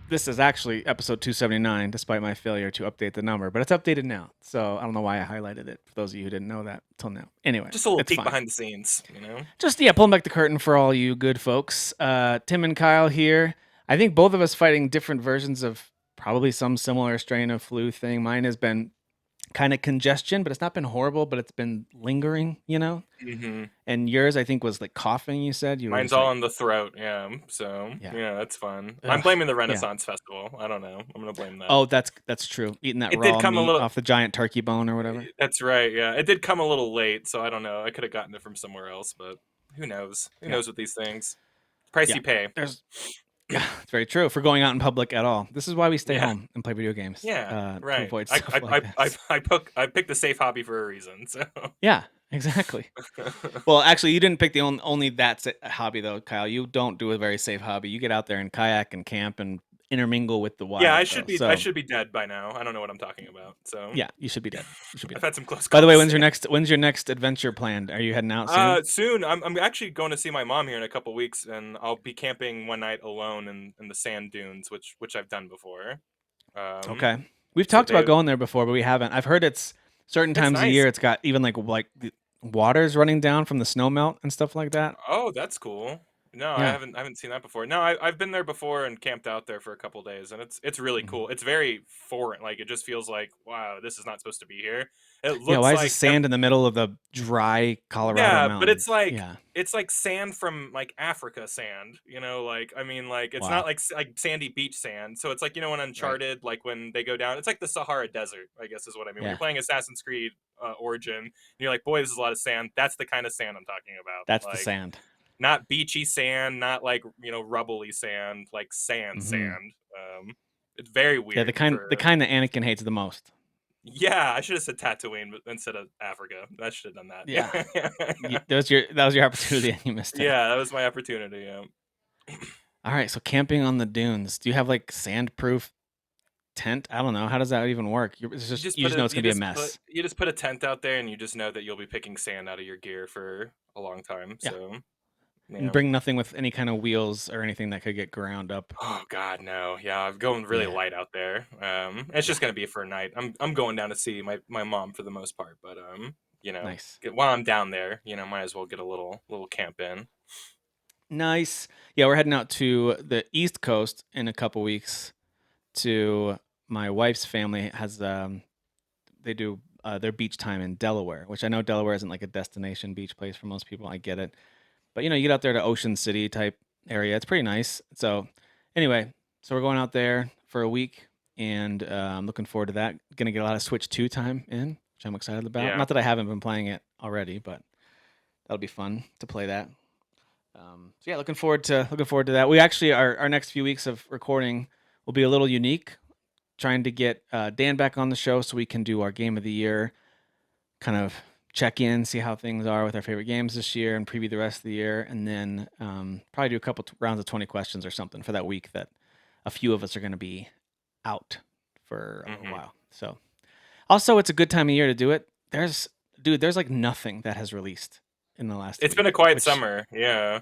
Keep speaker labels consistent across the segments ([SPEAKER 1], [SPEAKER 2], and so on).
[SPEAKER 1] this is actually episode 279, despite my failure to update the number, but it's updated now. So I don't know why I highlighted it for those of you who didn't know that till now. Anyway,
[SPEAKER 2] Just a little
[SPEAKER 1] it's
[SPEAKER 2] peek
[SPEAKER 1] fine.
[SPEAKER 2] behind the scenes, you know?
[SPEAKER 1] Just, yeah, pulling back the curtain for all you good folks. Tim and Kyle here. I think both of us fighting different versions of probably some similar strain of flu thing. Mine has been kind of congestion, but it's not been horrible, but it's been lingering,
[SPEAKER 2] hmm
[SPEAKER 1] And yours, I think, was like coughing, you said? You were
[SPEAKER 2] Mine's
[SPEAKER 1] just
[SPEAKER 2] all
[SPEAKER 1] like,
[SPEAKER 2] in the throat, yeah. So,
[SPEAKER 1] yeah.
[SPEAKER 2] yeah, that's fun. I'm
[SPEAKER 1] Ugh.
[SPEAKER 2] blaming the
[SPEAKER 1] Yeah.
[SPEAKER 2] Renaissance Festival. I don't know. I'm gonna blame that.
[SPEAKER 1] Oh, that's true. Eating that
[SPEAKER 2] It did
[SPEAKER 1] raw
[SPEAKER 2] come a
[SPEAKER 1] meat
[SPEAKER 2] little.
[SPEAKER 1] off the giant turkey bone or whatever.
[SPEAKER 2] That's right. Yeah, it did come a little late, so I don't know. I could have gotten it from somewhere else, but who knows? Who
[SPEAKER 1] Yeah.
[SPEAKER 2] knows with these things? Price
[SPEAKER 1] Yeah.
[SPEAKER 2] you pay.
[SPEAKER 1] There's Yeah, it's very true. For going out in public at all. This is why we stay
[SPEAKER 2] Yeah,
[SPEAKER 1] home and play video games
[SPEAKER 2] yeah,
[SPEAKER 1] to
[SPEAKER 2] right.
[SPEAKER 1] avoid
[SPEAKER 2] I
[SPEAKER 1] stuff
[SPEAKER 2] I
[SPEAKER 1] like
[SPEAKER 2] I I
[SPEAKER 1] this.
[SPEAKER 2] I picked a safe hobby for a reason. So.
[SPEAKER 1] Yeah, exactly. Well, actually, you didn't pick the only that's a hobby though, Kyle. You don't do a very safe hobby. You get out there and kayak and camp and intermingle with the
[SPEAKER 2] Yeah, I
[SPEAKER 1] wild though.
[SPEAKER 2] should be I
[SPEAKER 1] So
[SPEAKER 2] should be dead by now. I don't know what I'm talking about. So
[SPEAKER 1] yeah, you should be dead. You should be
[SPEAKER 2] I've
[SPEAKER 1] dead.
[SPEAKER 2] had some close
[SPEAKER 1] By the way,
[SPEAKER 2] calls.
[SPEAKER 1] when's your next adventure planned? Are you heading out soon?
[SPEAKER 2] Soon. I'm actually going to see my mom here in a couple weeks, and I'll be camping one night alone in the sand dunes, which I've done before. Um,
[SPEAKER 1] Okay. We've
[SPEAKER 2] so
[SPEAKER 1] talked about
[SPEAKER 2] they
[SPEAKER 1] going there before, but we haven't. I've heard it's certain
[SPEAKER 2] it's
[SPEAKER 1] times a
[SPEAKER 2] nice.
[SPEAKER 1] year it's got even like the waters running down from the snow melt and stuff like that.
[SPEAKER 2] Oh, that's cool. No,
[SPEAKER 1] Yeah.
[SPEAKER 2] I haven't seen that before. No, I've been there before and camped out there for a couple days, and it's really
[SPEAKER 1] Mhm.
[SPEAKER 2] cool. It's very foreign. Like it just feels like, wow, this is not supposed to be here. It
[SPEAKER 1] Yeah,
[SPEAKER 2] looks
[SPEAKER 1] why is the
[SPEAKER 2] like
[SPEAKER 1] sand in the middle of the dry Colorado
[SPEAKER 2] yeah, but
[SPEAKER 1] mountains? Yeah.
[SPEAKER 2] it's like sand from like Africa sand, like I mean like it's not
[SPEAKER 1] Wow.
[SPEAKER 2] like like sandy beach sand. So it's like when
[SPEAKER 1] Right.
[SPEAKER 2] Uncharted like when they go down, it's like the Sahara Desert, I guess is what I mean. When you're
[SPEAKER 1] Yeah.
[SPEAKER 2] playing Assassin's Creed Origin, and you're like, boy, this is a lot of sand. That's the kind of sand I'm talking about.
[SPEAKER 1] That's the
[SPEAKER 2] Like
[SPEAKER 1] sand.
[SPEAKER 2] not beachy sand, not like rubbly sand, like
[SPEAKER 1] Hmm.
[SPEAKER 2] sand. It's very
[SPEAKER 1] Yeah,
[SPEAKER 2] weird
[SPEAKER 1] the
[SPEAKER 2] for
[SPEAKER 1] kind that Anakin hates the most.
[SPEAKER 2] yeah. I should have said Tatooine instead of Africa. I should have done that.
[SPEAKER 1] Yeah.
[SPEAKER 2] Yeah.
[SPEAKER 1] That was your opportunity and you missed it.
[SPEAKER 2] Yeah, that was my opportunity. Yeah.
[SPEAKER 1] All right, so camping on the dunes. Do you have like sandproof tent? I don't know. How does that even work? You just know it's gonna be a mess.
[SPEAKER 2] You just put a tent out there, and you just know that you'll be picking sand out of your gear for a long time.
[SPEAKER 1] Yeah.
[SPEAKER 2] So
[SPEAKER 1] And
[SPEAKER 2] yeah.
[SPEAKER 1] bring nothing with any kind of wheels or anything that could get ground up.
[SPEAKER 2] Oh God, no. Yeah, I'm going really
[SPEAKER 1] Yeah.
[SPEAKER 2] light out there. It's
[SPEAKER 1] Yeah.
[SPEAKER 2] just gonna be for a night. I'm going down to see my mom for the most part, but
[SPEAKER 1] Nice.
[SPEAKER 2] while I'm down there, might as well get a little camp in.
[SPEAKER 1] Nice. Yeah, we're heading out to the East Coast in a couple weeks to my wife's family has they do their beach time in Delaware, which I know Delaware isn't like a destination beach place for most people. I get it. But you get out there to Ocean City type area. It's pretty nice. So anyway, so we're going out there for a week and I'm looking forward to that. Gonna get a lot of Switch 2 time in, which I'm excited about.
[SPEAKER 2] Yeah.
[SPEAKER 1] Not that I haven't been playing it already, but that'll be fun to play that. So yeah, looking forward to that. We actually our next few weeks of recording will be a little unique. Trying to get Dan back on the show so we can do our game of the year, kind of check in, see how things are with our favorite games this year, and preview the rest of the year, and then probably do a couple rounds of 20 questions or something for that week that a few of us are going to be out for a little while. So also, it's a good time of year to do it. There's like nothing that has released in the last
[SPEAKER 2] It's been
[SPEAKER 1] week,
[SPEAKER 2] a quiet
[SPEAKER 1] which
[SPEAKER 2] summer. Yeah.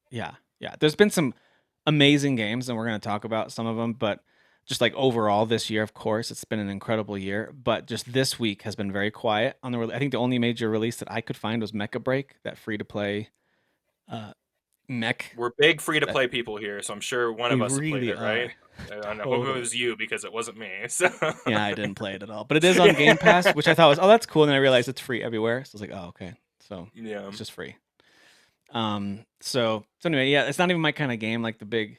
[SPEAKER 1] yeah. There's been some amazing games, and we're going to talk about some of them. But just like overall this year, of course, it's been an incredible year. But just this week has been very quiet on the. I think the only major release that I could find was Mecha Break, that free to play mech.
[SPEAKER 2] We're big free to
[SPEAKER 1] That
[SPEAKER 2] play people here, so I'm sure one
[SPEAKER 1] we
[SPEAKER 2] of us have played
[SPEAKER 1] really
[SPEAKER 2] it, right?
[SPEAKER 1] are.
[SPEAKER 2] I hope it
[SPEAKER 1] Totally.
[SPEAKER 2] was you because it wasn't me. So
[SPEAKER 1] Yeah, I didn't play it at all, but it is on Game Pass, which I thought was that's cool. And then I realized it's free everywhere, so I was like, oh okay, so
[SPEAKER 2] yeah.
[SPEAKER 1] it's just free. So anyway, yeah, it's not even my kind of game, like the big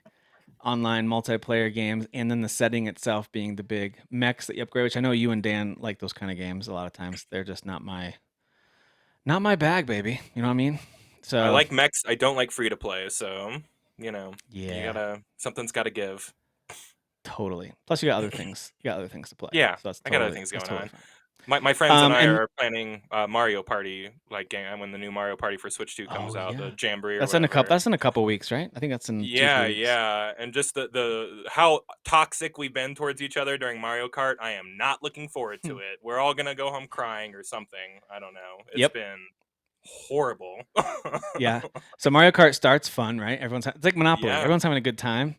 [SPEAKER 1] online multiplayer games, and then the setting itself being the big mechs that you upgrade, which I know you and Dan like those kind of games a lot of times. They're just not my bag, baby. You know what I mean?
[SPEAKER 2] I
[SPEAKER 1] So
[SPEAKER 2] like mechs. I don't like free to play, so you
[SPEAKER 1] yeah,
[SPEAKER 2] gotta something's gotta give.
[SPEAKER 1] totally. Plus, you got other things. You got other things to play.
[SPEAKER 2] Yeah,
[SPEAKER 1] So
[SPEAKER 2] I got other things going
[SPEAKER 1] totally
[SPEAKER 2] on.
[SPEAKER 1] fine.
[SPEAKER 2] My friends and I
[SPEAKER 1] And
[SPEAKER 2] are planning Mario Party like game when the new Mario Party for Switch 2 comes
[SPEAKER 1] oh
[SPEAKER 2] out, the
[SPEAKER 1] yeah,
[SPEAKER 2] Jamboree or
[SPEAKER 1] that's in a couple.
[SPEAKER 2] whatever.
[SPEAKER 1] That's in a couple weeks, right? I think that's in two,
[SPEAKER 2] Yeah,
[SPEAKER 1] 3 weeks.
[SPEAKER 2] yeah, and just the how toxic we've been towards each other during Mario Kart, I am not looking forward to it. We're all gonna go home crying or something. I don't know. It's
[SPEAKER 1] Yep.
[SPEAKER 2] been horrible.
[SPEAKER 1] Yeah. So Mario Kart starts fun, right? It's like Monopoly.
[SPEAKER 2] Yeah.
[SPEAKER 1] Everyone's having a good time,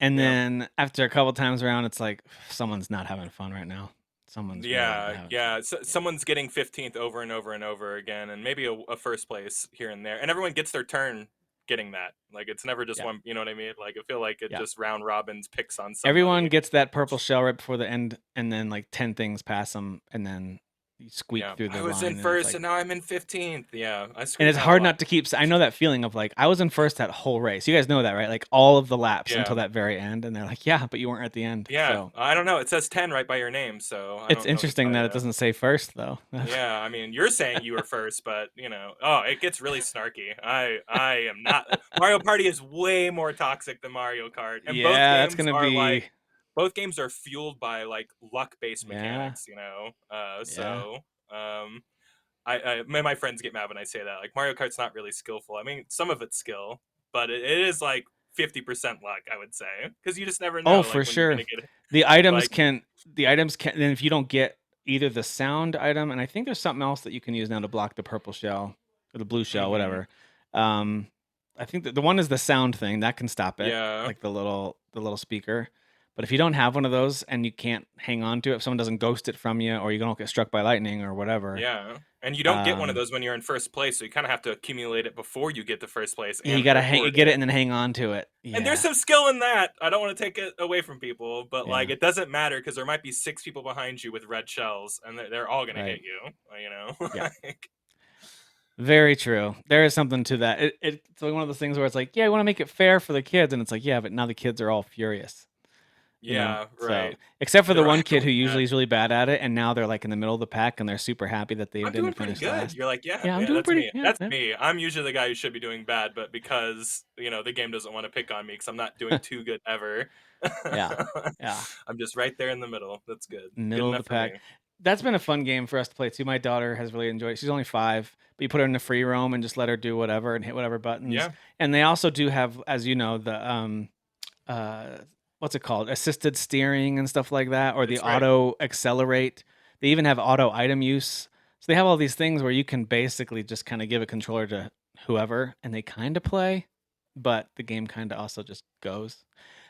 [SPEAKER 1] And
[SPEAKER 2] Yeah.
[SPEAKER 1] then after a couple times around, it's like someone's not having fun right now. Someone's really not
[SPEAKER 2] Yeah,
[SPEAKER 1] having fun.
[SPEAKER 2] yeah. So,
[SPEAKER 1] Yeah.
[SPEAKER 2] someone's getting 15th over and over and over again, and maybe a first place here and there, and everyone gets their turn getting that. Like it's never just
[SPEAKER 1] Yeah.
[SPEAKER 2] one. You know what I mean? Like I feel like it
[SPEAKER 1] Yeah.
[SPEAKER 2] just round robins picks on
[SPEAKER 1] Everyone
[SPEAKER 2] somebody.
[SPEAKER 1] gets that purple shell right before the end, and then like 10 things pass them, and then you squeak
[SPEAKER 2] Yeah,
[SPEAKER 1] through
[SPEAKER 2] I
[SPEAKER 1] the
[SPEAKER 2] was in
[SPEAKER 1] line, and it's
[SPEAKER 2] first,
[SPEAKER 1] like,
[SPEAKER 2] and now I'm in 15th. Yeah, I
[SPEAKER 1] and
[SPEAKER 2] scream
[SPEAKER 1] it's
[SPEAKER 2] that a
[SPEAKER 1] hard
[SPEAKER 2] lot.
[SPEAKER 1] not to keep. I know that feeling of like I was in first that whole race. You guys know that, right? Like all of the laps
[SPEAKER 2] Yeah,
[SPEAKER 1] until that very end, and they're like, yeah, but you weren't at the end.
[SPEAKER 2] yeah.
[SPEAKER 1] So
[SPEAKER 2] I don't know. It says 10 right by your name, so I
[SPEAKER 1] it's
[SPEAKER 2] don't know what to
[SPEAKER 1] interesting
[SPEAKER 2] tell
[SPEAKER 1] that
[SPEAKER 2] you.
[SPEAKER 1] it doesn't say first though.
[SPEAKER 2] Yeah, I mean, you're saying you were first, but oh, it gets really snarky. I am not. Mario Party is way more toxic than Mario Kart, and
[SPEAKER 1] Yeah, that's gonna be.
[SPEAKER 2] both games are fueled by like luck-based
[SPEAKER 1] Yeah,
[SPEAKER 2] mechanics.
[SPEAKER 1] yeah.
[SPEAKER 2] So um, my friends get mad when I say that. Like Mario Kart's not really skillful. I mean, some of it's skill, but it is like 50% luck, I would say, because you just never
[SPEAKER 1] Oh,
[SPEAKER 2] know
[SPEAKER 1] for
[SPEAKER 2] like when you're
[SPEAKER 1] sure.
[SPEAKER 2] gonna get it.
[SPEAKER 1] The items
[SPEAKER 2] Like,
[SPEAKER 1] can. The items can. Then if you don't get either the sound item, and I think there's something else that you can use now to block the purple shell or the blue shell,
[SPEAKER 2] hmm
[SPEAKER 1] whatever. Um, I think that the one is the sound thing that can stop it,
[SPEAKER 2] yeah.
[SPEAKER 1] like the little speaker. But if you don't have one of those and you can't hang on to it, if someone doesn't ghost it from you, or you don't get struck by lightning or whatever,
[SPEAKER 2] Yeah, and you don't get one of
[SPEAKER 1] um,
[SPEAKER 2] those when you're in first place, so you kinda have to accumulate it before you get to first place
[SPEAKER 1] yeah, you
[SPEAKER 2] and
[SPEAKER 1] gotta hang, you
[SPEAKER 2] record
[SPEAKER 1] get it
[SPEAKER 2] it.
[SPEAKER 1] and then hang on to it.
[SPEAKER 2] And there's
[SPEAKER 1] Yeah,
[SPEAKER 2] some skill in that. I don't wanna take it away from people, but, like,
[SPEAKER 1] yeah,
[SPEAKER 2] it doesn't matter because there might be 6 people behind you with red shells, and they're all gonna hit
[SPEAKER 1] right.
[SPEAKER 2] you, you know?
[SPEAKER 1] Yeah.
[SPEAKER 2] Like
[SPEAKER 1] Very true. There is something to that. It's like one of those things where it's like, yeah, I want to make it fair for the kids, and it's like, yeah, but now the kids are all furious, you know.
[SPEAKER 2] Yeah,
[SPEAKER 1] So
[SPEAKER 2] right.
[SPEAKER 1] except for the
[SPEAKER 2] They're all
[SPEAKER 1] one kid who
[SPEAKER 2] going mad.
[SPEAKER 1] usually is really bad at it, and now they're like in the middle of the pack, and they're super happy that they
[SPEAKER 2] I'm doing
[SPEAKER 1] didn't
[SPEAKER 2] pretty
[SPEAKER 1] finish
[SPEAKER 2] good.
[SPEAKER 1] last.
[SPEAKER 2] You're like, "Yeah,
[SPEAKER 1] Yeah, I'm
[SPEAKER 2] yeah,
[SPEAKER 1] doing
[SPEAKER 2] that's
[SPEAKER 1] pretty.
[SPEAKER 2] me.
[SPEAKER 1] Yeah,
[SPEAKER 2] That's
[SPEAKER 1] yeah,
[SPEAKER 2] me." I'm usually the guy who should be doing bad, but because, the game doesn't wanna pick on me because 'cause I'm not doing too good ever,
[SPEAKER 1] yeah, yeah.
[SPEAKER 2] I'm just right there in the middle. That's good. Good
[SPEAKER 1] Middle of the
[SPEAKER 2] enough for
[SPEAKER 1] pack.
[SPEAKER 2] me.
[SPEAKER 1] That's been a fun game for us to play too. My daughter has really enjoyed it. She's only 5, but you put her in the free roam and just let her do whatever and hit whatever buttons.
[SPEAKER 2] Yeah,
[SPEAKER 1] And they also do have, as you know, the uh what's it called, assisted steering and stuff like that, or the
[SPEAKER 2] that's right.
[SPEAKER 1] auto accelerate. They even have auto item use, so they have all these things where you can basically just kind of give a controller to whoever and they kind of play, but the game kind of also just goes.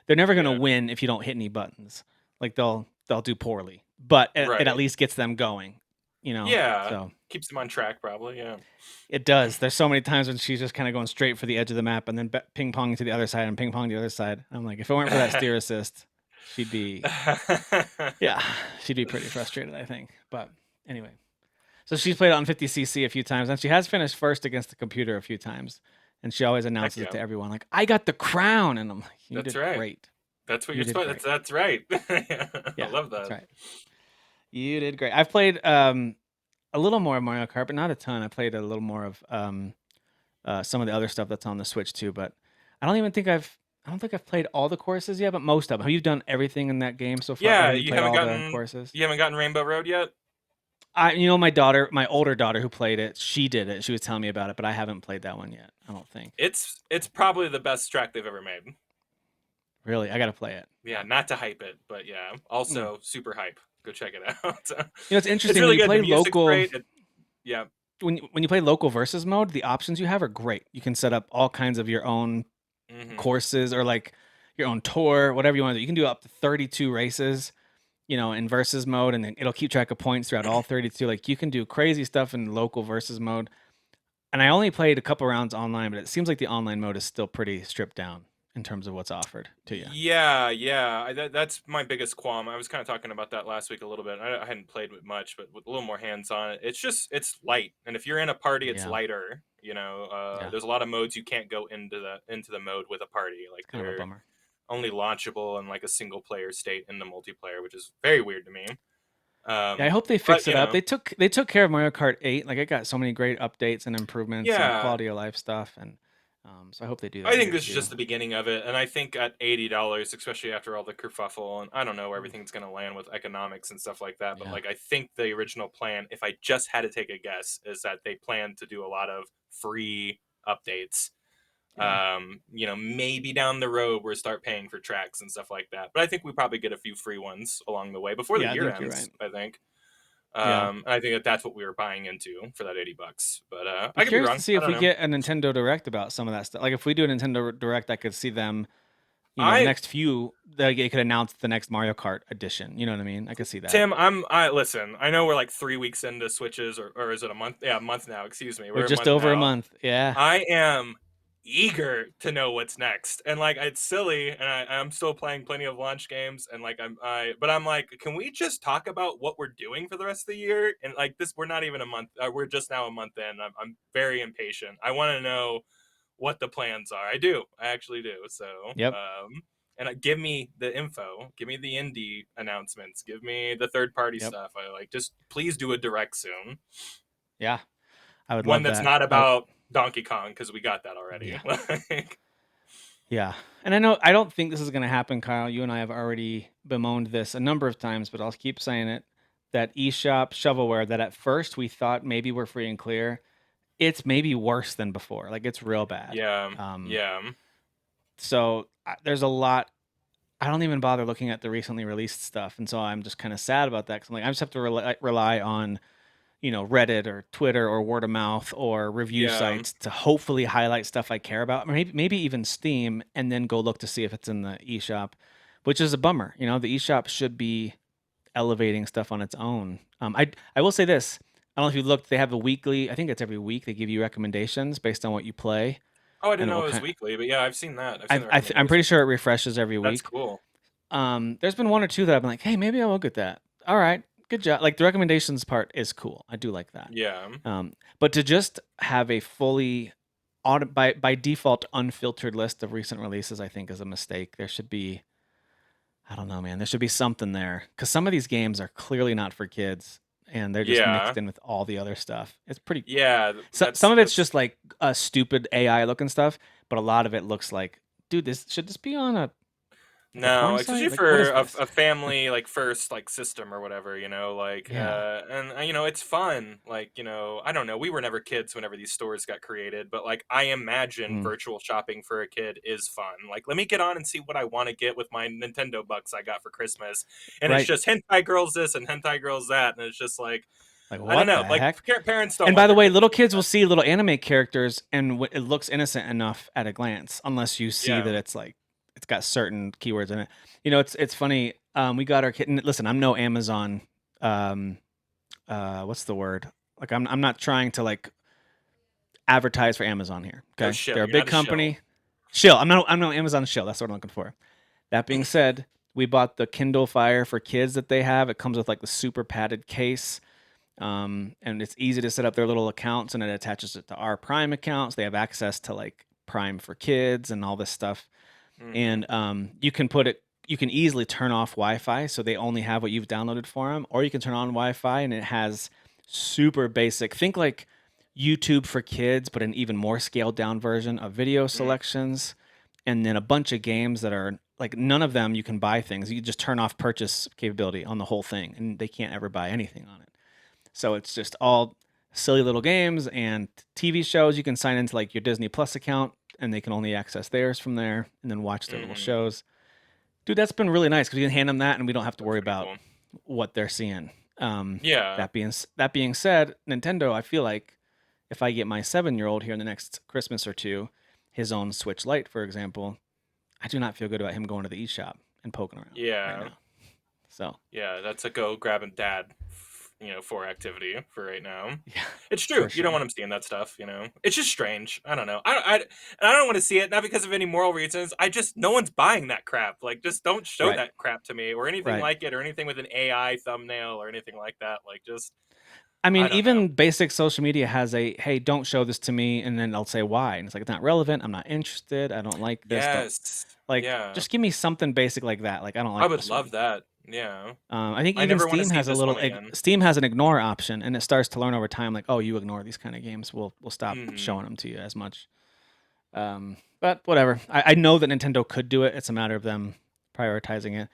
[SPEAKER 1] They're never going to
[SPEAKER 2] Yeah,
[SPEAKER 1] win if you don't hit any buttons. Like they'll do poorly, but it at
[SPEAKER 2] right.
[SPEAKER 1] least gets them going,
[SPEAKER 2] Yeah,
[SPEAKER 1] so
[SPEAKER 2] keeps them on track probably, yeah.
[SPEAKER 1] it does. There's so many times when she's just kind of going straight for the edge of the map and then ping pong to the other side and ping pong to the other side. I'm like, if it weren't for that steer assist, she'd be, yeah, she'd be pretty frustrated, I think. But anyway, so she's played it on 50cc a few times, and she has finished first against the computer a few times. And she always
[SPEAKER 2] Heck
[SPEAKER 1] announces it
[SPEAKER 2] yeah.
[SPEAKER 1] to everyone, like, I got the crown. And I'm like, you
[SPEAKER 2] That's
[SPEAKER 1] did
[SPEAKER 2] right.
[SPEAKER 1] great.
[SPEAKER 2] That's what
[SPEAKER 1] You
[SPEAKER 2] you're
[SPEAKER 1] did
[SPEAKER 2] supposed
[SPEAKER 1] great.
[SPEAKER 2] that's right. I
[SPEAKER 1] Yeah,
[SPEAKER 2] love
[SPEAKER 1] that's
[SPEAKER 2] that.
[SPEAKER 1] right. You did great. I've played a little more of Mario Kart, but not a ton. I played a little more of some of the other stuff that's on the Switch too. But I don't even think I don't think I've played all the courses yet, but most of them. Have you done everything in that game so far, or
[SPEAKER 2] Yeah,
[SPEAKER 1] have you played all the courses?
[SPEAKER 2] you haven't gotten Rainbow Road yet?
[SPEAKER 1] My daughter, my older daughter who played it, she did it. She was telling me about it, but I haven't played that one yet. I don't think.
[SPEAKER 2] It's probably the best track they've ever made.
[SPEAKER 1] Really, I gotta play it.
[SPEAKER 2] Yeah,
[SPEAKER 1] Yeah.
[SPEAKER 2] not to hype it, but yeah,
[SPEAKER 1] Hmm.
[SPEAKER 2] also super hype. Go check it out.
[SPEAKER 1] It's
[SPEAKER 2] It's
[SPEAKER 1] interesting when
[SPEAKER 2] really
[SPEAKER 1] you
[SPEAKER 2] good. The
[SPEAKER 1] play
[SPEAKER 2] music's
[SPEAKER 1] local.
[SPEAKER 2] great. Yeah.
[SPEAKER 1] When you play local versus mode, the options you have are great. You can set up all kinds of your own
[SPEAKER 2] hmm
[SPEAKER 1] courses or like your own tour, whatever you want to do. You can do up to 32 races, in versus mode, and then it'll keep track of points throughout all 32. Like you can do crazy stuff in local versus mode. And I only played a couple rounds online, but it seems like the online mode is still pretty stripped down in terms of what's offered to you.
[SPEAKER 2] Yeah, yeah. That's my biggest qualm. I was kind of talking about that last week a little bit. I hadn't played with much, but with a little more hands on, it's light. And if you're in a party, it's
[SPEAKER 1] Yeah,
[SPEAKER 2] lighter.
[SPEAKER 1] yeah,
[SPEAKER 2] There's a lot of modes you can't go into the mode with a party. Like
[SPEAKER 1] it's kind of a
[SPEAKER 2] they're
[SPEAKER 1] bummer.
[SPEAKER 2] only launchable in like a single player state in the multiplayer, which is very weird to me.
[SPEAKER 1] Yeah, I hope they
[SPEAKER 2] But
[SPEAKER 1] fix it up. They took care of Mario Kart 8. Like it got so many great updates and improvements and
[SPEAKER 2] yeah,
[SPEAKER 1] quality of life stuff, and so I hope they do
[SPEAKER 2] I
[SPEAKER 1] that
[SPEAKER 2] think
[SPEAKER 1] here
[SPEAKER 2] this is
[SPEAKER 1] too.
[SPEAKER 2] just the beginning of it, and I think at $80, especially after all the kerfuffle, and I don't know where
[SPEAKER 1] Mm.
[SPEAKER 2] everything's going to land with economics and stuff like that, but
[SPEAKER 1] Yeah,
[SPEAKER 2] like I think the original plan, if I just had to take a guess, is that they plan to do a lot of free updates.
[SPEAKER 1] yeah,
[SPEAKER 2] Maybe down the road we'll start paying for tracks and stuff like that, but I think we probably get a few free ones along the way before the
[SPEAKER 1] yeah. I
[SPEAKER 2] year
[SPEAKER 1] think you're right.
[SPEAKER 2] ends. I think.
[SPEAKER 1] Yeah,
[SPEAKER 2] And I think that that's what we were buying into for that $80. But
[SPEAKER 1] be
[SPEAKER 2] I could be
[SPEAKER 1] curious to
[SPEAKER 2] wrong.
[SPEAKER 1] see
[SPEAKER 2] I
[SPEAKER 1] if
[SPEAKER 2] don't
[SPEAKER 1] we
[SPEAKER 2] know.
[SPEAKER 1] get a Nintendo Direct about some of that stuff. Like if we do a Nintendo Direct, I could see them The
[SPEAKER 2] I
[SPEAKER 1] next few, they could announce the next Mario Kart edition. You know what I mean? I could see that.
[SPEAKER 2] Tim, I listen. I know we're like 3 weeks into Switches, or is it a month? Yeah, a month now. Excuse me,
[SPEAKER 1] We're
[SPEAKER 2] we're a
[SPEAKER 1] just
[SPEAKER 2] month
[SPEAKER 1] over a
[SPEAKER 2] now.
[SPEAKER 1] month. Yeah.
[SPEAKER 2] I am eager to know what's next, and like it's silly, and I'm still playing plenty of launch games, and like but I'm like, can we just talk about what we're doing for the rest of the year? And like this, we're not even a month. We're just now a month in. I'm very impatient. I want to know what the plans are. I do. I actually do. So,
[SPEAKER 1] Yep.
[SPEAKER 2] and give me the info. Give me the indie announcements. Give me the third party
[SPEAKER 1] Yep.
[SPEAKER 2] stuff. I like just please do a direct soon.
[SPEAKER 1] Yeah. I would
[SPEAKER 2] One
[SPEAKER 1] love
[SPEAKER 2] that's
[SPEAKER 1] that.
[SPEAKER 2] not about Donkey Kong because we got that already.
[SPEAKER 1] Yeah.
[SPEAKER 2] Like,
[SPEAKER 1] Yeah. And I don't think this is going to happen, Kyle. You and I have already bemoaned this a number of times, but I'll keep saying it. That eShop shovelware that at first we thought maybe we're free and clear, it's maybe worse than before. Like it's real bad.
[SPEAKER 2] yeah,
[SPEAKER 1] Um,
[SPEAKER 2] yeah,
[SPEAKER 1] so there's a lot. I don't even bother looking at the recently released stuff, and so I'm just kind of sad about that because I'm like I just have to rely on Reddit or Twitter or word of mouth or review
[SPEAKER 2] yeah,
[SPEAKER 1] sites to hopefully highlight stuff I care about. Maybe even Steam, and then go look to see if it's in the eShop, which is a bummer. The eShop should be elevating stuff on its own. I will say this. I don't know if you looked. They have a weekly. I think it's every week. They give you recommendations based on what you play,
[SPEAKER 2] Oh, I didn't
[SPEAKER 1] and it
[SPEAKER 2] know
[SPEAKER 1] will
[SPEAKER 2] it was
[SPEAKER 1] kind.
[SPEAKER 2] weekly, but yeah, I've seen that. I've seen the
[SPEAKER 1] I'm pretty
[SPEAKER 2] recommendations.
[SPEAKER 1] sure it refreshes every
[SPEAKER 2] That's
[SPEAKER 1] week.
[SPEAKER 2] cool.
[SPEAKER 1] There's been one or two that I've been like, hey, maybe I'll look at that. All right, good job. Like the recommendations part is cool. I do like that.
[SPEAKER 2] Yeah,
[SPEAKER 1] But to just have a fully by default unfiltered list of recent releases, I think is a mistake. There should be, I don't know, man. There should be something there because some of these games are clearly not for kids, and they're just
[SPEAKER 2] yeah,
[SPEAKER 1] mixed in with all the other stuff. It's pretty.
[SPEAKER 2] yeah.
[SPEAKER 1] So, some of it's just like stupid AI looking stuff, but a lot of it looks like, dude, this should this be on a
[SPEAKER 2] No,
[SPEAKER 1] porn site?
[SPEAKER 2] especially
[SPEAKER 1] Like, what
[SPEAKER 2] for
[SPEAKER 1] is this?
[SPEAKER 2] a family like first like system or whatever, like
[SPEAKER 1] Yeah.
[SPEAKER 2] and it's fun. Like, I don't know. We were never kids whenever these stores got created, but like I imagine
[SPEAKER 1] Mm.
[SPEAKER 2] virtual shopping for a kid is fun. Like, let me get on and see what I want to get with my Nintendo bucks I got for Christmas. And it's
[SPEAKER 1] Right.
[SPEAKER 2] just hentai girls this and hentai girls that, and it's just like
[SPEAKER 1] Like,
[SPEAKER 2] I don't
[SPEAKER 1] what
[SPEAKER 2] know.
[SPEAKER 1] the
[SPEAKER 2] Like
[SPEAKER 1] heck?
[SPEAKER 2] parents don't
[SPEAKER 1] And by
[SPEAKER 2] want
[SPEAKER 1] the
[SPEAKER 2] their
[SPEAKER 1] way,
[SPEAKER 2] kids
[SPEAKER 1] little
[SPEAKER 2] doing
[SPEAKER 1] kids will
[SPEAKER 2] that.
[SPEAKER 1] see little anime characters, and it looks innocent enough at a glance, unless you see that
[SPEAKER 2] Yeah.
[SPEAKER 1] it's like it's got certain keywords in it. It's funny. We got our kid. And listen, I'm no Amazon. Um, what's the word? Like, I'm not trying to like advertise for Amazon here.
[SPEAKER 2] Oh,
[SPEAKER 1] Okay,
[SPEAKER 2] shill.
[SPEAKER 1] they're a
[SPEAKER 2] You're
[SPEAKER 1] big
[SPEAKER 2] not a shill.
[SPEAKER 1] company. Shill. I'm no Amazon shill. That's what I'm looking for. That being said, we bought the Kindle Fire for kids that they have. It comes with like the super padded case. And it's easy to set up their little accounts, and it attaches it to our Prime accounts. They have access to like Prime for Kids and all this stuff.
[SPEAKER 2] Mm-hmm.
[SPEAKER 1] And you can easily turn off Wi-Fi, so they only have what you've downloaded for them, or you can turn on Wi-Fi, and it has super basic. Think like YouTube for kids, but an even more scaled down version of video
[SPEAKER 2] Mm.
[SPEAKER 1] selections, and then a bunch of games that are like none of them you can buy things. You just turn off purchase capability on the whole thing, and they can't ever buy anything on it. So it's just all silly little games and TV shows. You can sign into like your Disney Plus account, and they can only access theirs from there and then watch their little
[SPEAKER 2] Mm-hmm.
[SPEAKER 1] shows. Dude, that's been really nice because you can hand them that, and we don't have to
[SPEAKER 2] That's
[SPEAKER 1] worry
[SPEAKER 2] pretty
[SPEAKER 1] about
[SPEAKER 2] cool.
[SPEAKER 1] what they're seeing.
[SPEAKER 2] Yeah.
[SPEAKER 1] That being said, Nintendo, I feel like if I get my 7-year-old here in the next Christmas or two, his own Switch Lite, for example, I do not feel good about him going to the eShop and poking around right
[SPEAKER 2] Yeah.
[SPEAKER 1] now. So
[SPEAKER 2] Yeah, that's a go grab and dad, for activity for right now.
[SPEAKER 1] yeah,
[SPEAKER 2] It's true.
[SPEAKER 1] for
[SPEAKER 2] You don't
[SPEAKER 1] sure.
[SPEAKER 2] want him seeing that stuff. It's just strange. I don't know. And I don't want to see it, not because of any moral reasons. I just no one's buying that crap. Like, just don't show
[SPEAKER 1] Right,
[SPEAKER 2] that crap to me or anything
[SPEAKER 1] right.
[SPEAKER 2] like it or anything with an AI thumbnail or anything like that. Like, just
[SPEAKER 1] I mean,
[SPEAKER 2] I don't know.
[SPEAKER 1] even basic social media has a hey, don't show this to me, and then I'll say why, and it's like it's not relevant. I'm not interested. I don't like this. Don't
[SPEAKER 2] Yes.
[SPEAKER 1] like
[SPEAKER 2] Yeah.
[SPEAKER 1] just give me something basic like that. Like I don't
[SPEAKER 2] I
[SPEAKER 1] like
[SPEAKER 2] would
[SPEAKER 1] this
[SPEAKER 2] love
[SPEAKER 1] one.
[SPEAKER 2] that. Yeah.
[SPEAKER 1] I think
[SPEAKER 2] I
[SPEAKER 1] even
[SPEAKER 2] never want to
[SPEAKER 1] Steam
[SPEAKER 2] see
[SPEAKER 1] has a
[SPEAKER 2] this
[SPEAKER 1] little
[SPEAKER 2] one again.
[SPEAKER 1] Steam has an ignore option, and it starts to learn over time. Like, oh, you ignore these kind of games, we'll stop
[SPEAKER 2] Hmm.
[SPEAKER 1] showing them to you as much. But whatever. I know that Nintendo could do it. It's a matter of them prioritizing it.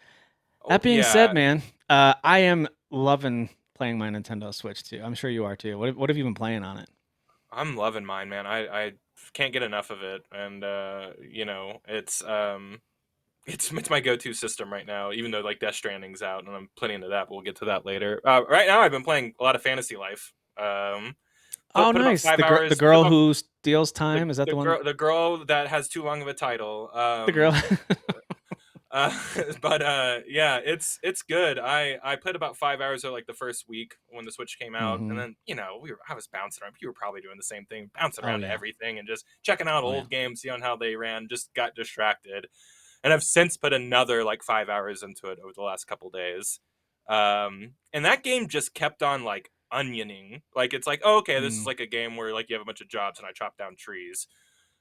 [SPEAKER 2] Oh,
[SPEAKER 1] That being
[SPEAKER 2] yeah.
[SPEAKER 1] said, man, I am loving playing my Nintendo Switch too. I'm sure you are too. What have you been playing on it?
[SPEAKER 2] I'm loving mine, man. I can't get enough of it, and it's my go-to system right now. Even though like Death Stranding's out, and I'm plenty into that, but we'll get to that later. Right now, I've been playing a lot of Fantasy Life.
[SPEAKER 1] Oh,
[SPEAKER 2] Put about
[SPEAKER 1] nice.
[SPEAKER 2] five
[SPEAKER 1] The
[SPEAKER 2] hours. Put
[SPEAKER 1] girl
[SPEAKER 2] about
[SPEAKER 1] who steals
[SPEAKER 2] the
[SPEAKER 1] time. Is that
[SPEAKER 2] the
[SPEAKER 1] the one?
[SPEAKER 2] girl that has too long of a title.
[SPEAKER 1] The girl.
[SPEAKER 2] Uh, but yeah, it's good. I played about 5 hours of like the first week when the Switch came out, and
[SPEAKER 1] Mm-hmm.
[SPEAKER 2] then I was bouncing around. You were probably doing the same thing, bouncing
[SPEAKER 1] Oh
[SPEAKER 2] around to
[SPEAKER 1] yeah.
[SPEAKER 2] everything and just checking out
[SPEAKER 1] Oh yeah.
[SPEAKER 2] old games, seeing how they ran. Just got distracted, and I've since put another like 5 hours into it over the last couple days. And that game just kept on like onioning. Like it's like, oh, okay, this is
[SPEAKER 1] Mm.
[SPEAKER 2] like a game where like you have a bunch of jobs and I chop down trees.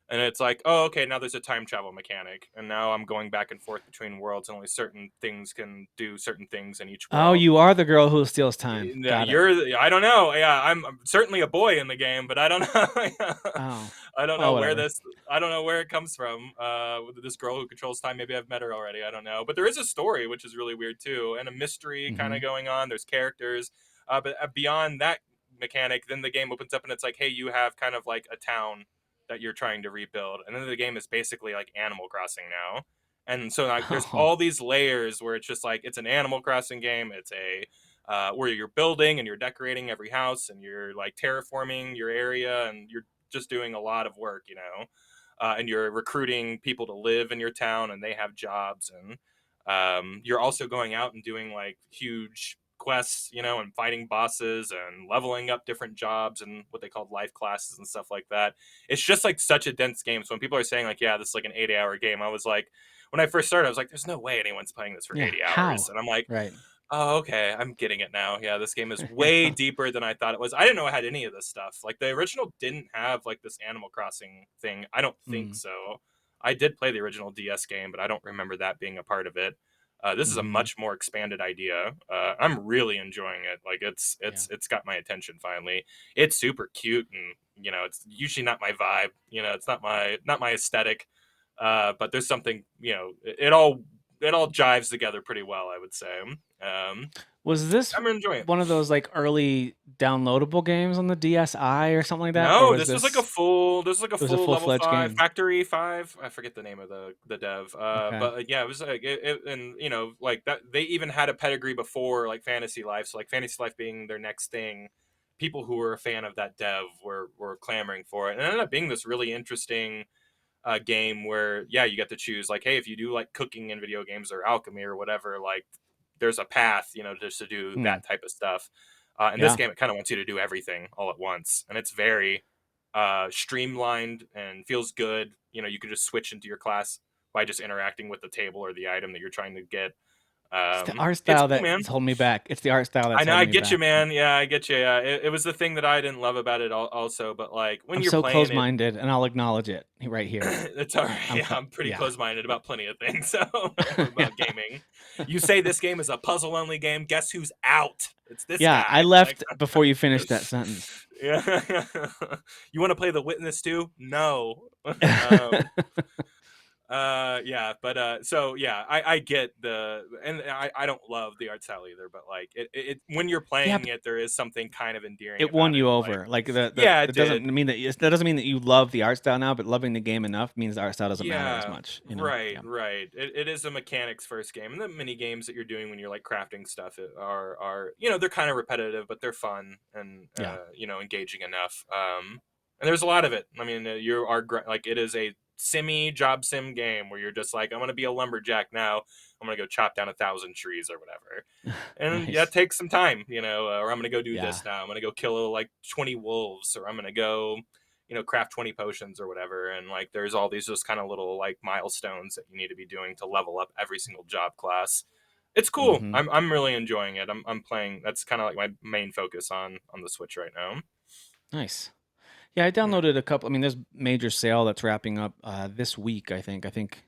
[SPEAKER 2] And it's like, oh, okay, now there's a time travel mechanic, and now I'm going back and forth between worlds, and only certain things can do certain things in each
[SPEAKER 1] Oh,
[SPEAKER 2] world.
[SPEAKER 1] you are the girl who steals time.
[SPEAKER 2] Yeah,
[SPEAKER 1] Got it.
[SPEAKER 2] I don't know. Yeah, I'm certainly a boy in the game, but I don't know.
[SPEAKER 1] Oh.
[SPEAKER 2] I don't
[SPEAKER 1] Well,
[SPEAKER 2] know where
[SPEAKER 1] whatever.
[SPEAKER 2] this. I don't know where it comes from. With this girl who controls time. Maybe I've met her already. I don't know. But there is a story, which is really weird too, and a mystery kind
[SPEAKER 1] Mm-hmm.
[SPEAKER 2] of going on. There's characters, but beyond that mechanic, then the game opens up and it's like, hey, you have kind of like a town that you're trying to rebuild, and then the game is basically like Animal Crossing now. And so like, there's
[SPEAKER 1] Oh.
[SPEAKER 2] all these layers where it's just like it's an Animal Crossing game. It's a where you're building and you're decorating every house and you're like terraforming your area and you're just doing a lot of work, and you're recruiting people to live in your town and they have jobs and you're also going out and doing like huge quests, and fighting bosses and leveling up different jobs and what they called life classes and stuff like that. It's just like such a dense game. So when people are saying like, yeah, this is like an 8 hour game, I was like, when I first started, I was like, there's no way anyone's playing this for
[SPEAKER 1] Yeah.
[SPEAKER 2] 80 hours.
[SPEAKER 1] How?
[SPEAKER 2] And I'm like,
[SPEAKER 1] Right.
[SPEAKER 2] oh, okay. I'm getting it now. Yeah, this game is way
[SPEAKER 1] Yeah.
[SPEAKER 2] deeper than I thought it was. I didn't know it had any of this stuff. Like the original didn't have like this Animal Crossing thing. I don't think
[SPEAKER 1] Mm.
[SPEAKER 2] so. I did play the original DS game, but I don't remember that being a part of it. This is a
[SPEAKER 1] Mm-hmm.
[SPEAKER 2] much more expanded idea. I'm really enjoying it. Like
[SPEAKER 1] Yeah.
[SPEAKER 2] it's got my attention finally. It's super cute and it's usually not my vibe. It's not my aesthetic. But there's something it all jives together pretty well, I would say.
[SPEAKER 1] Was this
[SPEAKER 2] I'm enjoying it.
[SPEAKER 1] one of those like early downloadable games on the DSi or something like that, or
[SPEAKER 2] No,
[SPEAKER 1] was
[SPEAKER 2] this was like a
[SPEAKER 1] it was a
[SPEAKER 2] full
[SPEAKER 1] full
[SPEAKER 2] level
[SPEAKER 1] fledged
[SPEAKER 2] five
[SPEAKER 1] game?
[SPEAKER 2] factory five. I forget the name of the dev.
[SPEAKER 1] Okay.
[SPEAKER 2] But yeah, it was like and like that. They even had a pedigree before like Fantasy Life. So like Fantasy Life being their next thing, people who were a fan of that dev were clamoring for it, and it ended up being this really interesting game where yeah you get to choose like, hey, if you do like cooking in video games or alchemy or whatever, like there's a path just to do
[SPEAKER 1] Hmm.
[SPEAKER 2] that type of stuff. In this
[SPEAKER 1] Yeah.
[SPEAKER 2] game it kind of wants you to do everything all at once, and it's very streamlined and feels good. You can just switch into your class by just interacting with the table or the item that you're trying to get.
[SPEAKER 1] It's the art
[SPEAKER 2] It's
[SPEAKER 1] style
[SPEAKER 2] cool, man.
[SPEAKER 1] that's holding me back. It's the art style
[SPEAKER 2] I
[SPEAKER 1] that's
[SPEAKER 2] know, I
[SPEAKER 1] holding me
[SPEAKER 2] get you,
[SPEAKER 1] back.
[SPEAKER 2] man. Yeah, I get you. Yeah, it was the thing that I didn't love about it also, but like when
[SPEAKER 1] I'm
[SPEAKER 2] you're
[SPEAKER 1] so
[SPEAKER 2] playing it,
[SPEAKER 1] close-minded, and I'll acknowledge it right here.
[SPEAKER 2] it's all right.
[SPEAKER 1] I'm
[SPEAKER 2] Yeah,
[SPEAKER 1] cl-
[SPEAKER 2] I'm pretty
[SPEAKER 1] yeah.
[SPEAKER 2] close-minded about plenty of things. So
[SPEAKER 1] Yeah.
[SPEAKER 2] about gaming, you say this game is a puzzle-only game. Guess who's out? It's this
[SPEAKER 1] Yeah, I
[SPEAKER 2] guy. Like,
[SPEAKER 1] left before you finished that sentence.
[SPEAKER 2] yeah. You want to play The Witness too? No. um, yeah, but so yeah, I get and I don't love the art style either, but like it when you're
[SPEAKER 1] Yeah,
[SPEAKER 2] playing it, there is something kind of endearing
[SPEAKER 1] it won
[SPEAKER 2] about it.
[SPEAKER 1] you
[SPEAKER 2] Like,
[SPEAKER 1] over. Like the
[SPEAKER 2] yeah, it
[SPEAKER 1] that doesn't
[SPEAKER 2] did.
[SPEAKER 1] mean that doesn't mean that you love the art style now, but loving the game enough means the art style doesn't matter as
[SPEAKER 2] Yeah,
[SPEAKER 1] much.
[SPEAKER 2] right,
[SPEAKER 1] Yeah.
[SPEAKER 2] right. It is a mechanics first game, and the mini games that you're doing when you're like crafting stuff are they're kind of repetitive, but they're fun and
[SPEAKER 1] Yeah.
[SPEAKER 2] engaging enough. And there's a lot of it. I mean, you are like it is a simmy job sim game where you're just like, I'm gonna be a lumberjack now. I'm gonna go chop down 1,000 trees or whatever. And yeah, it
[SPEAKER 1] Nice.
[SPEAKER 2] takes some time, or I'm gonna go do
[SPEAKER 1] Yeah.
[SPEAKER 2] this now. I'm gonna go kill like 20 wolves, or I'm gonna go, craft 20 potions or whatever. And like, there's all these just kind of little like milestones that you need to be doing to level up every single job class. It's cool.
[SPEAKER 1] Mhm.
[SPEAKER 2] I'm really enjoying it. I'm playing. That's kind of like my main focus on the Switch right now.
[SPEAKER 1] Nice. Yeah, I
[SPEAKER 2] Yeah.
[SPEAKER 1] downloaded a couple. I mean, there's major sale that's wrapping up this week, I think. I think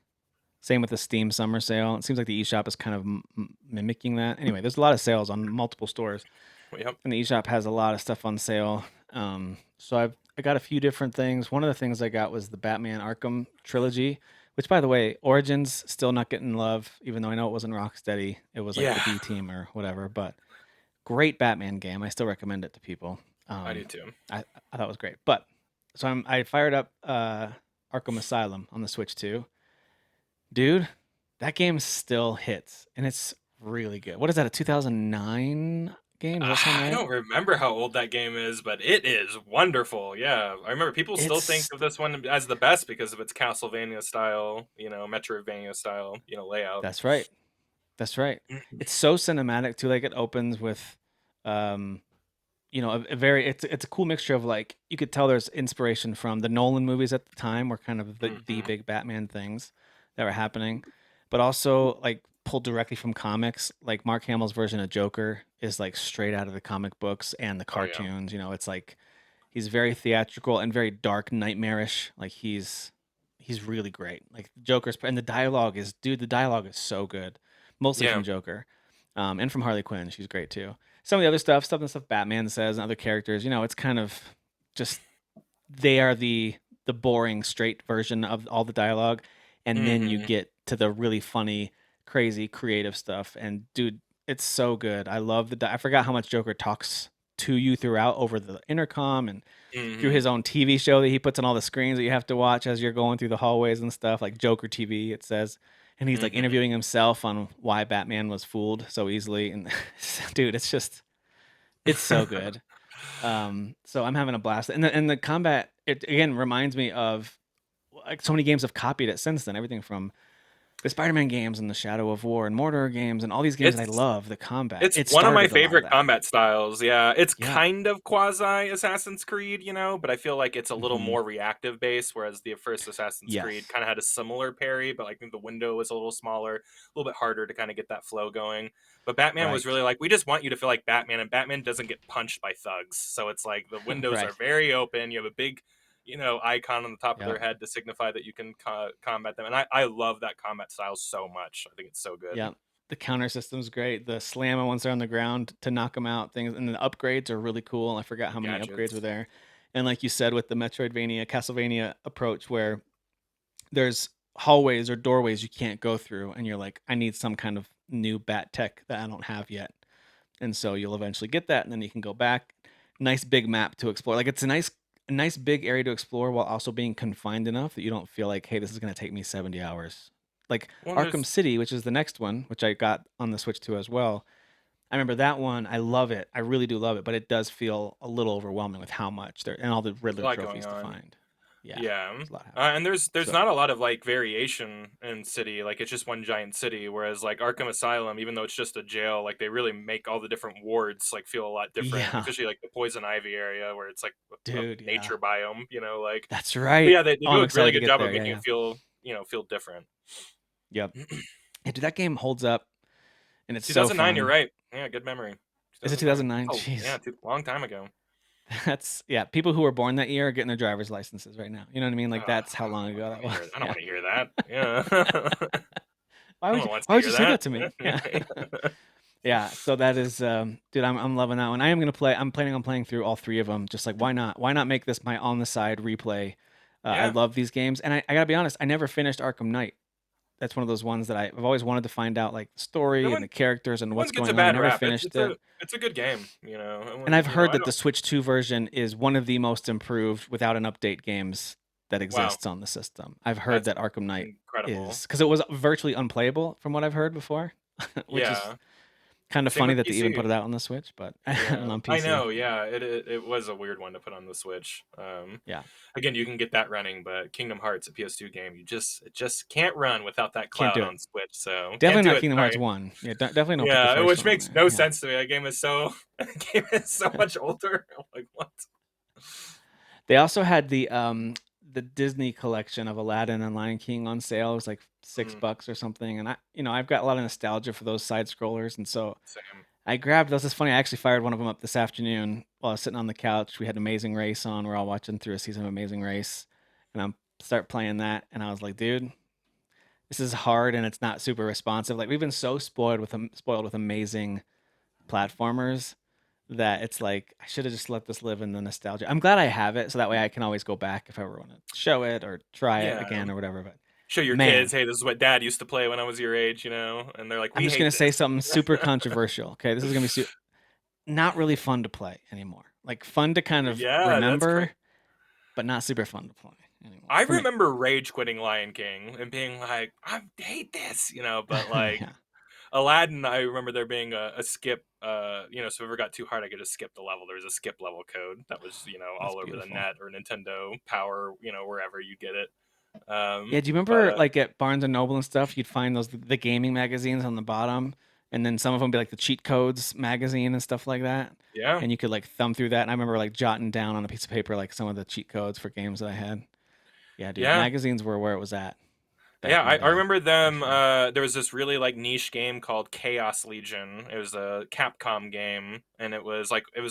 [SPEAKER 1] same with the Steam summer sale. It seems like the eShop is kind of mimicking that. Anyway, there's a lot of sales on multiple stores,
[SPEAKER 2] Yep.
[SPEAKER 1] and the eShop has a lot of stuff on sale. So I got a few different things. One of the things I got was the Batman Arkham trilogy, which, by the way, Origins still not getting love, even though I know it wasn't Rocksteady. It was like the
[SPEAKER 2] Yeah,
[SPEAKER 1] B team or whatever. But great Batman game. I still recommend it to people.
[SPEAKER 2] I do
[SPEAKER 1] Um,
[SPEAKER 2] too.
[SPEAKER 1] I thought it was great. But so I fired up Arkham Asylum on the Switch too. Dude, that game still hits and it's really good. What is that? A 2009 game. Does that sound
[SPEAKER 2] I
[SPEAKER 1] right?
[SPEAKER 2] don't remember how old that game is, but it is wonderful. Yeah, I remember people still think
[SPEAKER 1] It's
[SPEAKER 2] of this one as the best because of its Castlevania style, Metroidvania style, layout.
[SPEAKER 1] that's right. That's right. It's so cinematic too. Like it opens with, um, a very it's a cool mixture of like you could tell there's inspiration from the Nolan movies at the time were kind of the
[SPEAKER 2] Hmm.
[SPEAKER 1] big Batman things that were happening, but also like pulled directly from comics. Like Mark Hamill's version of Joker is like straight out of the comic books and the
[SPEAKER 2] Oh yeah.
[SPEAKER 1] cartoons. It's like he's very theatrical and very dark, nightmarish. Like he's really great. Like Joker's and the dialogue is dude, the dialogue is so good. Mostly
[SPEAKER 2] Yeah.
[SPEAKER 1] from Joker. And from Harley Quinn, she's great too. Some of the other stuff Batman says and other characters, it's kind of just they are the boring straight version of all the dialogue, and then you
[SPEAKER 2] Hmm.
[SPEAKER 1] get to the really funny, crazy, creative stuff. And dude, it's so good. I love I forgot how much Joker talks to you throughout over the intercom and through
[SPEAKER 2] Hmm.
[SPEAKER 1] his own TV show that he puts on all the screens that you have to watch as you're going through the hallways and stuff, like Joker TV, it says. And he's like
[SPEAKER 2] Hmm.
[SPEAKER 1] interviewing himself on why Batman was fooled so easily. And dude, it's so good. So I'm having a blast. And the combat, it again reminds me of like so many games have copied it since then. Everything from the Spider-Man games and the Shadow of War and Mortar games and all these games that I
[SPEAKER 2] It's
[SPEAKER 1] love, the combat.
[SPEAKER 2] It's
[SPEAKER 1] It
[SPEAKER 2] one of my
[SPEAKER 1] started a lot of
[SPEAKER 2] favorite
[SPEAKER 1] that.
[SPEAKER 2] combat styles, yeah. It's
[SPEAKER 1] Yeah.
[SPEAKER 2] kind of quasi Assassin's Creed, but I feel like it's a little
[SPEAKER 1] Hmm.
[SPEAKER 2] more reactive based, whereas the first Assassin's Creed
[SPEAKER 1] Yes.
[SPEAKER 2] kind of had a similar parry, but I think the window was a little smaller, a little bit harder to kind of get that flow going. But Batman was
[SPEAKER 1] Right.
[SPEAKER 2] really like, we just want you to feel like Batman, and Batman doesn't get punched by thugs. So it's like the windows are
[SPEAKER 1] Right.
[SPEAKER 2] very open. You have a big, icon on the top of
[SPEAKER 1] Yeah.
[SPEAKER 2] their head to signify that you can combat them. And I love that combat style so much. I think it's so good.
[SPEAKER 1] Yeah. The counter system's great. The slam once they're on the ground to knock them out, things, and the upgrades are really cool. I forgot how many upgrades were
[SPEAKER 2] Gadgets.
[SPEAKER 1] there. And like you said, with the Metroidvania, Castlevania approach, where there's hallways or doorways you can't go through, and you're like, I need some kind of new bat tech that I don't have yet. And so you'll eventually get that, and then you can go back. Nice big map to explore. Like it's a nice big area to explore while also being confined enough that you don't feel like, hey, this is going to take me 70 hours. Like
[SPEAKER 2] Well,
[SPEAKER 1] Arkham
[SPEAKER 2] there's
[SPEAKER 1] City, which is the next one, which I got on the Switch 2 as well. I remember that one. I love it. I really do love it, but it does feel a little overwhelming with how much there and all the
[SPEAKER 2] a
[SPEAKER 1] Riddler
[SPEAKER 2] lot going
[SPEAKER 1] trophies to
[SPEAKER 2] on.
[SPEAKER 1] find. Yeah,
[SPEAKER 2] Yeah,
[SPEAKER 1] there's a lot happening.
[SPEAKER 2] and there's
[SPEAKER 1] So
[SPEAKER 2] not a lot of like variation in city. Like it's just one giant city. Whereas like Arkham Asylum, even though it's just a jail, like they really make all the different wards like feel a lot different.
[SPEAKER 1] yeah,
[SPEAKER 2] Especially like the poison ivy area where it's like a
[SPEAKER 1] dude, yeah,
[SPEAKER 2] nature biome. Like,
[SPEAKER 1] that's
[SPEAKER 2] but
[SPEAKER 1] right.
[SPEAKER 2] yeah, they
[SPEAKER 1] Oh,
[SPEAKER 2] do
[SPEAKER 1] I'm
[SPEAKER 2] a really
[SPEAKER 1] excited to
[SPEAKER 2] good
[SPEAKER 1] get
[SPEAKER 2] job of
[SPEAKER 1] there. Yeah,
[SPEAKER 2] making it
[SPEAKER 1] yeah,
[SPEAKER 2] feel different.
[SPEAKER 1] yep. Hey, dude, that game holds up, and it's so
[SPEAKER 2] 2009, you're
[SPEAKER 1] fun.
[SPEAKER 2] right. Yeah, good memory.
[SPEAKER 1] Is it
[SPEAKER 2] 2009.
[SPEAKER 1] 2009?
[SPEAKER 2] Oh yeah,
[SPEAKER 1] Jeez.
[SPEAKER 2] long time ago.
[SPEAKER 1] That's yeah. People who were born that year are getting their driver's licenses right now. You know what I mean? Like that's how
[SPEAKER 2] I
[SPEAKER 1] long
[SPEAKER 2] don't
[SPEAKER 1] ago
[SPEAKER 2] want
[SPEAKER 1] that
[SPEAKER 2] to
[SPEAKER 1] was.
[SPEAKER 2] hear. I don't
[SPEAKER 1] Yeah.
[SPEAKER 2] want to hear that. Yeah.
[SPEAKER 1] Why
[SPEAKER 2] No
[SPEAKER 1] would
[SPEAKER 2] one wants
[SPEAKER 1] why
[SPEAKER 2] to
[SPEAKER 1] would
[SPEAKER 2] hear
[SPEAKER 1] you say
[SPEAKER 2] that.
[SPEAKER 1] that to me? Yeah. Yeah. So that is, dude. I'm loving that one. I am gonna play. I'm planning on playing through all three of them. Just like why not? Why not make this my on the side replay? I
[SPEAKER 2] Yeah.
[SPEAKER 1] love these games, and I gotta be honest. I never finished Arkham Knight. That's one of those ones that I've always wanted to find out like the
[SPEAKER 2] No
[SPEAKER 1] story and
[SPEAKER 2] one
[SPEAKER 1] the characters and
[SPEAKER 2] no
[SPEAKER 1] what's
[SPEAKER 2] one gets a
[SPEAKER 1] going on. I
[SPEAKER 2] bad
[SPEAKER 1] never
[SPEAKER 2] rap.
[SPEAKER 1] finished it.
[SPEAKER 2] It's a good game,
[SPEAKER 1] And I've heard
[SPEAKER 2] I
[SPEAKER 1] that the
[SPEAKER 2] don't.
[SPEAKER 1] Switch 2 version is one of the most improved without an update games that
[SPEAKER 2] Wow,
[SPEAKER 1] exists on the system. I've heard
[SPEAKER 2] that's
[SPEAKER 1] that Arkham Knight
[SPEAKER 2] incredible.
[SPEAKER 1] is because it was virtually unplayable from what I've heard before, which is
[SPEAKER 2] Yeah.
[SPEAKER 1] kind of
[SPEAKER 2] Same
[SPEAKER 1] funny
[SPEAKER 2] with
[SPEAKER 1] that they even
[SPEAKER 2] PC.
[SPEAKER 1] put it out on the Switch, but
[SPEAKER 2] Yeah,
[SPEAKER 1] on
[SPEAKER 2] I
[SPEAKER 1] PC.
[SPEAKER 2] know. Yeah, it was a weird one to put on the Switch.
[SPEAKER 1] Yeah,
[SPEAKER 2] Again, you can get that running, but Kingdom Hearts, a PS2 game, it just can't run without that
[SPEAKER 1] can't
[SPEAKER 2] cloud
[SPEAKER 1] do it.
[SPEAKER 2] on Switch. So can't
[SPEAKER 1] Definitely
[SPEAKER 2] do
[SPEAKER 1] not
[SPEAKER 2] it.
[SPEAKER 1] Kingdom Hearts
[SPEAKER 2] Sorry.
[SPEAKER 1] 1. Yeah, definitely don't put the
[SPEAKER 2] Yeah,
[SPEAKER 1] first
[SPEAKER 2] which
[SPEAKER 1] one on
[SPEAKER 2] makes
[SPEAKER 1] there.
[SPEAKER 2] no
[SPEAKER 1] Yeah.
[SPEAKER 2] sense to me. That game is so that game is so much older. I'm like, what?
[SPEAKER 1] They also had the Disney collection of Aladdin and Lion King on sale. It was like
[SPEAKER 2] Mm,
[SPEAKER 1] $6 or something, and I've got a lot of nostalgia for those side scrollers, and so
[SPEAKER 2] same.
[SPEAKER 1] I grabbed those. It's funny. I actually fired one of them up this afternoon while I was sitting on the couch. We had Amazing Race on. We're all watching through a season of Amazing Race, and I'm start playing that, and I was like, dude, this is hard and it's not super responsive. Like we've been so spoiled with amazing platformers that it's like I should have just let this live in the nostalgia. I'm glad I have it, so that way I can always go back if I ever want to show it or try it
[SPEAKER 2] Yeah.
[SPEAKER 1] again or whatever. But
[SPEAKER 2] Show your kids,
[SPEAKER 1] man,
[SPEAKER 2] hey, this is what Dad used to play when I was your age, and they're like,
[SPEAKER 1] I'm
[SPEAKER 2] we
[SPEAKER 1] just
[SPEAKER 2] hate
[SPEAKER 1] gonna say
[SPEAKER 2] this.
[SPEAKER 1] something super controversial. Okay, this is gonna be not really fun to play anymore. Like fun to kind of
[SPEAKER 2] Yeah, that's
[SPEAKER 1] remember,
[SPEAKER 2] correct.
[SPEAKER 1] but not super fun to play anymore
[SPEAKER 2] I
[SPEAKER 1] for me.
[SPEAKER 2] remember rage quitting Lion King and being like, I hate this, but like
[SPEAKER 1] Yeah.
[SPEAKER 2] Aladdin, I remember there being a skip. So if it ever got too hard, I could just skip the level. There was a skip level code that was
[SPEAKER 1] That's
[SPEAKER 2] all over the
[SPEAKER 1] beautiful.
[SPEAKER 2] net or Nintendo Power, wherever you get it.
[SPEAKER 1] Yeah, do you
[SPEAKER 2] But
[SPEAKER 1] remember like at Barnes and Noble and stuff, you'd find those the gaming magazines on the bottom, and then some of them be like the cheat codes magazine and stuff like that,
[SPEAKER 2] yeah,
[SPEAKER 1] and you could like thumb through that. And I remember like jotting down on a piece of paper like some of the cheat codes for games that I had. Yeah, dude,
[SPEAKER 2] yeah.
[SPEAKER 1] magazines were where it was at
[SPEAKER 2] Yeah,
[SPEAKER 1] back in the
[SPEAKER 2] I
[SPEAKER 1] day,
[SPEAKER 2] remember
[SPEAKER 1] for
[SPEAKER 2] them.
[SPEAKER 1] sure.
[SPEAKER 2] There was this really like niche game called Chaos Legion. It was a Capcom game, and it was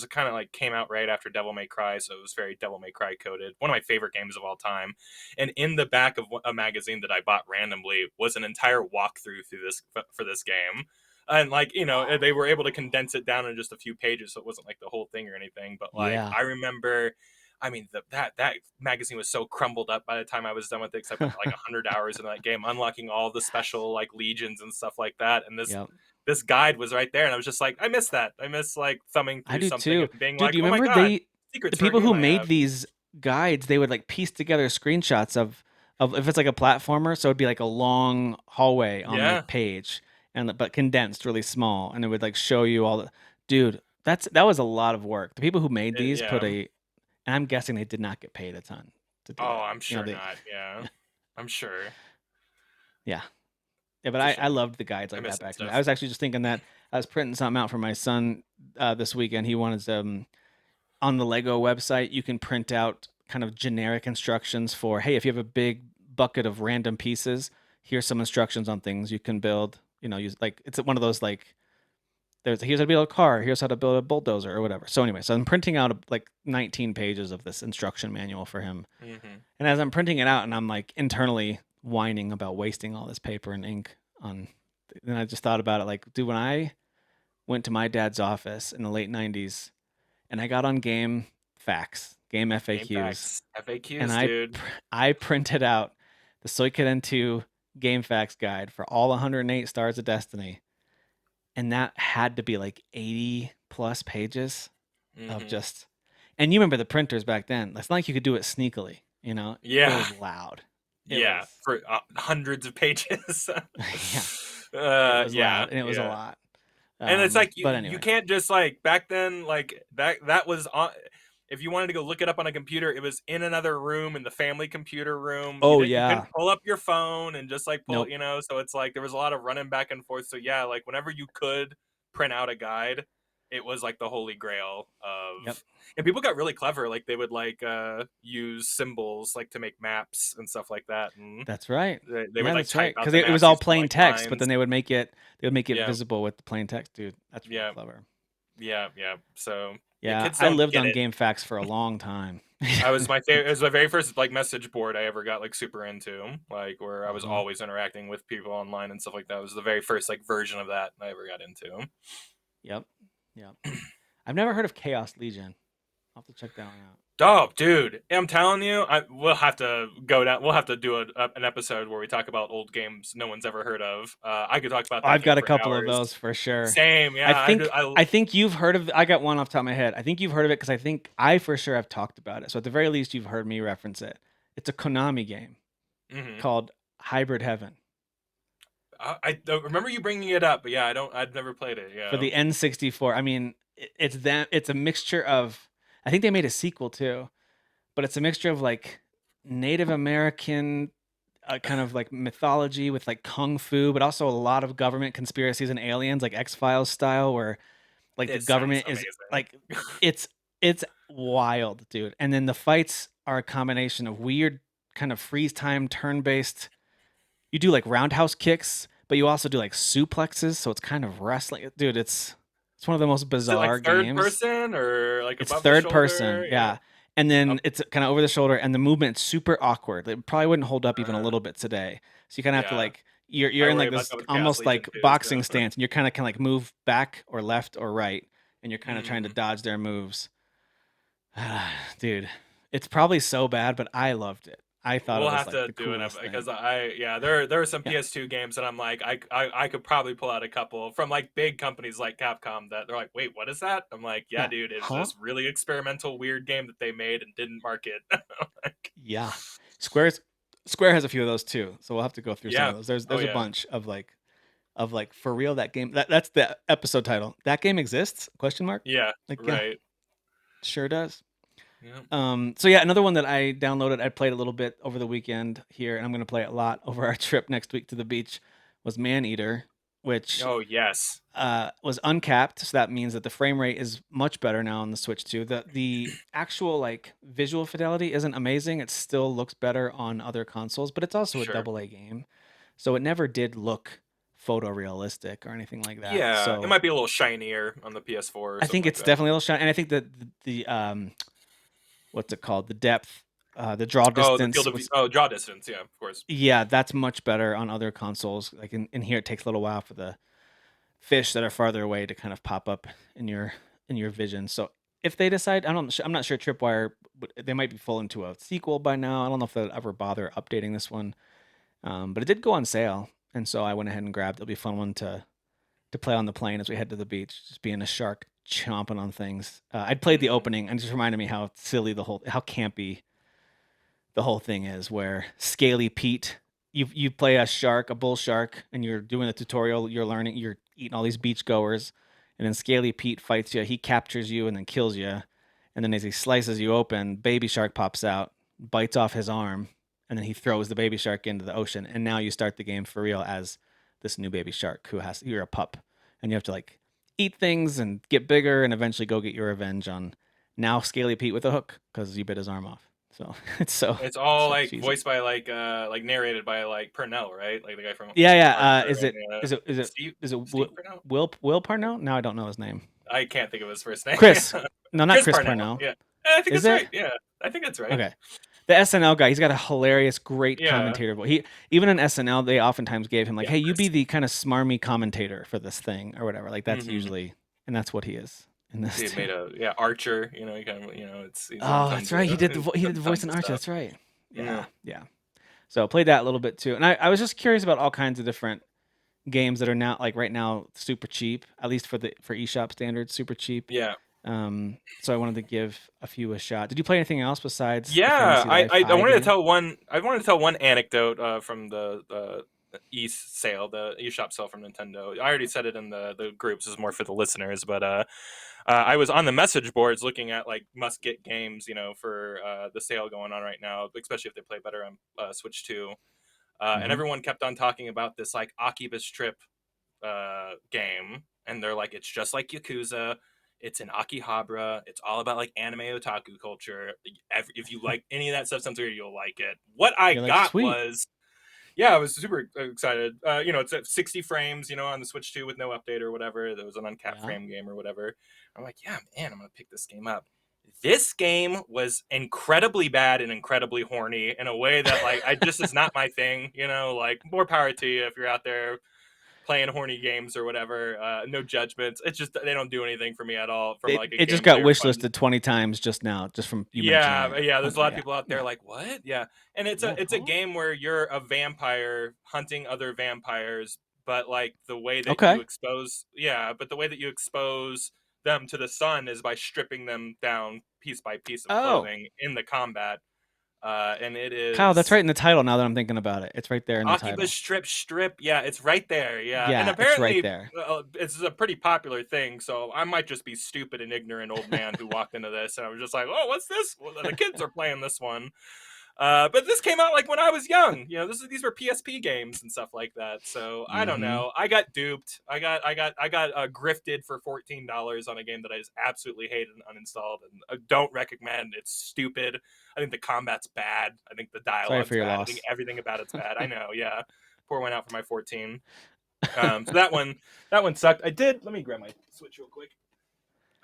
[SPEAKER 2] kind of like came out right after Devil May Cry, so it was very Devil May Cry coded. One of my favorite games of all time. And in the back of a magazine that I bought randomly was an entire walkthrough through this for this game. And like
[SPEAKER 1] Wow.
[SPEAKER 2] they were able to condense it down in just a few pages, so it wasn't like the whole thing or anything. But like
[SPEAKER 1] Yeah.
[SPEAKER 2] I remember I mean, that magazine was so crumbled up by the time I was done with it because I put like 100 hours in that game, unlocking all the special like legions and stuff like that. And this
[SPEAKER 1] Yep.
[SPEAKER 2] this guide was right there, and I was just like, I miss that. I miss like thumbing
[SPEAKER 1] I
[SPEAKER 2] through
[SPEAKER 1] do
[SPEAKER 2] something
[SPEAKER 1] too.
[SPEAKER 2] and being
[SPEAKER 1] Dude,
[SPEAKER 2] like,
[SPEAKER 1] do you
[SPEAKER 2] oh my
[SPEAKER 1] remember
[SPEAKER 2] god,
[SPEAKER 1] the
[SPEAKER 2] secrets for a
[SPEAKER 1] people
[SPEAKER 2] game
[SPEAKER 1] who
[SPEAKER 2] I
[SPEAKER 1] made
[SPEAKER 2] have.
[SPEAKER 1] these guides, they would like piece together screenshots of if it's like a platformer, so it'd be like a long hallway on the
[SPEAKER 2] Yeah,
[SPEAKER 1] page and but condensed really small, and it would like show you all the dude, that was a lot of work. The people who made these put
[SPEAKER 2] yeah.
[SPEAKER 1] a and I'm guessing they did not get paid a ton to do
[SPEAKER 2] Oh,
[SPEAKER 1] that.
[SPEAKER 2] I'm
[SPEAKER 1] You know,
[SPEAKER 2] sure
[SPEAKER 1] they
[SPEAKER 2] not. Yeah, I'm sure
[SPEAKER 1] yeah. Yeah, but
[SPEAKER 2] it's a
[SPEAKER 1] I
[SPEAKER 2] shame.
[SPEAKER 1] loved the guides
[SPEAKER 2] I
[SPEAKER 1] like
[SPEAKER 2] miss
[SPEAKER 1] that
[SPEAKER 2] that
[SPEAKER 1] back in the day. I
[SPEAKER 2] stuff.
[SPEAKER 1] was actually just thinking that I was printing something out for my son this weekend. He wanted on the Lego website, you can print out kind of generic instructions for, hey, if you have a big bucket of random pieces, here's some instructions on things you can build. Use like it's one of those like here's how to build a car, here's how to build a bulldozer or whatever. So anyway, so I'm printing out like 19 pages of this instruction manual for him.
[SPEAKER 2] Hmm.
[SPEAKER 1] And as I'm printing it out, and I'm like internally whining about wasting all this paper and ink on, then I just thought about it like, dude, when I went to my dad's office in the late 90s and I got on game
[SPEAKER 2] Game
[SPEAKER 1] FAQs,
[SPEAKER 2] facts,
[SPEAKER 1] and
[SPEAKER 2] FAQs, dude.
[SPEAKER 1] I printed out the Suikoden 2 game facts guide for all 108 stars of Destiny, and that had to be like 80 plus pages of
[SPEAKER 2] Hmm.
[SPEAKER 1] just. And you remember the printers back then? It's not like you could do it sneakily. It
[SPEAKER 2] Yeah,
[SPEAKER 1] was loud. It
[SPEAKER 2] yeah,
[SPEAKER 1] was,
[SPEAKER 2] for hundreds of pages.
[SPEAKER 1] yeah, it was
[SPEAKER 2] Yeah,
[SPEAKER 1] loud, and it was a
[SPEAKER 2] yeah.
[SPEAKER 1] lot.
[SPEAKER 2] And it's like
[SPEAKER 1] But
[SPEAKER 2] you
[SPEAKER 1] anyway,
[SPEAKER 2] can't just like back then like that was on if you wanted to go look it up on a computer, it was in another room in the family computer room.
[SPEAKER 1] oh
[SPEAKER 2] You couldn't
[SPEAKER 1] yeah,
[SPEAKER 2] pull up your phone and just like pull,
[SPEAKER 1] nope,
[SPEAKER 2] so it's like there was a lot of running back and forth. So yeah, like whenever you could print out a guide, it was like the holy grail
[SPEAKER 1] yep.
[SPEAKER 2] of and people got really clever. Like they would like use symbols like to make maps and stuff like that. And
[SPEAKER 1] That's right.
[SPEAKER 2] they would
[SPEAKER 1] Yeah,
[SPEAKER 2] like
[SPEAKER 1] that's
[SPEAKER 2] type
[SPEAKER 1] right.
[SPEAKER 2] out
[SPEAKER 1] Because
[SPEAKER 2] the
[SPEAKER 1] it was
[SPEAKER 2] maps
[SPEAKER 1] all
[SPEAKER 2] using
[SPEAKER 1] plain
[SPEAKER 2] like
[SPEAKER 1] text, but then
[SPEAKER 2] lines.
[SPEAKER 1] they would make it
[SPEAKER 2] Yeah,
[SPEAKER 1] visible with the plain text, dude. That's real
[SPEAKER 2] yeah.
[SPEAKER 1] clever.
[SPEAKER 2] Yeah. So yeah,
[SPEAKER 1] Yeah,
[SPEAKER 2] kids
[SPEAKER 1] I
[SPEAKER 2] don't
[SPEAKER 1] lived
[SPEAKER 2] get
[SPEAKER 1] on
[SPEAKER 2] it.
[SPEAKER 1] Game Facts for a long time.
[SPEAKER 2] I was my favorite. It was my very first like message board I ever got like super into, like where I was
[SPEAKER 1] Uh-huh.
[SPEAKER 2] always interacting with people online and stuff like that. It was the very first like version of that I ever got into.
[SPEAKER 1] Yep. Yep. I've never heard of Chaos Legion. I'll have to check that one out.
[SPEAKER 2] Oh, dude, I'm telling you, we'll have to go down. We'll have to do an episode where we talk about old games no one's ever heard of. I could talk about that
[SPEAKER 1] I've
[SPEAKER 2] game
[SPEAKER 1] got a
[SPEAKER 2] for
[SPEAKER 1] couple of
[SPEAKER 2] hours.
[SPEAKER 1] those for sure.
[SPEAKER 2] Same,
[SPEAKER 1] I
[SPEAKER 2] yeah.
[SPEAKER 1] think I think you've heard of. I got one off the top of my head. I think you've heard of it because I think I for sure have talked about it. So at the very least, you've heard me reference it. It's a Konami game
[SPEAKER 2] hmm
[SPEAKER 1] called Hybrid Heaven
[SPEAKER 2] I don't remember you bringing it up, but yeah, I don't. I've never played it.
[SPEAKER 1] for
[SPEAKER 2] Yeah.
[SPEAKER 1] the N64. I mean, it's that. It's a mixture of. I think they made a sequel too, but it's a mixture of like Native American kind of like mythology with like kung fu, but also a lot of government conspiracies and aliens, like X Files style, where like the
[SPEAKER 2] It sounds
[SPEAKER 1] government is
[SPEAKER 2] amazing.
[SPEAKER 1] like it's wild, dude. And then the fights are a combination of weird kind of freeze time turn based. You do like roundhouse kicks, but you also do like suplexes, so it's kind of wrestling, dude. It's one of the most
[SPEAKER 2] Is it like
[SPEAKER 1] bizarre
[SPEAKER 2] third
[SPEAKER 1] games.
[SPEAKER 2] person or like
[SPEAKER 1] It's
[SPEAKER 2] above the
[SPEAKER 1] third person,
[SPEAKER 2] shoulder? Yeah.
[SPEAKER 1] yeah. And then
[SPEAKER 2] Up.
[SPEAKER 1] it's kind of over the shoulder, and the movement's super awkward. It probably wouldn't hold up even a
[SPEAKER 2] Uh,
[SPEAKER 1] little bit today. So you kind of have to
[SPEAKER 2] yeah.
[SPEAKER 1] like you're
[SPEAKER 2] I
[SPEAKER 1] in
[SPEAKER 2] worry
[SPEAKER 1] like
[SPEAKER 2] about
[SPEAKER 1] this
[SPEAKER 2] that with Chaos
[SPEAKER 1] almost
[SPEAKER 2] Legion
[SPEAKER 1] like
[SPEAKER 2] too.
[SPEAKER 1] boxing
[SPEAKER 2] So.
[SPEAKER 1] stance, and you're kind of can like move back or left or right, and you're kind of trying to
[SPEAKER 2] Mhm.
[SPEAKER 1] dodge their moves. Dude, it's probably so bad, but I loved it. I thought it
[SPEAKER 2] We'll
[SPEAKER 1] was
[SPEAKER 2] have
[SPEAKER 1] like
[SPEAKER 2] to
[SPEAKER 1] the
[SPEAKER 2] do it
[SPEAKER 1] coolest
[SPEAKER 2] because
[SPEAKER 1] thing.
[SPEAKER 2] there are some
[SPEAKER 1] Yeah,
[SPEAKER 2] PS2 games that I'm like I could probably pull out a couple from like big companies like Capcom that they're like, wait, what is that? I'm like, yeah,
[SPEAKER 1] yeah,
[SPEAKER 2] dude, it was
[SPEAKER 1] huh?
[SPEAKER 2] this really experimental weird game that they made and didn't market. Like,
[SPEAKER 1] Yeah, Square's Square has a few of those too, so we'll have to go through some
[SPEAKER 2] yeah.
[SPEAKER 1] of those. There's
[SPEAKER 2] Oh
[SPEAKER 1] there's a
[SPEAKER 2] yeah.
[SPEAKER 1] bunch of like of like, for real, that game, that's the episode title. That game exists? Question mark.
[SPEAKER 2] Yeah,
[SPEAKER 1] Like, yeah,
[SPEAKER 2] right.
[SPEAKER 1] sure does.
[SPEAKER 2] Yeah.
[SPEAKER 1] So yeah, another one that I downloaded, I played a little bit over the weekend here, and I'm gonna play it a lot over our trip next week to the beach, was Maneater, which
[SPEAKER 2] Oh yes.
[SPEAKER 1] was uncapped, so that means that the frame rate is much better now on the Switch 2. The actual like visual fidelity isn't amazing. It still looks better on other consoles, but it's also a
[SPEAKER 2] Sure.
[SPEAKER 1] double A game, so it never did look photorealistic or anything like that.
[SPEAKER 2] Yeah, it
[SPEAKER 1] So
[SPEAKER 2] might be a little shinier on the PS4 or
[SPEAKER 1] I
[SPEAKER 2] something
[SPEAKER 1] think
[SPEAKER 2] like
[SPEAKER 1] it's
[SPEAKER 2] that.
[SPEAKER 1] definitely a little shiny, and I think that the what's it called, the depth, the draw
[SPEAKER 2] Oh, the field
[SPEAKER 1] distance
[SPEAKER 2] of view.
[SPEAKER 1] was,
[SPEAKER 2] Oh, draw distance. Yeah, of course.
[SPEAKER 1] yeah, that's much better on other consoles. Like in here, it takes a little while for the fish that are farther away to kind of pop up in your vision. So if they decide, I'm not sure Tripwire, they might be full into a sequel by now. I don't know if they'll ever bother updating this one, but it did go on sale, and so I went ahead and grabbed. It'll be a fun one to play on the plane as we head to the beach, just being a shark chomping on things. I'd played the
[SPEAKER 2] Hmm.
[SPEAKER 1] opening and it just reminded me how silly how campy the whole thing is, where Scaly Pete, you play a shark, a bull shark, and you're doing a tutorial, you're learning, you're eating all these beach goers, and then Scaly Pete fights you, he captures you and then kills you, and then as he slices you open, baby shark pops out, bites off his arm, and then he throws the baby shark into the ocean, and now you start the game for real as this new baby shark you're a pup, and you have to like eat things and get bigger and eventually go get your revenge on now Scaly Pete with a hook because you bit his arm off. So it's
[SPEAKER 2] It's all
[SPEAKER 1] so
[SPEAKER 2] like
[SPEAKER 1] cheesy.
[SPEAKER 2] voiced by like narrated by like Purnell, right? Like the guy from
[SPEAKER 1] Yeah, yeah.
[SPEAKER 2] Archer
[SPEAKER 1] Is
[SPEAKER 2] and
[SPEAKER 1] it is it is it
[SPEAKER 2] Steve
[SPEAKER 1] is it
[SPEAKER 2] Steve Purnell.
[SPEAKER 1] Will Parnell? No, I don't know his name.
[SPEAKER 2] I can't think of his first name.
[SPEAKER 1] Chris. No, not
[SPEAKER 2] Chris
[SPEAKER 1] Chris
[SPEAKER 2] Parnell.
[SPEAKER 1] Parnell.
[SPEAKER 2] Yeah, I think
[SPEAKER 1] Is
[SPEAKER 2] that's
[SPEAKER 1] it?
[SPEAKER 2] right. Yeah, I think that's right.
[SPEAKER 1] Okay. The SNL guy, he's got a hilarious, great
[SPEAKER 2] Yeah,
[SPEAKER 1] commentator voice. He even in SNL, they oftentimes gave him like,
[SPEAKER 2] yeah,
[SPEAKER 1] "Hey, you be
[SPEAKER 2] Chris.
[SPEAKER 1] the kind of smarmy commentator for this thing or whatever." Like that's
[SPEAKER 2] Hmm.
[SPEAKER 1] usually, and that's what he is in this
[SPEAKER 2] He
[SPEAKER 1] too.
[SPEAKER 2] made a Archer. You know, he kind of he's in
[SPEAKER 1] Oh, that's right. He did the voice
[SPEAKER 2] tons
[SPEAKER 1] in
[SPEAKER 2] of
[SPEAKER 1] Archer.
[SPEAKER 2] stuff.
[SPEAKER 1] That's right.
[SPEAKER 2] Yeah.
[SPEAKER 1] Yeah, yeah. So I played that a little bit too, and I was just curious about all kinds of different games that are now like right now super cheap, at least for eShop standards, super cheap.
[SPEAKER 2] Yeah.
[SPEAKER 1] So I wanted to give a few a shot. Did you play anything else besides the
[SPEAKER 2] Yeah,
[SPEAKER 1] Fantasy Life
[SPEAKER 2] I
[SPEAKER 1] I
[SPEAKER 2] wanted to
[SPEAKER 1] game?
[SPEAKER 2] tell one. I wanted to tell one anecdote from the East sale, the eShop sale from Nintendo. I already said it in the groups. This is more for the listeners, but I was on the message boards looking at like must get games, for the sale going on right now, especially if they play better on Switch 2. And
[SPEAKER 1] Mm-hmm.
[SPEAKER 2] everyone kept on talking about this like Akiba's Trip game, and they're like, it's just like Yakuza. It's in Akihabara. It's all about like anime otaku culture. If you like any of that stuff, something you'll like it. What I
[SPEAKER 1] You're like,
[SPEAKER 2] got
[SPEAKER 1] sweet.
[SPEAKER 2] was, yeah, I was super excited. It's at 60 frames, on the Switch 2 with no update or whatever. There was an uncapped
[SPEAKER 1] Yeah.
[SPEAKER 2] frame game or whatever. I'm like, yeah, man, I'm gonna pick this game up. This game was incredibly bad and incredibly horny in a way that like I just is not my thing. Like more power to you if you're out there playing horny games or whatever. No judgments. It's just they don't do anything for me at all from like a
[SPEAKER 1] It just got
[SPEAKER 2] gameplay or
[SPEAKER 1] wish
[SPEAKER 2] fun.
[SPEAKER 1] listed 20 times just now, just from you mentioning
[SPEAKER 2] Yeah,
[SPEAKER 1] it.
[SPEAKER 2] yeah. There's a
[SPEAKER 1] Okay,
[SPEAKER 2] lot of
[SPEAKER 1] yeah,
[SPEAKER 2] people out there
[SPEAKER 1] yeah.
[SPEAKER 2] like what? Yeah, and it's a
[SPEAKER 1] What,
[SPEAKER 2] it's a
[SPEAKER 1] huh?
[SPEAKER 2] game where you're a vampire hunting other vampires, but like the way that you
[SPEAKER 1] Okay.
[SPEAKER 2] expose, yeah, but the way that you expose them to the sun is by stripping them down piece by piece of
[SPEAKER 1] Oh,
[SPEAKER 2] clothing in the combat. And it
[SPEAKER 1] Kyle, that's
[SPEAKER 2] is
[SPEAKER 1] right in the title now that I'm thinking about it. It's right there in the
[SPEAKER 2] Akiba
[SPEAKER 1] title.
[SPEAKER 2] strip. Yeah, it's right there. Yeah, and
[SPEAKER 1] Yeah, it's right
[SPEAKER 2] apparently
[SPEAKER 1] there.
[SPEAKER 2] it's a pretty popular thing. So I might just be stupid and ignorant old man who walked into this, and I was just like, "Oh, what's this? Well, the kids are playing this one." But this came out like when I was young. These were PSP games and stuff like that. So I don't
[SPEAKER 1] Mm-hmm.
[SPEAKER 2] know. I got duped. I got grifted for $14 on a game that I just absolutely hated and uninstalled and don't recommend. It's stupid. I think the combat's bad. I think the
[SPEAKER 1] Sorry for
[SPEAKER 2] dialogue's
[SPEAKER 1] your
[SPEAKER 2] bad. I think
[SPEAKER 1] loss.
[SPEAKER 2] everything about it's bad. I know. Yeah, pour one out for my 14. So that one sucked. I did. Let me grab my Switch real quick.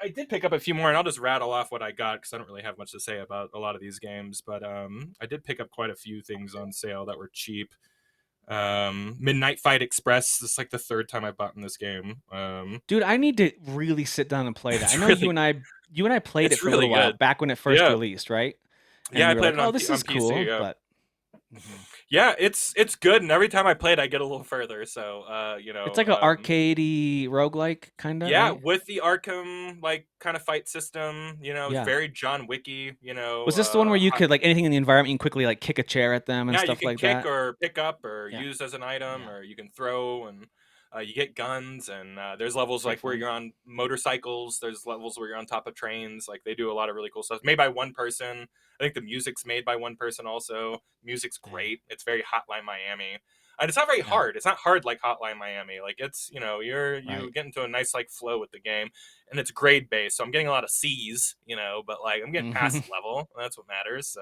[SPEAKER 2] I did pick up a few more, and I'll just rattle off what I got because I don't really have much to say about a lot of these games. But I did pick up quite a few things on sale that were cheap. Midnight Fight Express. This is like the third time I've bought in this game.
[SPEAKER 1] Dude, I need to really sit down and play that. I
[SPEAKER 2] It's
[SPEAKER 1] know
[SPEAKER 2] really,
[SPEAKER 1] you and I played it
[SPEAKER 2] it's
[SPEAKER 1] for a little
[SPEAKER 2] really
[SPEAKER 1] while
[SPEAKER 2] good.
[SPEAKER 1] back when it first
[SPEAKER 2] Yeah,
[SPEAKER 1] released, right?
[SPEAKER 2] yeah.
[SPEAKER 1] And
[SPEAKER 2] I
[SPEAKER 1] we were
[SPEAKER 2] played
[SPEAKER 1] like,
[SPEAKER 2] it
[SPEAKER 1] "Oh,
[SPEAKER 2] on
[SPEAKER 1] this
[SPEAKER 2] on
[SPEAKER 1] is
[SPEAKER 2] PC.
[SPEAKER 1] cool,"
[SPEAKER 2] Yeah,
[SPEAKER 1] but mhm.
[SPEAKER 2] yeah. It's good, and every time I played, I get a little further. So
[SPEAKER 1] It's like an arcadey roguelike kinda,
[SPEAKER 2] yeah,
[SPEAKER 1] right?
[SPEAKER 2] with the Arkham like kind of fight system, it's
[SPEAKER 1] Yeah.
[SPEAKER 2] very John Wicky.
[SPEAKER 1] Was this the one where you could like anything in the environment, you can quickly like kick a chair at them and
[SPEAKER 2] Yeah, you
[SPEAKER 1] stuff
[SPEAKER 2] can
[SPEAKER 1] like
[SPEAKER 2] kick
[SPEAKER 1] that?
[SPEAKER 2] or pick up or
[SPEAKER 1] Yeah.
[SPEAKER 2] use as an item
[SPEAKER 1] Yeah.
[SPEAKER 2] or you can throw and You get guns, and there's levels
[SPEAKER 1] Pretty
[SPEAKER 2] like where
[SPEAKER 1] fun.
[SPEAKER 2] you're on motorcycles. There's levels where you're on top of trains. Like they do a lot of really cool stuff. Made by one person. I think the music's made by one person also. Music's
[SPEAKER 1] Dang.
[SPEAKER 2] great. It's very Hotline Miami. And it's not very
[SPEAKER 1] Yeah.
[SPEAKER 2] hard. It's not hard like Hotline Miami. Like it's, you
[SPEAKER 1] Right.
[SPEAKER 2] get into a nice like flow with the game, and it's grade based. So I'm getting a lot of C's, but like I'm getting
[SPEAKER 1] Hmm.
[SPEAKER 2] past the level. And that's what matters.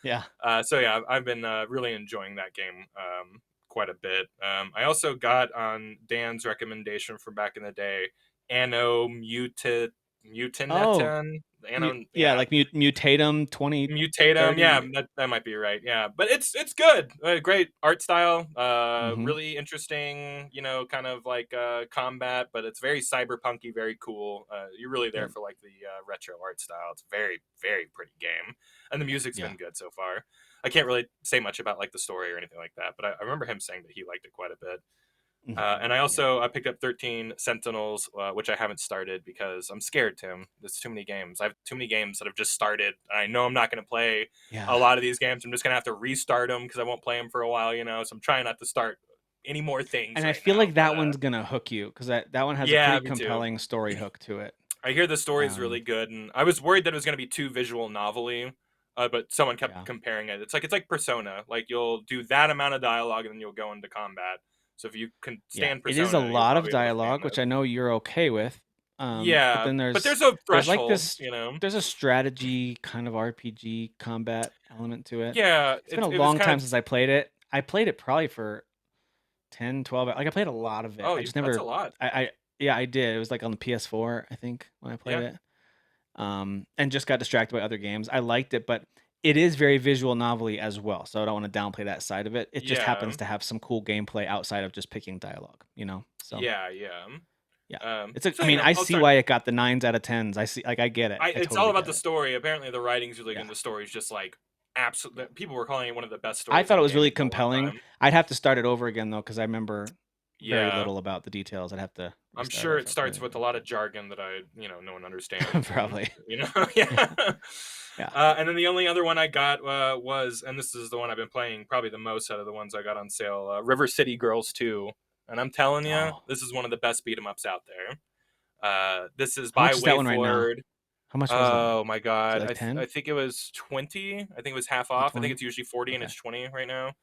[SPEAKER 1] Yeah.
[SPEAKER 2] So yeah, I've been really enjoying that game quite a bit. I also got on Dan's recommendation from back in the day, Anno
[SPEAKER 1] Oh,
[SPEAKER 2] Mutaneton. Anno,
[SPEAKER 1] yeah,
[SPEAKER 2] yeah,
[SPEAKER 1] like Mutatum
[SPEAKER 2] Mutatum, yeah,
[SPEAKER 1] 2030.
[SPEAKER 2] that might be right. Yeah, but it's good. Great art style.
[SPEAKER 1] Hmm.
[SPEAKER 2] Really interesting. Kind of like combat, but it's very cyberpunky, very cool. You're really there
[SPEAKER 1] Yep.
[SPEAKER 2] for like the retro art style. It's very very pretty game, and the music's
[SPEAKER 1] Yeah.
[SPEAKER 2] been good so far. I can't really say much about like the story or anything like that, but I remember him saying that he liked it quite a bit.
[SPEAKER 1] Hmm.
[SPEAKER 2] And I
[SPEAKER 1] Yeah.
[SPEAKER 2] also I picked up 13 Sentinels, which I haven't started because I'm scared, Tim. There's too many games. I have too many games that have just started. And I know I'm not going to play a
[SPEAKER 1] Yeah.
[SPEAKER 2] lot of these games. I'm just going to have to restart them because I won't play them for a while. So I'm trying not to start any more things
[SPEAKER 1] And I
[SPEAKER 2] right
[SPEAKER 1] feel
[SPEAKER 2] now.
[SPEAKER 1] like
[SPEAKER 2] But
[SPEAKER 1] that one's gonna hook you because that one has a
[SPEAKER 2] yeah,
[SPEAKER 1] pretty
[SPEAKER 2] me too.
[SPEAKER 1] compelling story hook to it.
[SPEAKER 2] I hear the story's really
[SPEAKER 1] Um,
[SPEAKER 2] good, and I was worried that it was going to be too visual novelly. But someone kept
[SPEAKER 1] yeah.
[SPEAKER 2] comparing it. It's like Persona. Like you'll do that amount of dialogue and then you'll go into combat. So if you can
[SPEAKER 1] Yeah,
[SPEAKER 2] stand
[SPEAKER 1] it is a
[SPEAKER 2] Persona, you'll
[SPEAKER 1] lot of
[SPEAKER 2] probably be able to stand
[SPEAKER 1] dialogue, which
[SPEAKER 2] this.
[SPEAKER 1] I know you're okay with. But
[SPEAKER 2] Yeah,
[SPEAKER 1] then
[SPEAKER 2] but there's a
[SPEAKER 1] there's like
[SPEAKER 2] threshold,
[SPEAKER 1] this there's a strategy kind of RPG combat element to it.
[SPEAKER 2] Yeah,
[SPEAKER 1] It's been a
[SPEAKER 2] it was
[SPEAKER 1] long
[SPEAKER 2] kind
[SPEAKER 1] time
[SPEAKER 2] of.
[SPEAKER 1] since I played it. I played it probably for 10, 12 like I played a lot of it.
[SPEAKER 2] Oh,
[SPEAKER 1] I just
[SPEAKER 2] that's a
[SPEAKER 1] never
[SPEAKER 2] lot.
[SPEAKER 1] I yeah, I did. It was like on the PS4, I think, when I played
[SPEAKER 2] Yeah,
[SPEAKER 1] it. And just got distracted by other games. I liked it, but it is very visual novelty as well. So I don't want to downplay that side of it. It just
[SPEAKER 2] yeah,
[SPEAKER 1] happens to have some cool gameplay outside of just picking dialogue. So
[SPEAKER 2] yeah.
[SPEAKER 1] yeah.
[SPEAKER 2] So
[SPEAKER 1] I mean, I
[SPEAKER 2] I'll
[SPEAKER 1] see
[SPEAKER 2] start.
[SPEAKER 1] why it got the nines out of tens. I see, like, I get it. I
[SPEAKER 2] It's all
[SPEAKER 1] totally
[SPEAKER 2] about
[SPEAKER 1] get
[SPEAKER 2] the
[SPEAKER 1] it.
[SPEAKER 2] story. Apparently, the writing's really good.
[SPEAKER 1] Yeah.
[SPEAKER 2] And the story's just like
[SPEAKER 1] Yeah.
[SPEAKER 2] absolute. People were calling it one of the best
[SPEAKER 1] I
[SPEAKER 2] stories
[SPEAKER 1] thought
[SPEAKER 2] in
[SPEAKER 1] it was really
[SPEAKER 2] gaming for a long
[SPEAKER 1] compelling.
[SPEAKER 2] time.
[SPEAKER 1] I'd have to start it over again though, because I remember very
[SPEAKER 2] Yeah,
[SPEAKER 1] little about the details. I'd have to
[SPEAKER 2] I'm
[SPEAKER 1] restart it
[SPEAKER 2] sure
[SPEAKER 1] if
[SPEAKER 2] it
[SPEAKER 1] I played
[SPEAKER 2] starts
[SPEAKER 1] it
[SPEAKER 2] with a
[SPEAKER 1] again.
[SPEAKER 2] lot of jargon that no one understands, and
[SPEAKER 1] Probably.
[SPEAKER 2] yeah.
[SPEAKER 1] Yeah. Yeah.
[SPEAKER 2] And then the only other one I got was, and this is the one I've been playing probably the most out of the ones I got on sale, River City Girls 2. And I'm telling you,
[SPEAKER 1] Oh,
[SPEAKER 2] this is one of the best beat 'em ups out there. This is
[SPEAKER 1] how
[SPEAKER 2] by
[SPEAKER 1] much is that one right now?
[SPEAKER 2] WayForward.
[SPEAKER 1] How much was that?
[SPEAKER 2] Oh my
[SPEAKER 1] Is it
[SPEAKER 2] god,
[SPEAKER 1] like 10?
[SPEAKER 2] I think it was 20. I think it was half
[SPEAKER 1] Is it
[SPEAKER 2] off. I think
[SPEAKER 1] 20?
[SPEAKER 2] it's usually 40 and
[SPEAKER 1] Okay.
[SPEAKER 2] it's 20 right now.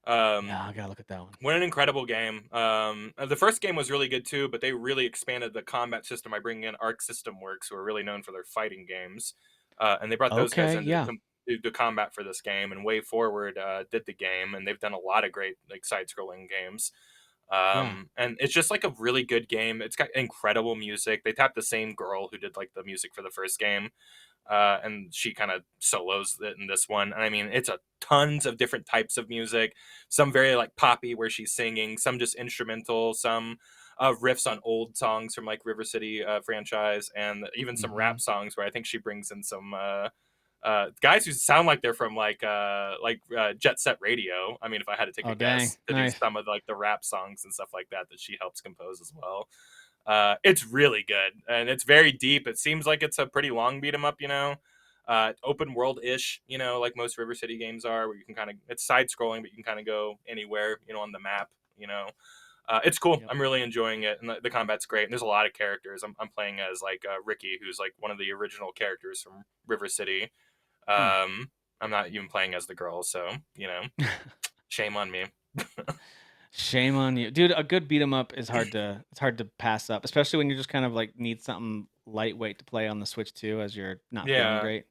[SPEAKER 2] Um,
[SPEAKER 1] Yeah, I gotta look at that one.
[SPEAKER 2] what an incredible game. The first game was really good too, but they really expanded the combat system by bringing in Arc System Works, who are really known for their fighting games. And they brought those guys
[SPEAKER 1] Okay,
[SPEAKER 2] in
[SPEAKER 1] yeah.
[SPEAKER 2] to do combat for this game. And Way Forward did the game, and they've done a lot of great like side-scrolling games.
[SPEAKER 1] Yeah.
[SPEAKER 2] And it's just like a really good game. It's got incredible music. They tapped the same girl who did like the music for the first game, and she kind of solos it in this one. And I mean, it's a tons of different types of music. Some very like poppy, where she's singing. Some just instrumental. Some riffs on old songs from like River City franchise, and even some rap
[SPEAKER 1] Mhm.
[SPEAKER 2] songs where I think she brings in some. Guys who sound like they're from Jet Set Radio. I mean, if I had to take
[SPEAKER 1] Oh,
[SPEAKER 2] a
[SPEAKER 1] dang.
[SPEAKER 2] guess, to do
[SPEAKER 1] Nice.
[SPEAKER 2] some of like the rap songs and stuff like that she helps compose as well. It's really good and it's very deep. It seems like it's a pretty long beat 'em up, open world ish, like most River City games are, where you can kind of it's side scrolling, but you can kind of go anywhere, on the map. It's cool.
[SPEAKER 1] Yep.
[SPEAKER 2] I'm really enjoying it, and the combat's great. And there's a lot of characters. I'm playing as like Ricky, who's like one of the original characters from River City.
[SPEAKER 1] Hmm.
[SPEAKER 2] Um, I'm not even playing as the girl, so shame on me.
[SPEAKER 1] Shame on you. Dude, a good beat 'em up is hard to pass up, especially when you just kind of like need something lightweight to play on the Switch too as you're not feeling
[SPEAKER 2] Yeah,
[SPEAKER 1] great.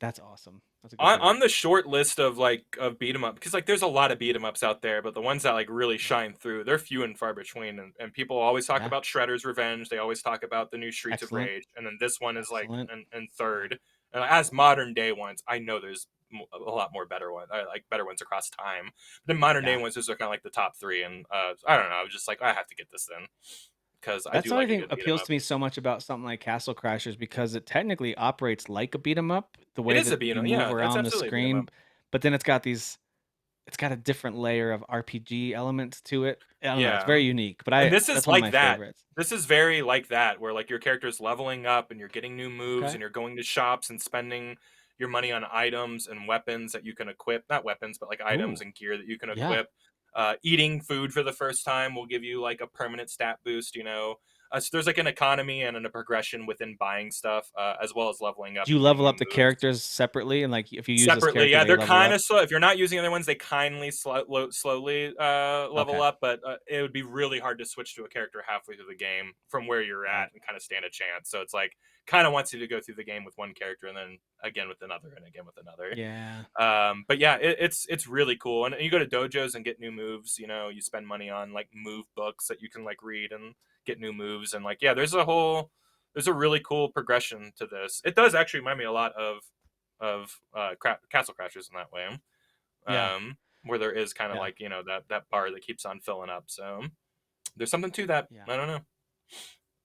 [SPEAKER 1] That's awesome. That's a good
[SPEAKER 2] on,
[SPEAKER 1] pick.
[SPEAKER 2] on the short list of of beat 'em up, because like there's a lot of beat 'em ups out there, but the ones that like really
[SPEAKER 1] Yeah.
[SPEAKER 2] shine through, they're few and far between. And people always talk
[SPEAKER 1] Yeah.
[SPEAKER 2] about Shredder's Revenge. They always talk about the new Streets of
[SPEAKER 1] Excellent.
[SPEAKER 2] Rage, and then this one is like
[SPEAKER 1] Excellent.
[SPEAKER 2] in third. And as modern day ones, I know there's a lot more better ones, like better ones across time. But the modern day
[SPEAKER 1] Yeah.
[SPEAKER 2] ones, those are kind of like the top three. And I don't know, I was just like, I have to get this then because I
[SPEAKER 1] That's
[SPEAKER 2] do
[SPEAKER 1] what I
[SPEAKER 2] like a
[SPEAKER 1] think
[SPEAKER 2] good beat 'em
[SPEAKER 1] appeals
[SPEAKER 2] up.
[SPEAKER 1] to me so much about something like Castle Crashers because it technically operates like a beat 'em up, the
[SPEAKER 2] It
[SPEAKER 1] way
[SPEAKER 2] is a
[SPEAKER 1] that
[SPEAKER 2] beat 'em
[SPEAKER 1] you
[SPEAKER 2] up.
[SPEAKER 1] move
[SPEAKER 2] Yeah, that's
[SPEAKER 1] around the
[SPEAKER 2] absolutely a beat 'em
[SPEAKER 1] screen,
[SPEAKER 2] up.
[SPEAKER 1] but then it's got a different layer of RPG elements to it. I don't know, it's
[SPEAKER 2] Yeah.
[SPEAKER 1] very unique, but
[SPEAKER 2] And
[SPEAKER 1] I
[SPEAKER 2] this is
[SPEAKER 1] that's one of
[SPEAKER 2] like
[SPEAKER 1] my
[SPEAKER 2] that.
[SPEAKER 1] favorites.
[SPEAKER 2] This is very like that, where like your character's leveling up and you're getting new moves
[SPEAKER 1] Okay.
[SPEAKER 2] and you're going to shops and spending your money on items and weapons that you can equip. Not weapons, but like items
[SPEAKER 1] Ooh,
[SPEAKER 2] and gear that you can
[SPEAKER 1] yeah.
[SPEAKER 2] equip. Eating food for the first time will give you like a permanent stat boost. So there's like an economy and a progression within buying stuff, as well as leveling up
[SPEAKER 1] Do you
[SPEAKER 2] and getting
[SPEAKER 1] level
[SPEAKER 2] new
[SPEAKER 1] up the
[SPEAKER 2] moves.
[SPEAKER 1] characters separately, and like if you use this
[SPEAKER 2] Separately,
[SPEAKER 1] character,
[SPEAKER 2] yeah,
[SPEAKER 1] they
[SPEAKER 2] they're
[SPEAKER 1] level
[SPEAKER 2] kind
[SPEAKER 1] up?
[SPEAKER 2] of slow. If you're not using other ones, they kindly slowly level
[SPEAKER 1] Okay.
[SPEAKER 2] up, but it would be really hard to switch to a character halfway through the game from where you're
[SPEAKER 1] Right.
[SPEAKER 2] at and kind of stand a chance. So it's like kind of wants you to go through the game with one character and then again with another and again with another.
[SPEAKER 1] Yeah.
[SPEAKER 2] But yeah, it's really cool. And you go to dojos and get new moves. You spend money on like move books that you can like read and get new moves. And like, yeah, there's a really cool progression to this. It does actually remind me a lot of Castle Crashers in that way,
[SPEAKER 1] Yeah.
[SPEAKER 2] where there is kind of
[SPEAKER 1] Yeah.
[SPEAKER 2] like that bar that keeps on filling up. So there's something to that.
[SPEAKER 1] Yeah.
[SPEAKER 2] I don't know.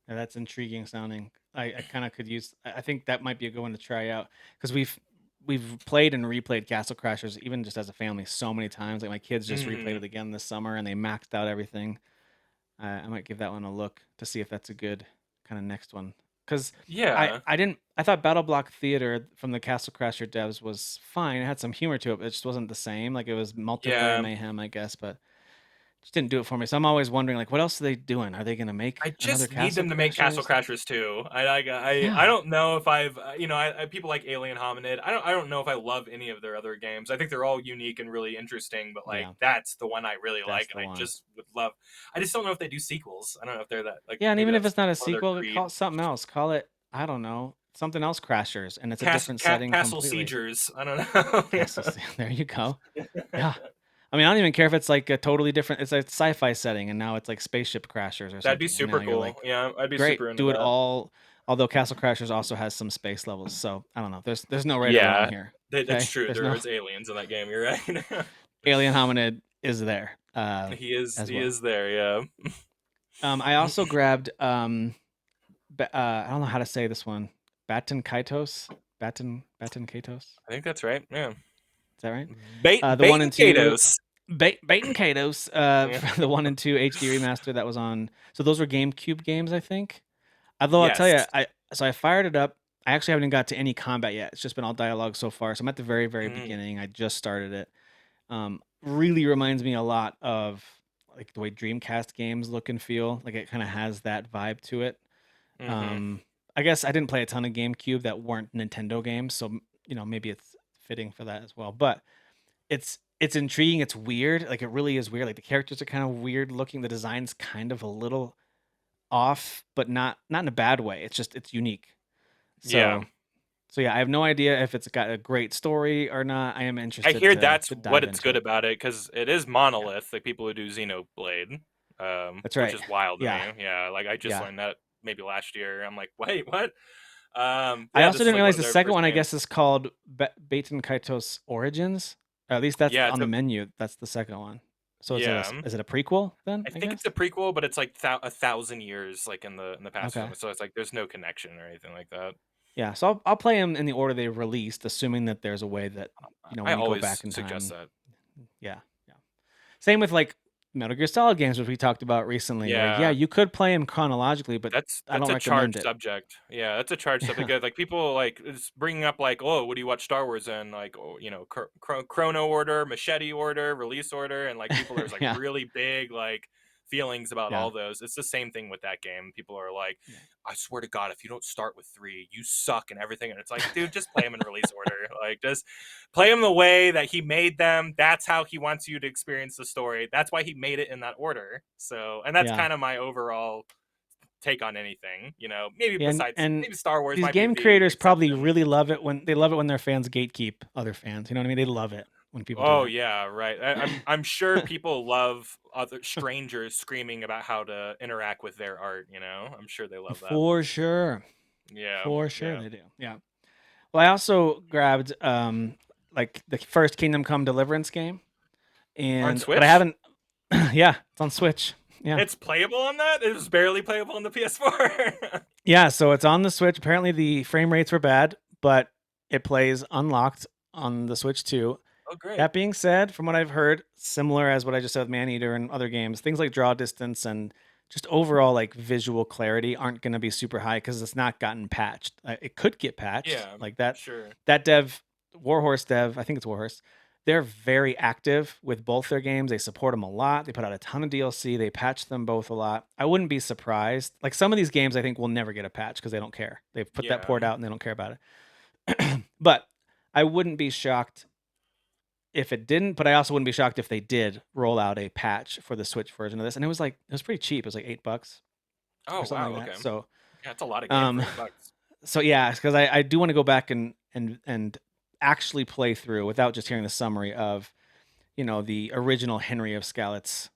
[SPEAKER 1] Yeah, that's intriguing sounding. I kind of could use. I think that might be a good one to try out because we've played and replayed Castle Crashers even just as a family so many times. Like my kids just replayed
[SPEAKER 2] Hmm.
[SPEAKER 1] it again this summer and they maxed out everything. I might give that one a look to see if that's a good kind of next one. Because
[SPEAKER 2] Yeah.
[SPEAKER 1] I thought Battle Block Theater from the Castle Crasher devs was fine. It had some humor to it, but it just wasn't the same. Like it was multiplayer
[SPEAKER 2] Yeah.
[SPEAKER 1] mayhem, I guess, but just didn't do it for me. So I'm always wondering, like, what else are they doing? Are they gonna make
[SPEAKER 2] I
[SPEAKER 1] another
[SPEAKER 2] just need
[SPEAKER 1] Castle
[SPEAKER 2] them to make Castle
[SPEAKER 1] Crashers? Like,
[SPEAKER 2] Crashers too. I
[SPEAKER 1] yeah,
[SPEAKER 2] don't know if I've people like Alien Hominid. I don't know if I love any of their other games. I think they're all unique and really interesting, but like
[SPEAKER 1] yeah,
[SPEAKER 2] that's the one I really
[SPEAKER 1] that's
[SPEAKER 2] like, and
[SPEAKER 1] the
[SPEAKER 2] I
[SPEAKER 1] one.
[SPEAKER 2] just would love. I just don't know if they do sequels. I don't know if they're that like
[SPEAKER 1] Yeah, and
[SPEAKER 2] maybe
[SPEAKER 1] even if
[SPEAKER 2] that's
[SPEAKER 1] it's not a
[SPEAKER 2] part of their
[SPEAKER 1] sequel, call
[SPEAKER 2] creed.
[SPEAKER 1] it something else. Call it, I don't know, something else Crashers, and it's a different setting
[SPEAKER 2] Castle
[SPEAKER 1] completely.
[SPEAKER 2] Siegers. I don't know.
[SPEAKER 1] Castle, there you go. Yeah. I mean, I don't even care if it's like a totally different. It's a sci-fi setting, and now it's like spaceship crashers or
[SPEAKER 2] That'd be
[SPEAKER 1] something, and now
[SPEAKER 2] super
[SPEAKER 1] you're
[SPEAKER 2] cool.
[SPEAKER 1] like,
[SPEAKER 2] Yeah, I'd be
[SPEAKER 1] great,
[SPEAKER 2] super into
[SPEAKER 1] do it
[SPEAKER 2] that.
[SPEAKER 1] all. Although Castle Crashers also has some space levels, so I don't know. There's no right or wrong
[SPEAKER 2] Yeah,
[SPEAKER 1] here.
[SPEAKER 2] that's
[SPEAKER 1] Okay,
[SPEAKER 2] true.
[SPEAKER 1] there's no
[SPEAKER 2] There is aliens in that game. You're right.
[SPEAKER 1] alien hominid is there
[SPEAKER 2] he is.
[SPEAKER 1] as
[SPEAKER 2] He
[SPEAKER 1] well.
[SPEAKER 2] is there. Yeah.
[SPEAKER 1] I also grabbed I don't know how to say this one. Baten Kaitos. Baten Kaitos. Is
[SPEAKER 2] I think that's right. Yeah.
[SPEAKER 1] that right? The one
[SPEAKER 2] Baten
[SPEAKER 1] and two
[SPEAKER 2] Kaitos.
[SPEAKER 1] Baten Kaitos,
[SPEAKER 2] Yeah.
[SPEAKER 1] for the 1 and 2 HD remaster that was on. So those were GameCube games, I think. Although I'll tell
[SPEAKER 2] Yes.
[SPEAKER 1] you, I fired it up. I actually haven't got to any combat yet. It's just been all dialogue so far. So I'm at the very, very
[SPEAKER 2] Mm,
[SPEAKER 1] beginning. I just started it. Really reminds me a lot of like the way Dreamcast games look and feel. Like it kind of has that vibe to it.
[SPEAKER 2] mm-hmm.
[SPEAKER 1] Um, I guess I didn't play a ton of GameCube that weren't Nintendo games, so maybe it's fitting for that as well. But it's intriguing. It's weird. Like it really is weird. Like the characters are kind of weird looking. The design's kind of a little off, but not in a bad way. It's unique.
[SPEAKER 2] Yeah.
[SPEAKER 1] So yeah, I have no idea if it's got a great story or not. I am
[SPEAKER 2] I
[SPEAKER 1] interested
[SPEAKER 2] hear
[SPEAKER 1] to
[SPEAKER 2] that's
[SPEAKER 1] to
[SPEAKER 2] what
[SPEAKER 1] dive
[SPEAKER 2] it's
[SPEAKER 1] into
[SPEAKER 2] good
[SPEAKER 1] it.
[SPEAKER 2] about it because it is
[SPEAKER 1] Yeah,
[SPEAKER 2] Monolith, like people who do Xenoblade,
[SPEAKER 1] that's
[SPEAKER 2] which
[SPEAKER 1] right.
[SPEAKER 2] is wild to
[SPEAKER 1] Yeah,
[SPEAKER 2] me. Yeah, like I just
[SPEAKER 1] yeah.
[SPEAKER 2] learned that maybe last year. I'm like, wait, what?
[SPEAKER 1] I
[SPEAKER 2] Yeah,
[SPEAKER 1] also
[SPEAKER 2] this is
[SPEAKER 1] didn't
[SPEAKER 2] like one
[SPEAKER 1] realize
[SPEAKER 2] of
[SPEAKER 1] the
[SPEAKER 2] their
[SPEAKER 1] second
[SPEAKER 2] first
[SPEAKER 1] one, I
[SPEAKER 2] games.
[SPEAKER 1] guess, is called Baten Kaitos Origins. Or at least that's
[SPEAKER 2] Yeah,
[SPEAKER 1] on the menu. That's the second one. So
[SPEAKER 2] yeah.
[SPEAKER 1] is it a prequel then?
[SPEAKER 2] I
[SPEAKER 1] I
[SPEAKER 2] think it's a
[SPEAKER 1] guess.
[SPEAKER 2] prequel, but it's like 1,000 years like in the past or
[SPEAKER 1] Okay.
[SPEAKER 2] something. So it's like there's no connection or anything like that.
[SPEAKER 1] Yeah. So I'll play them in the order they released, assuming that there's a way that
[SPEAKER 2] I
[SPEAKER 1] when you go
[SPEAKER 2] always
[SPEAKER 1] back in
[SPEAKER 2] suggest
[SPEAKER 1] time.
[SPEAKER 2] that.
[SPEAKER 1] Yeah. Yeah. Same with like Metal Gear Solid games, which we talked about recently, where yeah,
[SPEAKER 2] Yeah,
[SPEAKER 1] you could play them chronologically, but I
[SPEAKER 2] that's
[SPEAKER 1] don't
[SPEAKER 2] a
[SPEAKER 1] recommend
[SPEAKER 2] charged
[SPEAKER 1] it.
[SPEAKER 2] subject. Yeah, that's a charged subject.
[SPEAKER 1] Yeah.
[SPEAKER 2] Yeah, like people like it's bringing up like, oh, what do you watch Star Wars in? Like, oh, Chrono Order, Machete Order, Release Order, and like people there's like
[SPEAKER 1] Yeah.
[SPEAKER 2] really big like feelings about
[SPEAKER 1] Yeah.
[SPEAKER 2] all those. It's the same thing with that game. People are like,
[SPEAKER 1] Yeah.
[SPEAKER 2] I swear to God, if you don't start with three, you suck and everything. And it's like, dude, just play them in release order. Like, just play them the way that he made them. That's how he wants you to experience the story. That's why he made it in that order. So, and that's
[SPEAKER 1] Yeah.
[SPEAKER 2] kind of my overall take on anything. Maybe
[SPEAKER 1] Yeah,
[SPEAKER 2] besides
[SPEAKER 1] and
[SPEAKER 2] maybe Star Wars
[SPEAKER 1] these
[SPEAKER 2] might be
[SPEAKER 1] game
[SPEAKER 2] the
[SPEAKER 1] creators probably
[SPEAKER 2] exception.
[SPEAKER 1] really love it when their fans gatekeep other fans. You know what I mean? They love it when people do
[SPEAKER 2] Oh
[SPEAKER 1] that.
[SPEAKER 2] yeah, right. I'm sure people love other strangers screaming about how to interact with their art. I'm sure they love that.
[SPEAKER 1] For sure.
[SPEAKER 2] Yeah,
[SPEAKER 1] For sure
[SPEAKER 2] yeah.
[SPEAKER 1] they do. Yeah. Well, I also grabbed like the first Kingdom Come Deliverance game,
[SPEAKER 2] On
[SPEAKER 1] but I
[SPEAKER 2] Switch,
[SPEAKER 1] haven't. Yeah, it's on Switch. Yeah.
[SPEAKER 2] it's playable on that. It was barely playable on the PS4.
[SPEAKER 1] Yeah, so it's on the Switch. Apparently the frame rates were bad, but it plays unlocked on the Switch too.
[SPEAKER 2] Oh, great.
[SPEAKER 1] That being said, from what I've heard, similar as what I just said with Maneater and other games, things like draw distance and just overall like visual clarity aren't going to be super high because it's not gotten patched. It could get patched
[SPEAKER 2] Yeah,
[SPEAKER 1] like that.
[SPEAKER 2] sure.
[SPEAKER 1] That dev, Warhorse dev, I think it's Warhorse. they're very active with both their games. They support them a lot. They put out a ton of DLC. They patch them both a lot. I wouldn't be surprised. Like some of these games, I think will never get a patch because they don't care. They've put that
[SPEAKER 2] Yeah.
[SPEAKER 1] port out and they don't care about it. But I wouldn't be shocked if it didn't. But I also wouldn't be shocked if they did roll out a patch for the Switch version of this. And it was pretty cheap. It was like $8
[SPEAKER 2] Oh
[SPEAKER 1] or something
[SPEAKER 2] wow.
[SPEAKER 1] like
[SPEAKER 2] Okay.
[SPEAKER 1] that. So
[SPEAKER 2] Yeah, it's a lot of game for
[SPEAKER 1] um,
[SPEAKER 2] $8.
[SPEAKER 1] so yeah, because I do want to go back and actually play through without just hearing the summary of the original Henry of Skalit's,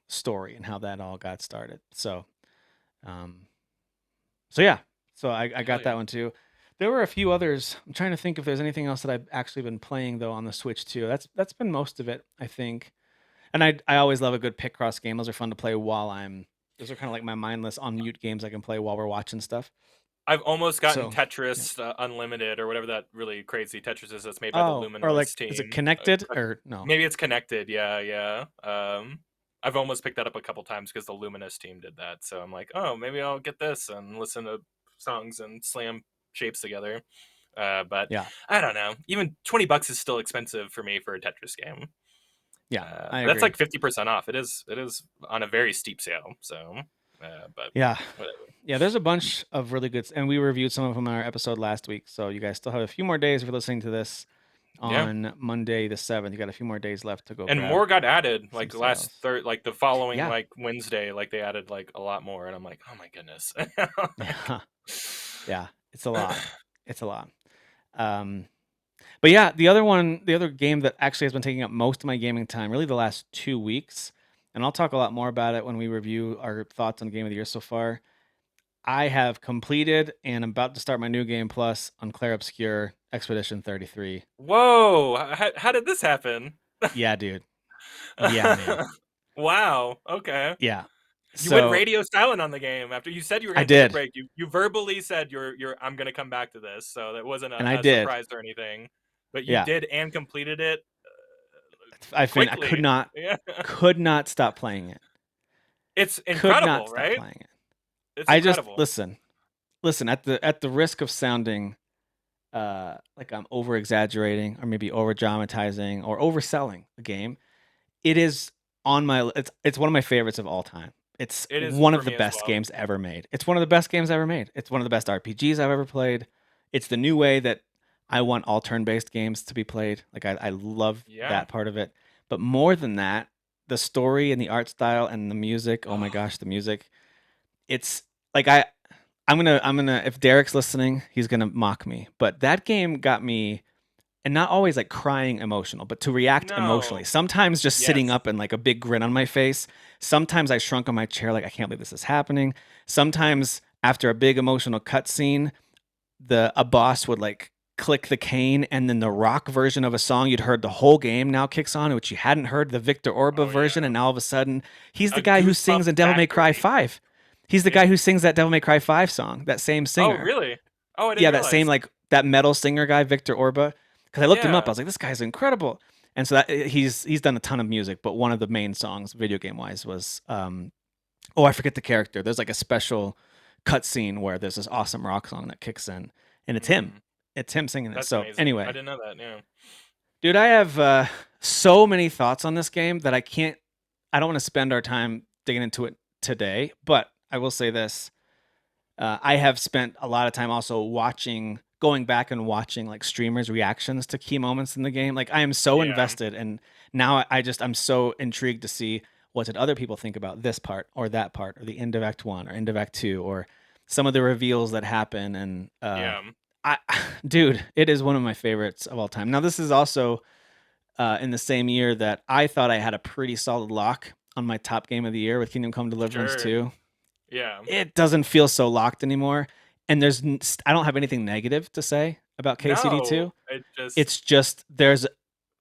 [SPEAKER 1] story and how that all got started. Um, so yeah, so I
[SPEAKER 2] Hell
[SPEAKER 1] got that
[SPEAKER 2] yeah.
[SPEAKER 1] one too. There were a few others. I'm trying to think if there's anything else that I've actually been playing though on the Switch too. That's been most of it, I think. And I always love a good Picross game. Those are fun to play while I'm. Those are kind of like my mindless on mute games I can play while we're watching stuff.
[SPEAKER 2] I've almost gotten
[SPEAKER 1] So yeah.
[SPEAKER 2] Tetris Unlimited or whatever that really crazy Tetris is that's made by the
[SPEAKER 1] Oh, or
[SPEAKER 2] Luminous
[SPEAKER 1] like, is it
[SPEAKER 2] team.
[SPEAKER 1] connected or no?
[SPEAKER 2] Maybe it's connected. Yeah, yeah. I've almost picked that up a couple times because the Luminous team did that. So I'm like, oh, maybe I'll get this and listen to songs and slam shapes together. But
[SPEAKER 1] Yeah,
[SPEAKER 2] I don't know. Even $20 is still expensive for me for a Tetris game.
[SPEAKER 1] yeah, I
[SPEAKER 2] But that's
[SPEAKER 1] agree.
[SPEAKER 2] like 50% off. It is on a very steep sale. So, but
[SPEAKER 1] Yeah,
[SPEAKER 2] whatever.
[SPEAKER 1] yeah. There's a bunch of really good, and we reviewed some of them in our episode last week. So you guys still have a few more days if you're listening to this
[SPEAKER 2] Yeah.
[SPEAKER 1] on Monday the 7th. You got a few more days left to go
[SPEAKER 2] And
[SPEAKER 1] grab
[SPEAKER 2] more got added
[SPEAKER 1] some
[SPEAKER 2] like last
[SPEAKER 1] sales.
[SPEAKER 2] third, like the following
[SPEAKER 1] Yeah,
[SPEAKER 2] like Wednesday, like they added like a lot more, and I'm like, oh my goodness. Like,
[SPEAKER 1] yeah, yeah. It's a lot. It's a lot. Um, but yeah, the other game that actually has been taking up most of my gaming time, really the last 2 weeks, and I'll talk a lot more about it when we review our thoughts on Game of the Year so far. I have completed and I'm about to start my new game plus on Clair Obscur Expedition 33.
[SPEAKER 2] whoa, how did this happen?
[SPEAKER 1] Yeah, dude. Yeah, man.
[SPEAKER 2] Wow. Okay.
[SPEAKER 1] Yeah.
[SPEAKER 2] You went
[SPEAKER 1] So
[SPEAKER 2] radio silent on the game after you said you were
[SPEAKER 1] I
[SPEAKER 2] going to take a
[SPEAKER 1] did.
[SPEAKER 2] break. You verbally said you're I'm going to come back to this, so that wasn't
[SPEAKER 1] And I
[SPEAKER 2] a
[SPEAKER 1] did.
[SPEAKER 2] surprise or anything. But you
[SPEAKER 1] Yeah.
[SPEAKER 2] did and completed it
[SPEAKER 1] I
[SPEAKER 2] quickly. Yeah.
[SPEAKER 1] could not stop playing it.
[SPEAKER 2] It's
[SPEAKER 1] Could not
[SPEAKER 2] incredible,
[SPEAKER 1] stop
[SPEAKER 2] right?
[SPEAKER 1] playing it.
[SPEAKER 2] It's
[SPEAKER 1] I just
[SPEAKER 2] incredible.
[SPEAKER 1] listen, at the risk of sounding like I'm over exaggerating or maybe over dramatizing or overselling the game. It is it's one of my favorites of all time. It's
[SPEAKER 2] It is
[SPEAKER 1] one
[SPEAKER 2] for
[SPEAKER 1] of the
[SPEAKER 2] me as
[SPEAKER 1] best
[SPEAKER 2] well.
[SPEAKER 1] games ever made. It's one of the best games ever made. It's one of the best RPGs I've ever played. It's the new way that I want all turn-based games to be played. Like I love
[SPEAKER 2] Yeah.
[SPEAKER 1] that part of it. But more than that, the story and the art style and the music, oh my gosh, the music. It's like I'm gonna if Derek's listening, he's gonna mock me. But that game got me, and not always like crying emotional, but to react emotionally.
[SPEAKER 2] No.
[SPEAKER 1] Sometimes just sitting
[SPEAKER 2] Yes.
[SPEAKER 1] up and like a big grin on my face. Sometimes I shrunk on my chair like I can't believe this is happening. Sometimes after a big emotional cutscene, the a boss would like click the cane and then the rock version of a song you'd heard the whole game now kicks on, which you hadn't heard the Victor Orba
[SPEAKER 2] Oh
[SPEAKER 1] version,
[SPEAKER 2] yeah.
[SPEAKER 1] and now all of a sudden he's the
[SPEAKER 2] A
[SPEAKER 1] guy who sings
[SPEAKER 2] goosebump
[SPEAKER 1] in Devil May Cry
[SPEAKER 2] factory.
[SPEAKER 1] 5. He's the
[SPEAKER 2] Yeah.
[SPEAKER 1] guy who sings that Devil May Cry 5 song, that same
[SPEAKER 2] Oh
[SPEAKER 1] singer.
[SPEAKER 2] really? Oh, I didn't
[SPEAKER 1] Yeah, that same
[SPEAKER 2] realize.
[SPEAKER 1] like that metal singer guy, Victor Orba. Because I looked him up, I
[SPEAKER 2] Yeah.
[SPEAKER 1] was like, this guy's incredible. And so that he's done a ton of music, but one of the main songs, video game wise, was oh, I forget the character. There's like a special cutscene where there's this awesome rock song that kicks in, and it's him.
[SPEAKER 2] Mm,
[SPEAKER 1] It's him singing it.
[SPEAKER 2] that's
[SPEAKER 1] So
[SPEAKER 2] amazing. I
[SPEAKER 1] anyway,
[SPEAKER 2] didn't know that. Yeah.
[SPEAKER 1] dude, I have so many thoughts on this game that I can't. I don't want to spend our time digging into it today, but I will say this: I have spent a lot of time also going back and watching like streamers' reactions to key moments in the game. Like I am so
[SPEAKER 2] Yeah.
[SPEAKER 1] invested, and now I'm so intrigued to see what did other people think about this part or that part or the end of Act One or end of Act Two or some of the reveals that happen. And
[SPEAKER 2] Yeah.
[SPEAKER 1] I, dude, it is one of my favorites of all time. Now this is also in the same year that I thought I had a pretty solid lock on my top game of the year with Kingdom Come Deliverance
[SPEAKER 2] Sure.
[SPEAKER 1] 2.
[SPEAKER 2] Yeah.
[SPEAKER 1] It doesn't feel so locked anymore. And I don't have anything negative to say about KCD
[SPEAKER 2] No,
[SPEAKER 1] 2.
[SPEAKER 2] it just
[SPEAKER 1] It's just there's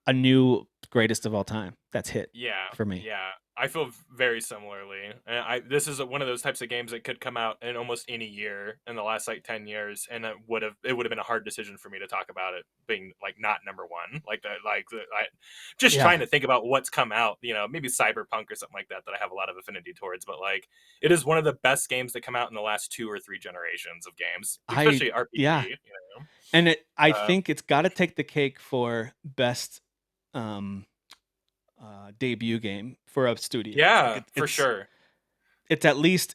[SPEAKER 1] a new greatest of all time that's hit
[SPEAKER 2] yeah,
[SPEAKER 1] for me.
[SPEAKER 2] yeah. I feel very similarly. And I this is one of those types of games that could come out in almost any year in the last like 10 years, and it would have been a hard decision for me to talk about it being like not number one. I just
[SPEAKER 1] Yeah.
[SPEAKER 2] trying to think about what's come out, maybe Cyberpunk or something like that I have a lot of affinity towards, but like it is one of the best games that come out in the last two or three generations of games,
[SPEAKER 1] I
[SPEAKER 2] especially RPG,
[SPEAKER 1] yeah.
[SPEAKER 2] you know.
[SPEAKER 1] And I
[SPEAKER 2] Uh
[SPEAKER 1] think it's got to take the cake for best um, debut game for a studio. Like
[SPEAKER 2] Yeah, for sure.
[SPEAKER 1] it's at least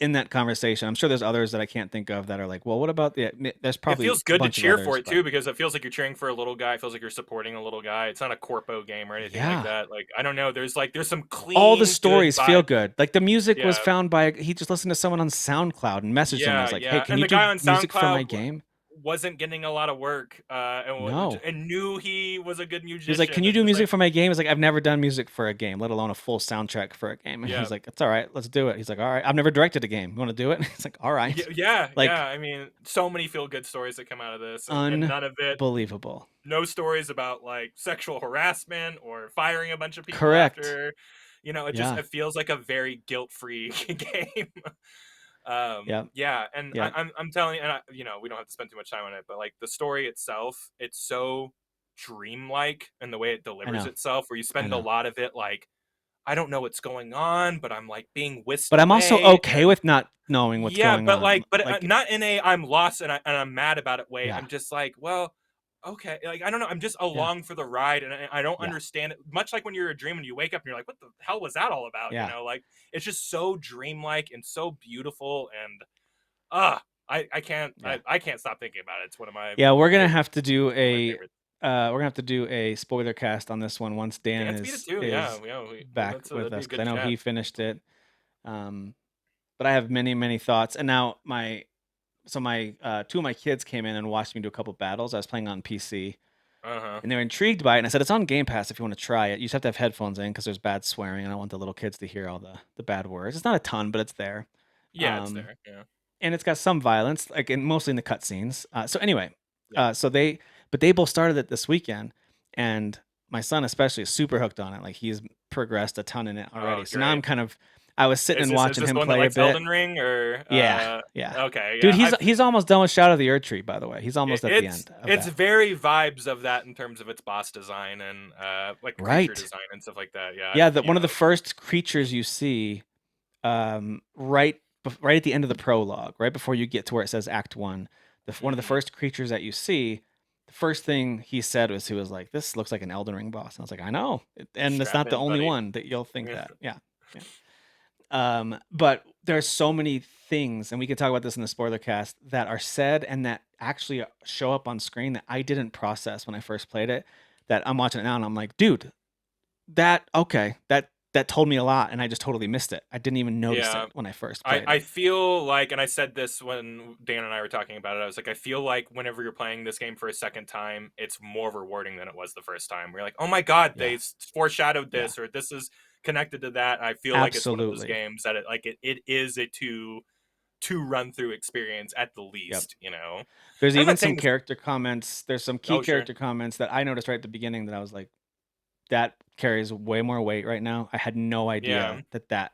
[SPEAKER 1] in that conversation. I'm sure there's others that I can't think of that are like, well, what about the? There's
[SPEAKER 2] It
[SPEAKER 1] probably
[SPEAKER 2] feels
[SPEAKER 1] a
[SPEAKER 2] good to
[SPEAKER 1] bunch of
[SPEAKER 2] cheer for
[SPEAKER 1] others,
[SPEAKER 2] it
[SPEAKER 1] but
[SPEAKER 2] too, because it feels like you're cheering for a little guy. It feels like you're supporting a little guy. It's not a corpo game or anything like
[SPEAKER 1] yeah,
[SPEAKER 2] that. Like, I don't know. There's some
[SPEAKER 1] all the
[SPEAKER 2] clean, good
[SPEAKER 1] stories feel
[SPEAKER 2] vibes.
[SPEAKER 1] good. Like the music was
[SPEAKER 2] Yeah,
[SPEAKER 1] found by he just listened to someone on SoundCloud and messaged him and
[SPEAKER 2] yeah,
[SPEAKER 1] was like, hey,
[SPEAKER 2] yeah.
[SPEAKER 1] can
[SPEAKER 2] And
[SPEAKER 1] you
[SPEAKER 2] the
[SPEAKER 1] do
[SPEAKER 2] guy on
[SPEAKER 1] music for my
[SPEAKER 2] SoundCloud
[SPEAKER 1] game?
[SPEAKER 2] wasn't getting a lot of work,
[SPEAKER 1] No.
[SPEAKER 2] and knew he was a good
[SPEAKER 1] He was like, "Can
[SPEAKER 2] musician,
[SPEAKER 1] you
[SPEAKER 2] and
[SPEAKER 1] do
[SPEAKER 2] just
[SPEAKER 1] music
[SPEAKER 2] like,
[SPEAKER 1] for my game?" He's like, "I've never done music for a game, let alone a full soundtrack for a game." And
[SPEAKER 2] yeah,
[SPEAKER 1] he's like, "It's all right, let's do it." He's like, "All right, I've never directed a game. You want to do it?" He's like, "All
[SPEAKER 2] yeah,
[SPEAKER 1] right."
[SPEAKER 2] yeah, yeah.
[SPEAKER 1] Like
[SPEAKER 2] I mean, so many feel good stories that come out of this, and none of it.
[SPEAKER 1] unbelievable.
[SPEAKER 2] No stories about like sexual harassment or firing a bunch of people
[SPEAKER 1] Correct.
[SPEAKER 2] after.
[SPEAKER 1] Yeah.
[SPEAKER 2] It feels like a very guilt-free game.
[SPEAKER 1] Yeah.
[SPEAKER 2] Yeah, and
[SPEAKER 1] Yeah.
[SPEAKER 2] I'm telling you, and we don't have to spend too much time on it, but like the story itself, it's so dreamlike in the way it
[SPEAKER 1] I
[SPEAKER 2] delivers
[SPEAKER 1] know.
[SPEAKER 2] itself, where you
[SPEAKER 1] I
[SPEAKER 2] spend a
[SPEAKER 1] know.
[SPEAKER 2] lot of it like, I don't know what's going on, but I'm like being whisked
[SPEAKER 1] But I'm also
[SPEAKER 2] away,
[SPEAKER 1] okay
[SPEAKER 2] and
[SPEAKER 1] with not knowing what's
[SPEAKER 2] yeah,
[SPEAKER 1] going
[SPEAKER 2] but
[SPEAKER 1] on. Like,
[SPEAKER 2] not in a I'm lost and I'm mad about it way.
[SPEAKER 1] yeah.
[SPEAKER 2] I'm just like, well, okay, like I don't know. I'm just
[SPEAKER 1] Yeah.
[SPEAKER 2] along for the ride, and I don't
[SPEAKER 1] Yeah.
[SPEAKER 2] understand it. Much like when you're a dream and you wake up and you're like, what the hell was that all about?
[SPEAKER 1] Yeah.
[SPEAKER 2] Like it's just so dreamlike and so beautiful, and
[SPEAKER 1] Yeah.
[SPEAKER 2] I can't stop thinking about it. It's one of my
[SPEAKER 1] Yeah, we're going to
[SPEAKER 2] favorite
[SPEAKER 1] have to do
[SPEAKER 2] one of my
[SPEAKER 1] a
[SPEAKER 2] favorites.
[SPEAKER 1] we're gonna have to do a spoiler cast on this one once Dan
[SPEAKER 2] Dan's beat it too. Yeah,
[SPEAKER 1] is
[SPEAKER 2] yeah.
[SPEAKER 1] back with
[SPEAKER 2] That'd be
[SPEAKER 1] us
[SPEAKER 2] a
[SPEAKER 1] because I
[SPEAKER 2] good
[SPEAKER 1] know
[SPEAKER 2] chat.
[SPEAKER 1] he finished it. Um, but I have many thoughts, and now my two of my kids came in and watched me do a couple battles. I was playing on PC,
[SPEAKER 2] Uh huh.
[SPEAKER 1] and they were intrigued by it. And I said, "It's on Game Pass if you want to try it. You just have to have headphones in because there's bad swearing. I don't want the little kids to hear all the bad words. It's not a ton, but it's there.
[SPEAKER 2] Yeah, it's
[SPEAKER 1] Um,
[SPEAKER 2] there. Yeah,
[SPEAKER 1] and it's got some violence, like in mostly in the cutscenes. So anyway,
[SPEAKER 2] yeah.
[SPEAKER 1] so they both started it this weekend, and my son especially is super hooked on it. Like he's progressed a ton in it
[SPEAKER 2] Oh,
[SPEAKER 1] already. So now I'm
[SPEAKER 2] great.
[SPEAKER 1] kind of I was sitting and
[SPEAKER 2] Is
[SPEAKER 1] watching
[SPEAKER 2] this
[SPEAKER 1] him
[SPEAKER 2] the one that
[SPEAKER 1] play a
[SPEAKER 2] likes
[SPEAKER 1] bit.
[SPEAKER 2] Elden Ring or
[SPEAKER 1] Yeah, yeah.
[SPEAKER 2] okay,
[SPEAKER 1] Dude,
[SPEAKER 2] yeah.
[SPEAKER 1] he's almost done with Shadow of the Erd Tree, by the way. He's almost at the end of
[SPEAKER 2] It's
[SPEAKER 1] that.
[SPEAKER 2] very vibes of that in terms of its boss design and like creature
[SPEAKER 1] Right.
[SPEAKER 2] design and stuff like that. Yeah,
[SPEAKER 1] Yeah, that one of the first creatures you see right at the end of the prologue, right before you get to where it says Act 1. One of the
[SPEAKER 2] hmm
[SPEAKER 1] first creatures that you see, the first thing he said was he was like, "This looks like an Elden Ring boss." And I was like, "I know." And it's
[SPEAKER 2] strap
[SPEAKER 1] not the
[SPEAKER 2] in,
[SPEAKER 1] only
[SPEAKER 2] buddy.
[SPEAKER 1] one that you'll think that. Yeah. Yeah. But there's so many things, and we could talk about this in the spoiler cast, that are said and that actually show up on screen that I didn't process when I first played it. That I'm watching it now and I'm like, dude, that told me a lot, and I just totally missed it. I didn't even notice
[SPEAKER 2] Yeah,
[SPEAKER 1] it when I first played
[SPEAKER 2] I
[SPEAKER 1] it.
[SPEAKER 2] feel like, and I said this when Dan and I were talking about it, I was like, I feel like whenever you're playing this game for a second time, it's more rewarding than it was the first time. We're like, oh my god,
[SPEAKER 1] Yeah,
[SPEAKER 2] foreshadowed
[SPEAKER 1] yeah,
[SPEAKER 2] this, or this is connected to that. And I feel like it's one of those
[SPEAKER 1] absolutely.
[SPEAKER 2] games that it is a two run through experience at the
[SPEAKER 1] Yep.
[SPEAKER 2] least.
[SPEAKER 1] There's
[SPEAKER 2] I'm
[SPEAKER 1] even
[SPEAKER 2] not
[SPEAKER 1] some
[SPEAKER 2] saying this.
[SPEAKER 1] character comments. There's some key
[SPEAKER 2] Oh sure,
[SPEAKER 1] character comments that I noticed right at the beginning that I was like, that carries way more weight right now. I had no
[SPEAKER 2] yeah,
[SPEAKER 1] idea that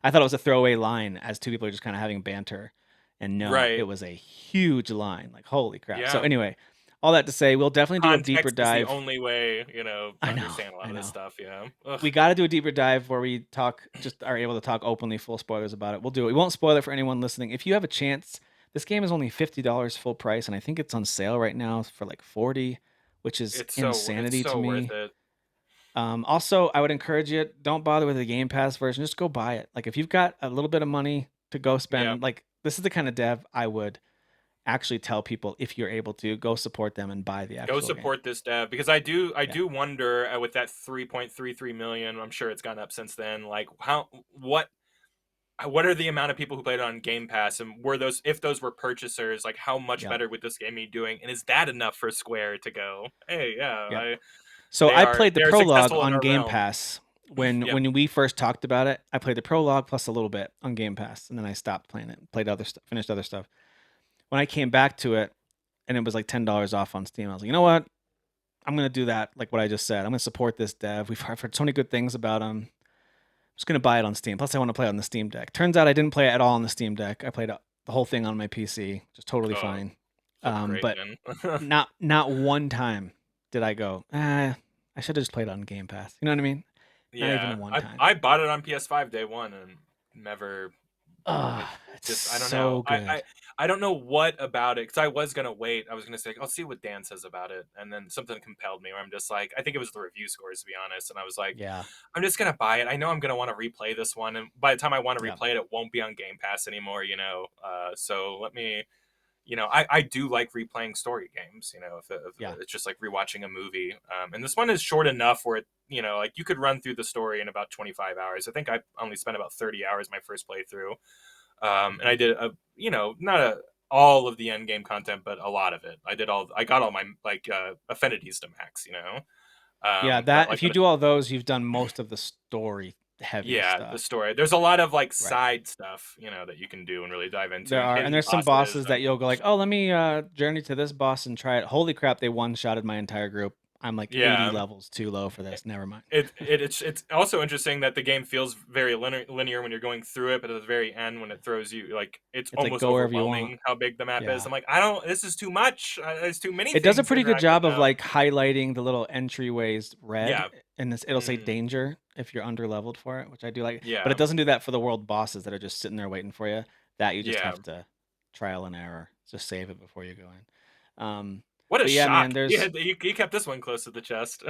[SPEAKER 1] I thought it was a throwaway line as two people are just kind of having banter, and no, it
[SPEAKER 2] right,
[SPEAKER 1] was a huge line. Like holy crap. So
[SPEAKER 2] yeah.
[SPEAKER 1] anyway, all that to say, we'll definitely do a deeper
[SPEAKER 2] Context is the
[SPEAKER 1] dive.
[SPEAKER 2] only way to
[SPEAKER 1] I know,
[SPEAKER 2] understand a lot
[SPEAKER 1] I
[SPEAKER 2] of this
[SPEAKER 1] know.
[SPEAKER 2] stuff. Yeah. Ugh.
[SPEAKER 1] We got to do a deeper dive where we talk, just are able to talk openly, full spoilers about it. We'll do it. We won't spoil it for anyone listening. If you have a chance, this game is only $50 full price, and I think it's on sale right now for like 40, which is
[SPEAKER 2] It's
[SPEAKER 1] insanity to
[SPEAKER 2] so worth
[SPEAKER 1] me.
[SPEAKER 2] it.
[SPEAKER 1] Also, I would encourage you, don't bother with the Game Pass version. Just go buy it. Like if you've got a little bit of money to go
[SPEAKER 2] Yeah.
[SPEAKER 1] spend, like this is the kind of dev I would actually tell people if you're able to go support them and buy the
[SPEAKER 2] Go
[SPEAKER 1] actual game.
[SPEAKER 2] support this dev, because I
[SPEAKER 1] Yeah,
[SPEAKER 2] do wonder, with that 3.33 million. I'm sure it's gone up since then. Like what are the amount of people who played it on Game Pass, and were those, if those were purchasers, like how much
[SPEAKER 1] yeah,
[SPEAKER 2] better would this game be doing, and is that enough for Square to go, hey, yeah,
[SPEAKER 1] yeah.
[SPEAKER 2] I
[SPEAKER 1] So I played the
[SPEAKER 2] they are
[SPEAKER 1] prologue
[SPEAKER 2] successful in
[SPEAKER 1] on
[SPEAKER 2] our
[SPEAKER 1] Game
[SPEAKER 2] realm.
[SPEAKER 1] Pass when
[SPEAKER 2] Yep.
[SPEAKER 1] when we first talked about it. I played the prologue plus a little bit on Game Pass, and then I stopped playing it. Played other stuff, finished other stuff. When I came back to it, and it was like $10 off on Steam, I was like, you know what? I'm gonna do that. Like what I just said. I'm gonna support this dev. I've heard so many good things about him. I'm just gonna buy it on Steam. Plus, I want to play it on the Steam Deck. Turns out I didn't play it at all on the Steam Deck. I played the whole thing on my PC, just totally
[SPEAKER 2] Oh,
[SPEAKER 1] fine.
[SPEAKER 2] so great
[SPEAKER 1] But
[SPEAKER 2] then.
[SPEAKER 1] not one time did I go, I should have just played it on Game Pass. You know what I mean? Not
[SPEAKER 2] Yeah,
[SPEAKER 1] even one time.
[SPEAKER 2] I bought it on PS5 day one and never
[SPEAKER 1] Oh,
[SPEAKER 2] It
[SPEAKER 1] it's
[SPEAKER 2] just I don't know.
[SPEAKER 1] so good.
[SPEAKER 2] I don't know what about it because I was gonna wait. I was gonna say I'll see what Dan says about it, and then something compelled me where I'm just like I think it was the review scores to be honest, and I was like
[SPEAKER 1] Yeah,
[SPEAKER 2] I'm just gonna buy it. I know I'm gonna want to replay this one, and by the time I want to
[SPEAKER 1] yeah,
[SPEAKER 2] replay it, it won't be on Game Pass anymore. So let me. I do like replaying story games. If
[SPEAKER 1] yeah.
[SPEAKER 2] it's just like rewatching a movie. And this one is short enough where like you could run through the story in about 25 hours. I think I only spent about 30 hours my first playthrough. And I did not all of the end game content, but a lot of it. I got all my like affinities to max.
[SPEAKER 1] Yeah,
[SPEAKER 2] But
[SPEAKER 1] that
[SPEAKER 2] like
[SPEAKER 1] if you do all those, you've done most of the story heavy
[SPEAKER 2] yeah, the
[SPEAKER 1] stuff.
[SPEAKER 2] story. There's a lot of like
[SPEAKER 1] Right.
[SPEAKER 2] side stuff, that you can do and really dive into,
[SPEAKER 1] There
[SPEAKER 2] and
[SPEAKER 1] are, and
[SPEAKER 2] hidden
[SPEAKER 1] there's some
[SPEAKER 2] bosses.
[SPEAKER 1] bosses that
[SPEAKER 2] And
[SPEAKER 1] you'll go like, "Oh, let me journey to this boss and try it." Holy crap, they one-shotted my entire group. I'm like 80
[SPEAKER 2] yeah,
[SPEAKER 1] levels too low for this. Never mind.
[SPEAKER 2] it's also interesting that the game feels very linear when you're going through it, but at the very end when it throws you like it's
[SPEAKER 1] It's like
[SPEAKER 2] almost
[SPEAKER 1] go wherever you want.
[SPEAKER 2] overwhelming how big the map is.
[SPEAKER 1] Yeah.
[SPEAKER 2] I'm like, I don't. This is too much. There's too many
[SPEAKER 1] It does a
[SPEAKER 2] things to
[SPEAKER 1] pretty good
[SPEAKER 2] interact with
[SPEAKER 1] job of
[SPEAKER 2] now.
[SPEAKER 1] like highlighting the little entryways red,
[SPEAKER 2] Yeah.
[SPEAKER 1] and it'll say
[SPEAKER 2] Mm,
[SPEAKER 1] danger if you're under leveled for it, which I do like. But
[SPEAKER 2] yeah.
[SPEAKER 1] it doesn't do that for the world bosses that are just sitting there waiting for you. That you just
[SPEAKER 2] Yeah.
[SPEAKER 1] have to trial and error. Just save it before you go in.
[SPEAKER 2] What a
[SPEAKER 1] But yeah, man,
[SPEAKER 2] shock!
[SPEAKER 1] there's.
[SPEAKER 2] You kept this one close to the chest.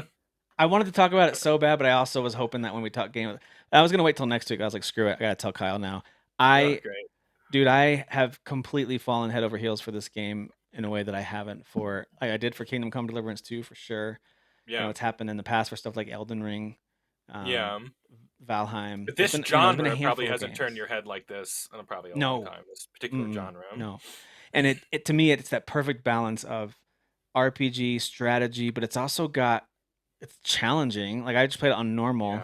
[SPEAKER 1] I wanted to talk about it so bad, but I also was hoping that when we talk game, I was gonna wait till next week. I was like, screw it, I gotta tell Kyle now.
[SPEAKER 2] Oh,
[SPEAKER 1] I,
[SPEAKER 2] great.
[SPEAKER 1] dude, I have completely fallen head over heels for this game in a way that I haven't for. I did for Kingdom Come Deliverance 2 for sure.
[SPEAKER 2] Yeah.
[SPEAKER 1] It's happened in the past for stuff like Elden Ring, um,
[SPEAKER 2] Yeah.
[SPEAKER 1] Valheim.
[SPEAKER 2] But
[SPEAKER 1] There's
[SPEAKER 2] this
[SPEAKER 1] been a
[SPEAKER 2] genre probably
[SPEAKER 1] handful of
[SPEAKER 2] hasn't turned
[SPEAKER 1] games.
[SPEAKER 2] your head like this in probably a long
[SPEAKER 1] No,
[SPEAKER 2] time. This particular
[SPEAKER 1] mm-mm,
[SPEAKER 2] genre.
[SPEAKER 1] no, and it to me it's that perfect balance of RPG strategy, but it's challenging. Like I just played it on normal,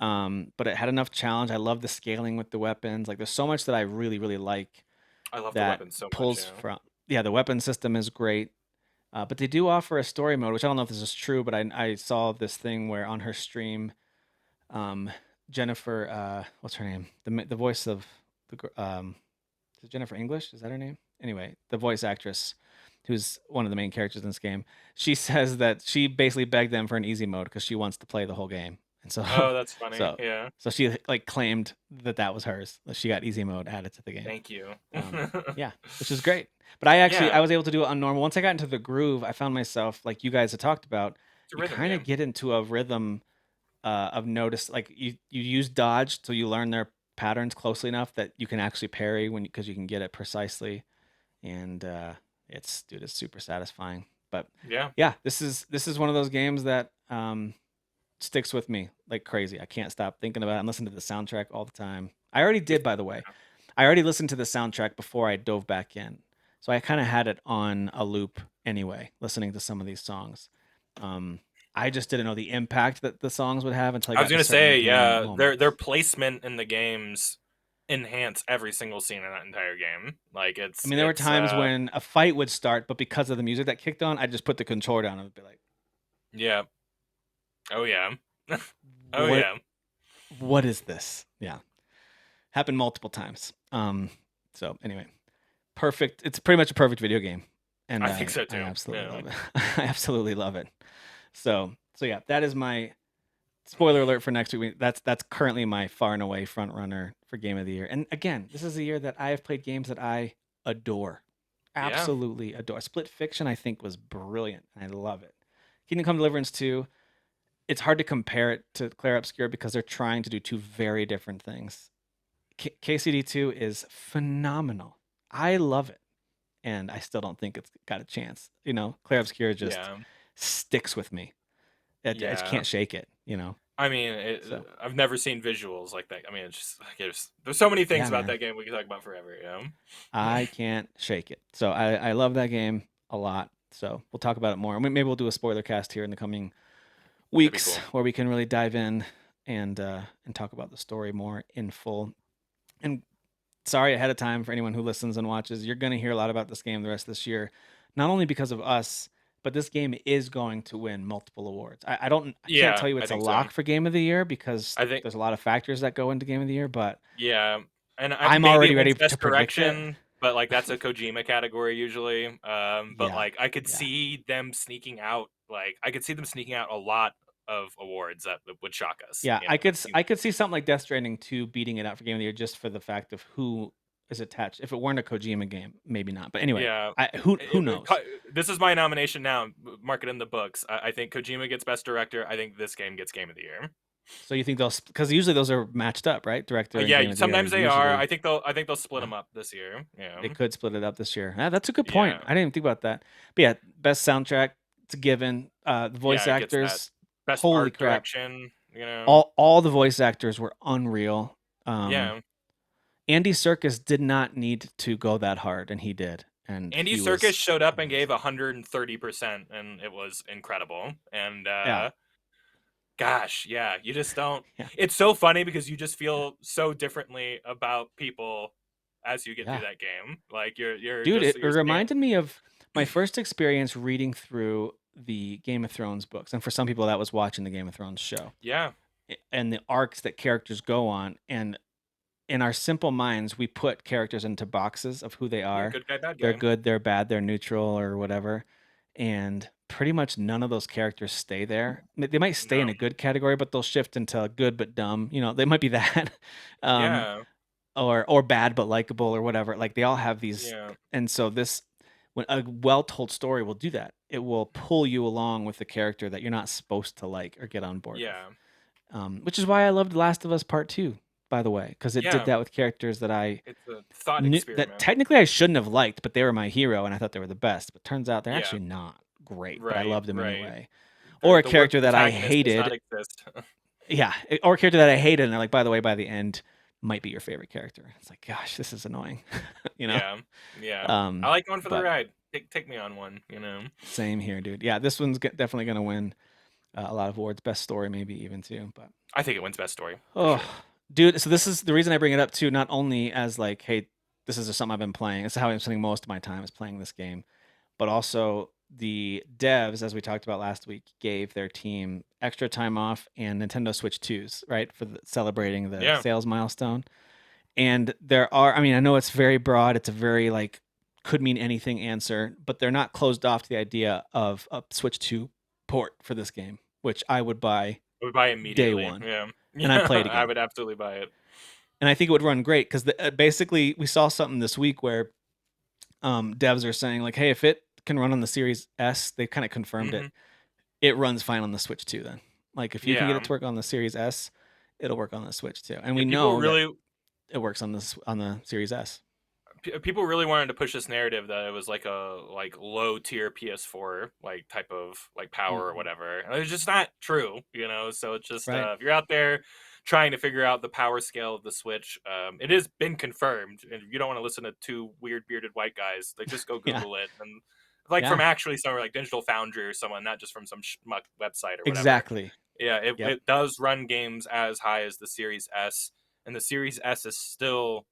[SPEAKER 2] Yeah,
[SPEAKER 1] but it had enough challenge. I love the scaling with the weapons. Like there's so much that I really really like
[SPEAKER 2] I love the
[SPEAKER 1] that
[SPEAKER 2] weapons so much.
[SPEAKER 1] pulls from. Yeah, the weapon system is great. But they do offer a story mode, which I don't know if this is true, but I saw this thing where on her stream, um, Jennifer, what's her name? The voice of is it Jennifer English? Is that her name? Anyway, the voice actress, who's one of the main characters in this game, she says that she basically begged them for an easy mode because she wants to play the whole game, and so,
[SPEAKER 2] Oh, that's funny.
[SPEAKER 1] so,
[SPEAKER 2] Yeah,
[SPEAKER 1] so she like claimed that was hers. That she got easy mode added to the game.
[SPEAKER 2] thank you.
[SPEAKER 1] Yeah, which is great. But I
[SPEAKER 2] Yeah,
[SPEAKER 1] was able to do it on normal. Once I got into the groove, I found myself like you guys had talked about.
[SPEAKER 2] it's a
[SPEAKER 1] You
[SPEAKER 2] rhythm
[SPEAKER 1] kind of
[SPEAKER 2] game.
[SPEAKER 1] get into a rhythm of notice. Like you use dodge till you learn their patterns closely enough that you can actually parry because you can get it precisely. And it's super satisfying. But
[SPEAKER 2] Yeah,
[SPEAKER 1] yeah, this is one of those games that sticks with me like crazy. I can't stop thinking about it. I'm listening to the soundtrack all the time. I already did,
[SPEAKER 2] it's
[SPEAKER 1] by the way. I already listened to the soundtrack before I dove back in. So I kind of had it on a loop anyway, listening to some of these songs. Um, I just didn't know the impact that the songs would have until I
[SPEAKER 2] I was
[SPEAKER 1] got to
[SPEAKER 2] gonna
[SPEAKER 1] certain
[SPEAKER 2] say,
[SPEAKER 1] game
[SPEAKER 2] yeah, their
[SPEAKER 1] moments.
[SPEAKER 2] placement in the games enhance every single scene in that entire game. Like
[SPEAKER 1] I
[SPEAKER 2] it's
[SPEAKER 1] mean, there were
[SPEAKER 2] it's
[SPEAKER 1] times when a fight would start, but because of the music that kicked on, I just put the controller down and would be like,
[SPEAKER 2] yeah. Oh yeah. Oh
[SPEAKER 1] "What?
[SPEAKER 2] yeah.
[SPEAKER 1] What is this?" Yeah, happened multiple times. So anyway, perfect. It's pretty much a perfect video game, and
[SPEAKER 2] I think so
[SPEAKER 1] I
[SPEAKER 2] too.
[SPEAKER 1] absolutely
[SPEAKER 2] Yeah.
[SPEAKER 1] love it. I absolutely love it. So yeah, that is my spoiler alert for next week. That's currently my far and away front runner for game of the year. And again, this is a year that I have played games that I adore,
[SPEAKER 2] Yeah.
[SPEAKER 1] absolutely adore. Split Fiction I think was brilliant. I love it. Kingdom Come Deliverance 2. It's hard to compare it to Clair Obscur because they're trying to do two very different things. KCD2 is phenomenal. I love it, and I still don't think it's got a chance. Clair Obscur just
[SPEAKER 2] Yeah.
[SPEAKER 1] sticks with me. I just
[SPEAKER 2] Yeah.
[SPEAKER 1] can't shake it.
[SPEAKER 2] I mean,
[SPEAKER 1] So
[SPEAKER 2] I've never seen visuals like that. I mean, it's just like there's so many things
[SPEAKER 1] yeah,
[SPEAKER 2] about
[SPEAKER 1] man,
[SPEAKER 2] that game we can talk about forever.
[SPEAKER 1] I can't shake it. So I love that game a lot. So we'll talk about it more. Maybe we'll do a spoiler cast here in the coming
[SPEAKER 2] That'd be
[SPEAKER 1] weeks
[SPEAKER 2] cool.
[SPEAKER 1] where we can really dive in and talk about the story more in full. And sorry ahead of time for anyone who listens and watches. You're going to hear a lot about this game the rest of this year, not only because of us, but this game is going to win multiple awards. I can't
[SPEAKER 2] Yeah,
[SPEAKER 1] tell you
[SPEAKER 2] I
[SPEAKER 1] it's a
[SPEAKER 2] think so.
[SPEAKER 1] lock for game of the year because
[SPEAKER 2] I think
[SPEAKER 1] there's a lot of factors that go into game of the year, but
[SPEAKER 2] yeah, and
[SPEAKER 1] I'm
[SPEAKER 2] maybe
[SPEAKER 1] already
[SPEAKER 2] it wins
[SPEAKER 1] ready to
[SPEAKER 2] best
[SPEAKER 1] predict it.
[SPEAKER 2] direction, but like that's a Kojima category usually. But
[SPEAKER 1] Yeah.
[SPEAKER 2] like I could
[SPEAKER 1] Yeah.
[SPEAKER 2] see them sneaking out. Like I could see them sneaking out a lot of awards that would shock us.
[SPEAKER 1] Yeah,
[SPEAKER 2] You know,
[SPEAKER 1] I could see something like Death Stranding 2 beating it out for Game of the Year just for the fact of who is attached. If it weren't a Kojima game, maybe not. But anyway,
[SPEAKER 2] yeah.
[SPEAKER 1] who knows?
[SPEAKER 2] This is my nomination now. Mark it in the books. I think Kojima gets Best Director. I think this game gets Game of the Year.
[SPEAKER 1] So you think they'll because usually those are matched up, right? Director and
[SPEAKER 2] Yeah,
[SPEAKER 1] Game of the Year are
[SPEAKER 2] sometimes they are.
[SPEAKER 1] usually.
[SPEAKER 2] I think they'll split
[SPEAKER 1] Yeah,
[SPEAKER 2] them up this year. Yeah,
[SPEAKER 1] they could split it up this year. Ah, that's a good point.
[SPEAKER 2] yeah,
[SPEAKER 1] I didn't even think about that. But yeah, best soundtrack, it's a given. The
[SPEAKER 2] yeah.
[SPEAKER 1] voice
[SPEAKER 2] It gets that
[SPEAKER 1] actors,
[SPEAKER 2] Best
[SPEAKER 1] holy
[SPEAKER 2] Art
[SPEAKER 1] crap!
[SPEAKER 2] Direction. You know,
[SPEAKER 1] All the voice actors were unreal. Um,
[SPEAKER 2] yeah.
[SPEAKER 1] Andy Serkis did not need to go that hard, and he did, and
[SPEAKER 2] Andy
[SPEAKER 1] he
[SPEAKER 2] Serkis
[SPEAKER 1] was
[SPEAKER 2] showed up and gave
[SPEAKER 1] amazing.
[SPEAKER 2] 130%, and it was incredible. And
[SPEAKER 1] Yeah,
[SPEAKER 2] gosh, yeah, you just don't.
[SPEAKER 1] yeah,
[SPEAKER 2] It's so funny because you just feel so differently about people as you get through
[SPEAKER 1] yeah.
[SPEAKER 2] that game. Like
[SPEAKER 1] Dude, it
[SPEAKER 2] you're seeing.
[SPEAKER 1] reminded me of my first experience reading through the Game of Thrones books, and for some people that was watching the Game of Thrones show,
[SPEAKER 2] Yeah,
[SPEAKER 1] and the arcs that characters go on, and in our simple minds, we put characters into boxes of who they
[SPEAKER 2] yeah,
[SPEAKER 1] are.
[SPEAKER 2] good guy, bad
[SPEAKER 1] They're
[SPEAKER 2] guy.
[SPEAKER 1] good, they're bad, they're neutral, or whatever. And pretty much none of those characters stay there. They might stay in
[SPEAKER 2] No,
[SPEAKER 1] a good category, but they'll shift into good but dumb. They might be that. um,
[SPEAKER 2] yeah,
[SPEAKER 1] or bad but likable or whatever. Like they all have these,
[SPEAKER 2] yeah,
[SPEAKER 1] and so this when a well-told story will do that. It will pull you along with the character that you're not supposed to like or get on board with.
[SPEAKER 2] yeah,
[SPEAKER 1] Which is why I loved Last of Us Part 2, by the way, because it did
[SPEAKER 2] yeah.
[SPEAKER 1] that with characters that I
[SPEAKER 2] It's a thought
[SPEAKER 1] knew that
[SPEAKER 2] experiment.
[SPEAKER 1] technically I shouldn't have liked, but they were my hero and I thought they were the best. But turns out they're
[SPEAKER 2] Yeah,
[SPEAKER 1] actually not great, but I
[SPEAKER 2] right,
[SPEAKER 1] loved them
[SPEAKER 2] right.
[SPEAKER 1] anyway. Or a
[SPEAKER 2] The worst
[SPEAKER 1] character that I
[SPEAKER 2] protagonist does not
[SPEAKER 1] hated,
[SPEAKER 2] exist.
[SPEAKER 1] yeah, or a character that I hated, and they're like, by the way, by the end, might be your favorite character. It's like, gosh, this is annoying, you know.
[SPEAKER 2] Yeah, yeah. I
[SPEAKER 1] Um,
[SPEAKER 2] like going for the
[SPEAKER 1] but
[SPEAKER 2] ride. Take me on one. You know.
[SPEAKER 1] same here, dude. Yeah, this one's definitely gonna win a lot of awards, best story maybe even too. But
[SPEAKER 2] I think it wins best story for
[SPEAKER 1] oh,
[SPEAKER 2] sure.
[SPEAKER 1] dude, so this is the reason I bring it up too. Not only as like, hey, this is just something I've been playing. This is how I'm spending most of my time is playing this game, but also the devs, as we talked about last week, gave their team extra time off and Nintendo Switch 2s, right, for celebrating the
[SPEAKER 2] Yeah.
[SPEAKER 1] sales milestone. And there are, I mean, I know it's very broad. It's a very like could mean anything answer, but they're not closed off to the idea of a Switch 2 port for this game, which I would buy
[SPEAKER 2] I would buy
[SPEAKER 1] day
[SPEAKER 2] immediately.
[SPEAKER 1] one,
[SPEAKER 2] Yeah.
[SPEAKER 1] and I'd
[SPEAKER 2] Yeah,
[SPEAKER 1] play it
[SPEAKER 2] I
[SPEAKER 1] again.
[SPEAKER 2] would absolutely buy it.
[SPEAKER 1] And I think it would run great because basically we saw something this week where devs are saying like, hey, if it can run on the Series S, they kind of confirmed it.
[SPEAKER 2] Hmm.
[SPEAKER 1] It runs fine on the Switch too. Then, like, if you can get
[SPEAKER 2] Yeah.
[SPEAKER 1] it to work on the Series S, it'll work on the Switch too. And
[SPEAKER 2] Yeah,
[SPEAKER 1] we know that it works on the Series S.
[SPEAKER 2] people really wanted to push this narrative that it was like a low tier PS4 like type of like power or
[SPEAKER 1] Mhm.
[SPEAKER 2] whatever. And it's just not true, you know. So it's just
[SPEAKER 1] Right?
[SPEAKER 2] if you're out there trying to figure out the power scale of the Switch, it has been confirmed. And if you don't want to listen to two weird bearded white guys, like just go
[SPEAKER 1] Yeah.
[SPEAKER 2] Google it and like from
[SPEAKER 1] Yeah.
[SPEAKER 2] actually somewhere like Digital Foundry or someone, not just from some schmuck website or whatever.
[SPEAKER 1] Exactly.
[SPEAKER 2] Yeah,
[SPEAKER 1] Yep.
[SPEAKER 2] it does run games as high as the Series S, and the Series S is still,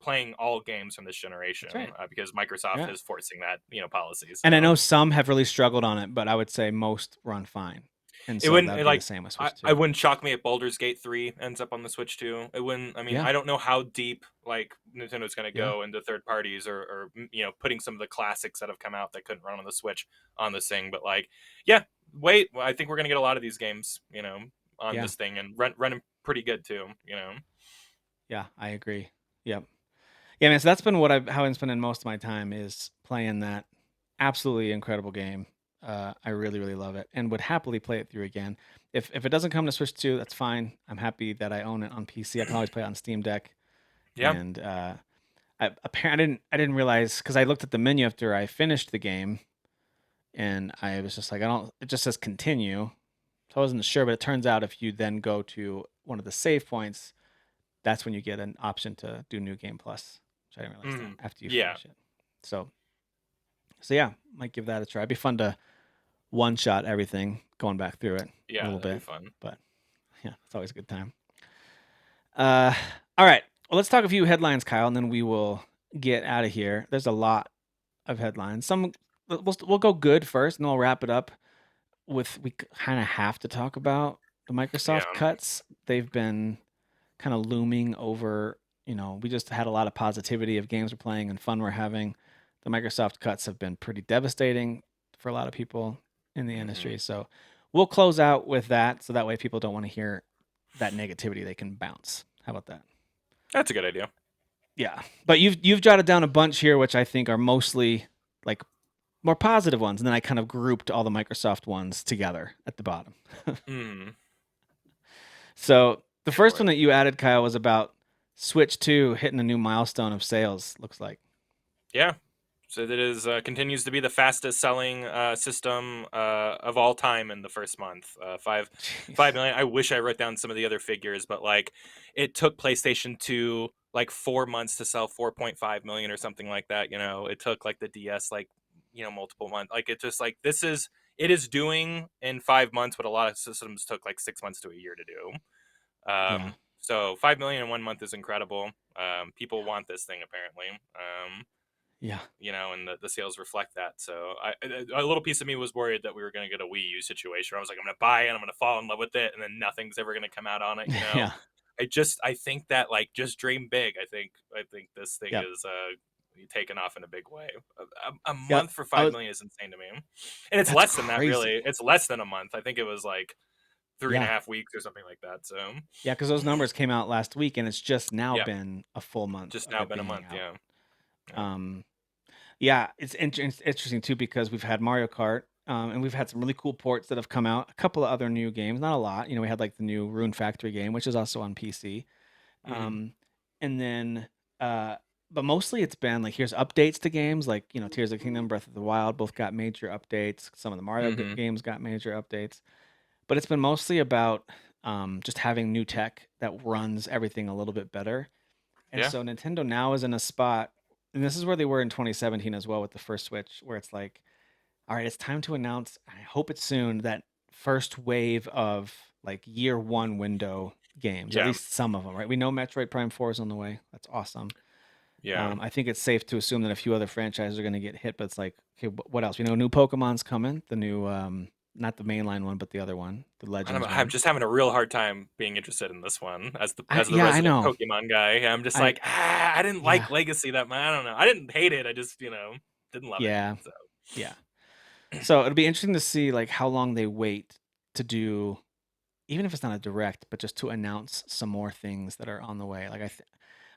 [SPEAKER 2] playing all games from this
[SPEAKER 1] That's
[SPEAKER 2] generation
[SPEAKER 1] right.
[SPEAKER 2] because Microsoft
[SPEAKER 1] Yeah.
[SPEAKER 2] is forcing that, policy.
[SPEAKER 1] And I
[SPEAKER 2] So
[SPEAKER 1] know some have really struggled on it, but I would say most run fine. And
[SPEAKER 2] it
[SPEAKER 1] so
[SPEAKER 2] wouldn't
[SPEAKER 1] that'd be the
[SPEAKER 2] like
[SPEAKER 1] same with
[SPEAKER 2] I,
[SPEAKER 1] Switch
[SPEAKER 2] I
[SPEAKER 1] 2.
[SPEAKER 2] wouldn't shock me if Baldur's Gate 3 ends up on the Switch too. It wouldn't. I mean,
[SPEAKER 1] Yeah.
[SPEAKER 2] I don't know how deep like Nintendo's going to
[SPEAKER 1] Yeah.
[SPEAKER 2] go into third parties or putting some of the classics that have come out that couldn't run on the Switch on this thing. But like, yeah, wait. I think we're going to get a lot of these games, on
[SPEAKER 1] Yeah.
[SPEAKER 2] this thing and running pretty good too.
[SPEAKER 1] Yeah. I agree. Yep. Yeah, man. So that's been how I've been spending most of my time is playing that absolutely incredible game. I really, really love it, and would happily play it through again. If it doesn't come to Switch 2, that's fine. I'm happy that I own it on PC. I can always play it on Steam Deck.
[SPEAKER 2] Yeah.
[SPEAKER 1] And I didn't realize because I looked at the menu after I finished the game, and I was just like, I don't. It just says continue, so I wasn't sure. But it turns out if you then go to one of the save points, that's when you get an option to do New Game Plus, which I didn't realize that
[SPEAKER 2] Mhm.
[SPEAKER 1] after you
[SPEAKER 2] Yeah.
[SPEAKER 1] finish it. So yeah, might give that a try. It'd be fun to one shot everything, going back through it a
[SPEAKER 2] Yeah.
[SPEAKER 1] little
[SPEAKER 2] That'd be
[SPEAKER 1] bit.
[SPEAKER 2] fun.
[SPEAKER 1] But yeah, it's always a good time. Uh, all right. Well, let's talk a few headlines, Kyle, and then we will get out of here. There's a lot of headlines. Some we'll go good first, and then we'll wrap it up with we kind of have to talk about the
[SPEAKER 2] Yeah.
[SPEAKER 1] Microsoft cuts. They've been kind of looming over. We just had a lot of positivity of games we're playing and fun we're having. The Microsoft cuts have been pretty devastating for a lot of people in the
[SPEAKER 2] Hmm.
[SPEAKER 1] industry. So we'll close out with that, so that way people don't want to hear that negativity, they can bounce. How about that?
[SPEAKER 2] That's a good idea.
[SPEAKER 1] Yeah, but you've jotted down a bunch here, which I think are mostly like more positive ones, and then I kind of grouped all the Microsoft ones together at the bottom.
[SPEAKER 2] Mm,
[SPEAKER 1] So the
[SPEAKER 2] here for
[SPEAKER 1] first one
[SPEAKER 2] it.
[SPEAKER 1] that you added, Kyle, was about Switch 2 hitting a new milestone of sales. Looks like.
[SPEAKER 2] Yeah. So that is continues to be the fastest selling system of all time in the first month. Five
[SPEAKER 1] Jeez.
[SPEAKER 2] million. I wish I wrote down some of the other figures, but like it took PlayStation 2 like 4 months to sell 4.5 million or something like that. You know, it took like the DS like multiple months. Like it just like it is doing in 5 months what a lot of systems took like 6 months to a year to do.
[SPEAKER 1] Yeah.
[SPEAKER 2] So 5 million in 1 month is incredible. People want this thing apparently.
[SPEAKER 1] Yeah.
[SPEAKER 2] And the sales reflect that. So a little piece of me was worried that we were going to get a Wii U situation. I was like, I'm going to buy it, I'm going to fall in love with it, and then nothing's ever going to come out on it.
[SPEAKER 1] Yeah.
[SPEAKER 2] I think that like just dream big. I think this thing
[SPEAKER 1] Yep.
[SPEAKER 2] is taken off in a big way. A
[SPEAKER 1] Yep.
[SPEAKER 2] month for
[SPEAKER 1] I
[SPEAKER 2] five
[SPEAKER 1] was.
[SPEAKER 2] million is insane to me, and it's
[SPEAKER 1] That's
[SPEAKER 2] less than that.
[SPEAKER 1] crazy.
[SPEAKER 2] Really, it's less than a month. I think it was like three and a
[SPEAKER 1] Yeah.
[SPEAKER 2] half weeks or something like that. So
[SPEAKER 1] Yeah, because those numbers came out last week, and it's just now
[SPEAKER 2] yeah,
[SPEAKER 1] been a full month
[SPEAKER 2] just
[SPEAKER 1] of
[SPEAKER 2] now
[SPEAKER 1] it
[SPEAKER 2] been a
[SPEAKER 1] being
[SPEAKER 2] month.
[SPEAKER 1] out.
[SPEAKER 2] Yeah, yeah.
[SPEAKER 1] Um, yeah, it's interesting too because we've had Mario Kart, and we've had some really cool ports that have come out. A couple of other new games, not a lot. We had like the new Rune Factory game, which is also on PC.
[SPEAKER 2] Mm-hmm.
[SPEAKER 1] Um, and then, uh, but mostly it's been like here's updates to games like Tears of the Kingdom, Breath of the Wild, both got major updates. Some of the Mario
[SPEAKER 2] Mm-hmm.
[SPEAKER 1] games got major updates, but it's been mostly about just having new tech that runs everything a little bit better. And
[SPEAKER 2] Yeah,
[SPEAKER 1] so Nintendo now is in a spot, and this is where they were in 2017 as well with the first Switch, where it's like, all right, it's time to announce. I hope it's soon that first wave of like year one window games, at
[SPEAKER 2] yeah,
[SPEAKER 1] least some of them, right? We know Metroid Prime 4 is on the way. That's awesome.
[SPEAKER 2] yeah.
[SPEAKER 1] I think it's safe to assume that a few other franchises are going to get hit, but it's like, okay, what else? We know new Pokemon's coming, the new, not the mainline one, but the other one, the Legends
[SPEAKER 2] I'm
[SPEAKER 1] one.
[SPEAKER 2] just having a real hard time being interested in this one as the
[SPEAKER 1] I
[SPEAKER 2] resident
[SPEAKER 1] know.
[SPEAKER 2] Pokemon guy. I'm just
[SPEAKER 1] I,
[SPEAKER 2] like, I didn't
[SPEAKER 1] yeah,
[SPEAKER 2] like Legacy that much. I don't know. I didn't hate it. I just didn't love it.
[SPEAKER 1] yeah,
[SPEAKER 2] So
[SPEAKER 1] yeah. So it'll be interesting to see like how long they wait to do, even if it's not a direct, but just to announce some more things that are on the way. Like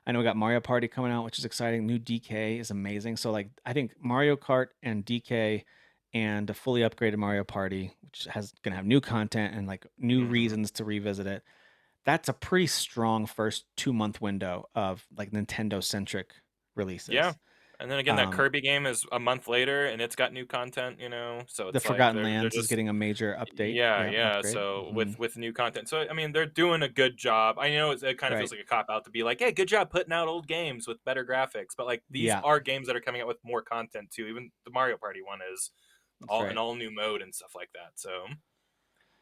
[SPEAKER 1] I know we got Mario Party coming out, which is exciting. New DK is amazing. So like I think Mario Kart and DK and a fully upgraded Mario Party, which has gonna have new content and like new
[SPEAKER 2] hmm
[SPEAKER 1] reasons to revisit it. That's a pretty strong first 2 month window of like Nintendo centric
[SPEAKER 2] yeah.
[SPEAKER 1] releases.
[SPEAKER 2] And then again, that
[SPEAKER 1] Um,
[SPEAKER 2] Kirby game is a month later, and it's got new content. So
[SPEAKER 1] the
[SPEAKER 2] it's like
[SPEAKER 1] Forgotten
[SPEAKER 2] they're
[SPEAKER 1] Lands is
[SPEAKER 2] just
[SPEAKER 1] getting a major update.
[SPEAKER 2] yeah,
[SPEAKER 1] Yeah,
[SPEAKER 2] yeah.
[SPEAKER 1] upgrade.
[SPEAKER 2] So
[SPEAKER 1] Hmm.
[SPEAKER 2] with new content, so I mean, they're doing a good job. I know it kind of feels
[SPEAKER 1] Right.
[SPEAKER 2] like a cop out to be like, "Hey, good job putting out old games with better graphics," but like these
[SPEAKER 1] Yeah,
[SPEAKER 2] are games that are coming out with more content too. Even the Mario Party one is
[SPEAKER 1] that's
[SPEAKER 2] all an
[SPEAKER 1] right.
[SPEAKER 2] all new mode and stuff like that. So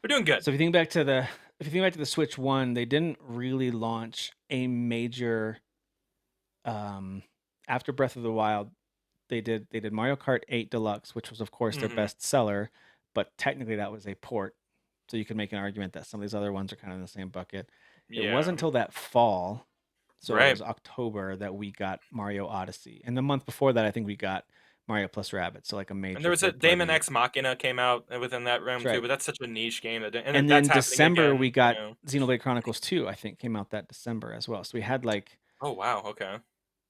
[SPEAKER 2] we're doing good.
[SPEAKER 1] So if you think back to the Switch One, they didn't really launch a major um after Breath of the Wild. They did Mario Kart 8 Deluxe, which was of course their
[SPEAKER 2] Hmm
[SPEAKER 1] best seller, but technically that was a port. So you could make an argument that some of these other ones are kind of in the same bucket. It wasn't
[SPEAKER 2] Yeah.
[SPEAKER 1] until that fall, so it
[SPEAKER 2] Right.
[SPEAKER 1] was October that we got Mario Odyssey. And the month before that I think we got Mario plus Rabbids, so like a
[SPEAKER 2] And there
[SPEAKER 1] major
[SPEAKER 2] was a
[SPEAKER 1] third
[SPEAKER 2] Daemon
[SPEAKER 1] party.
[SPEAKER 2] X Machina came out within that
[SPEAKER 1] That's
[SPEAKER 2] realm too,
[SPEAKER 1] right.
[SPEAKER 2] but that's such a niche game and
[SPEAKER 1] And
[SPEAKER 2] that's
[SPEAKER 1] then
[SPEAKER 2] happening
[SPEAKER 1] December we
[SPEAKER 2] again.
[SPEAKER 1] got Xenoblade Chronicles 2, I think came out that December as well. So we had like
[SPEAKER 2] Oh wow. Okay.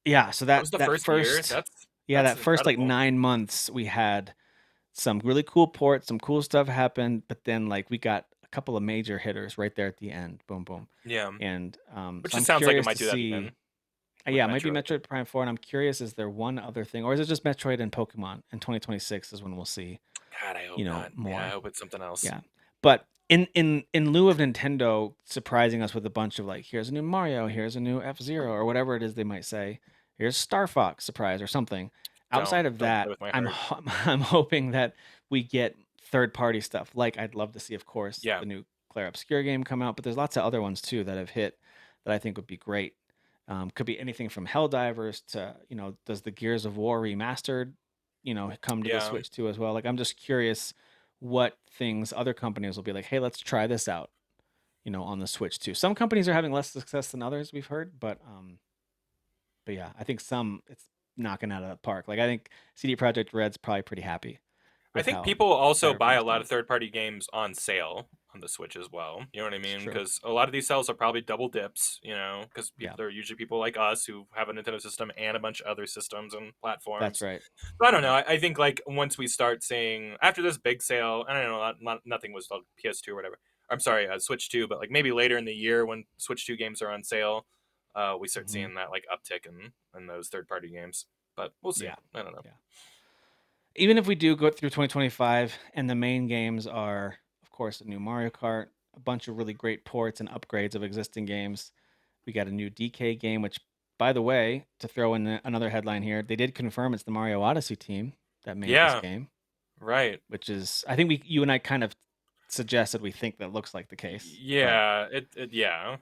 [SPEAKER 1] yeah, so
[SPEAKER 2] That
[SPEAKER 1] that
[SPEAKER 2] was the
[SPEAKER 1] that
[SPEAKER 2] first year.
[SPEAKER 1] first
[SPEAKER 2] That's
[SPEAKER 1] that first like
[SPEAKER 2] incredible.
[SPEAKER 1] 9 months we had some really cool ports, some cool stuff happened, but then like we got a couple of major hitters right there at the end. Boom boom.
[SPEAKER 2] Yeah.
[SPEAKER 1] And
[SPEAKER 2] Which
[SPEAKER 1] so I'm
[SPEAKER 2] just sounds like it
[SPEAKER 1] curious
[SPEAKER 2] might
[SPEAKER 1] to
[SPEAKER 2] do that
[SPEAKER 1] see
[SPEAKER 2] again with
[SPEAKER 1] yeah, it might be
[SPEAKER 2] Metroid.
[SPEAKER 1] Metroid Prime 4 and I'm curious is there one other thing or is it just Metroid and Pokemon in 2026 is when we'll see,
[SPEAKER 2] God, I hope not. Yeah, I
[SPEAKER 1] more.
[SPEAKER 2] hope it's something else.
[SPEAKER 1] Yeah. But in lieu of Nintendo surprising us with a bunch of like, here's a new Mario, here's a new F-Zero, or whatever it is they might say, here's Star Fox surprise or something.
[SPEAKER 2] Don't
[SPEAKER 1] Outside of
[SPEAKER 2] don't play
[SPEAKER 1] that,
[SPEAKER 2] with my
[SPEAKER 1] I'm
[SPEAKER 2] heart.
[SPEAKER 1] I'm hoping that we get third party stuff. Like I'd love to see, of course,
[SPEAKER 2] Yeah.
[SPEAKER 1] the new Clair Obscur game come out, but there's lots of other ones too that have hit that I think would be great. Could be anything from Helldivers to does the Gears of War remastered, come to the
[SPEAKER 2] Yeah.
[SPEAKER 1] Switch too as well. Like I'm just curious what things other companies will be like, hey, let's try this out, on the Switch too. Some companies are having less success than others, we've heard, but yeah, I think some it's knocking out of the park. Like I think CD Projekt Red's probably pretty happy.
[SPEAKER 2] I
[SPEAKER 1] with
[SPEAKER 2] think
[SPEAKER 1] how
[SPEAKER 2] people also buy a
[SPEAKER 1] Cyberpunk's
[SPEAKER 2] lot
[SPEAKER 1] done.
[SPEAKER 2] of third-party games on sale on the Switch as well. You know what I
[SPEAKER 1] It's
[SPEAKER 2] mean?
[SPEAKER 1] true.
[SPEAKER 2] Because a lot of these sales are probably double dips. You know, because
[SPEAKER 1] Yeah,
[SPEAKER 2] they're usually people like us who have a Nintendo system and a bunch of other systems and
[SPEAKER 1] that's
[SPEAKER 2] platforms.
[SPEAKER 1] right.
[SPEAKER 2] So I don't know.
[SPEAKER 1] Yep.
[SPEAKER 2] I think like once we start seeing after this big sale, I don't know, nothing was on PS2 or whatever. I'm sorry, Switch 2, but like maybe later in the year when Switch 2 games are on sale, we start
[SPEAKER 1] Hmm.
[SPEAKER 2] seeing that like uptick in those third-party games. But we'll see.
[SPEAKER 1] Yeah.
[SPEAKER 2] I don't know.
[SPEAKER 1] Yeah. Even if we do go through 2025 and the main games are, of course, a new Mario Kart, a bunch of really great ports and upgrades of existing games. We got a new DK game, which, by the way, to throw in another headline here, they did confirm it's the Mario Odyssey team that made this
[SPEAKER 2] Yeah,
[SPEAKER 1] game,
[SPEAKER 2] right.
[SPEAKER 1] which is, I think you and I kind of suggested we think that looks like the case, but
[SPEAKER 2] Yeah, yeah.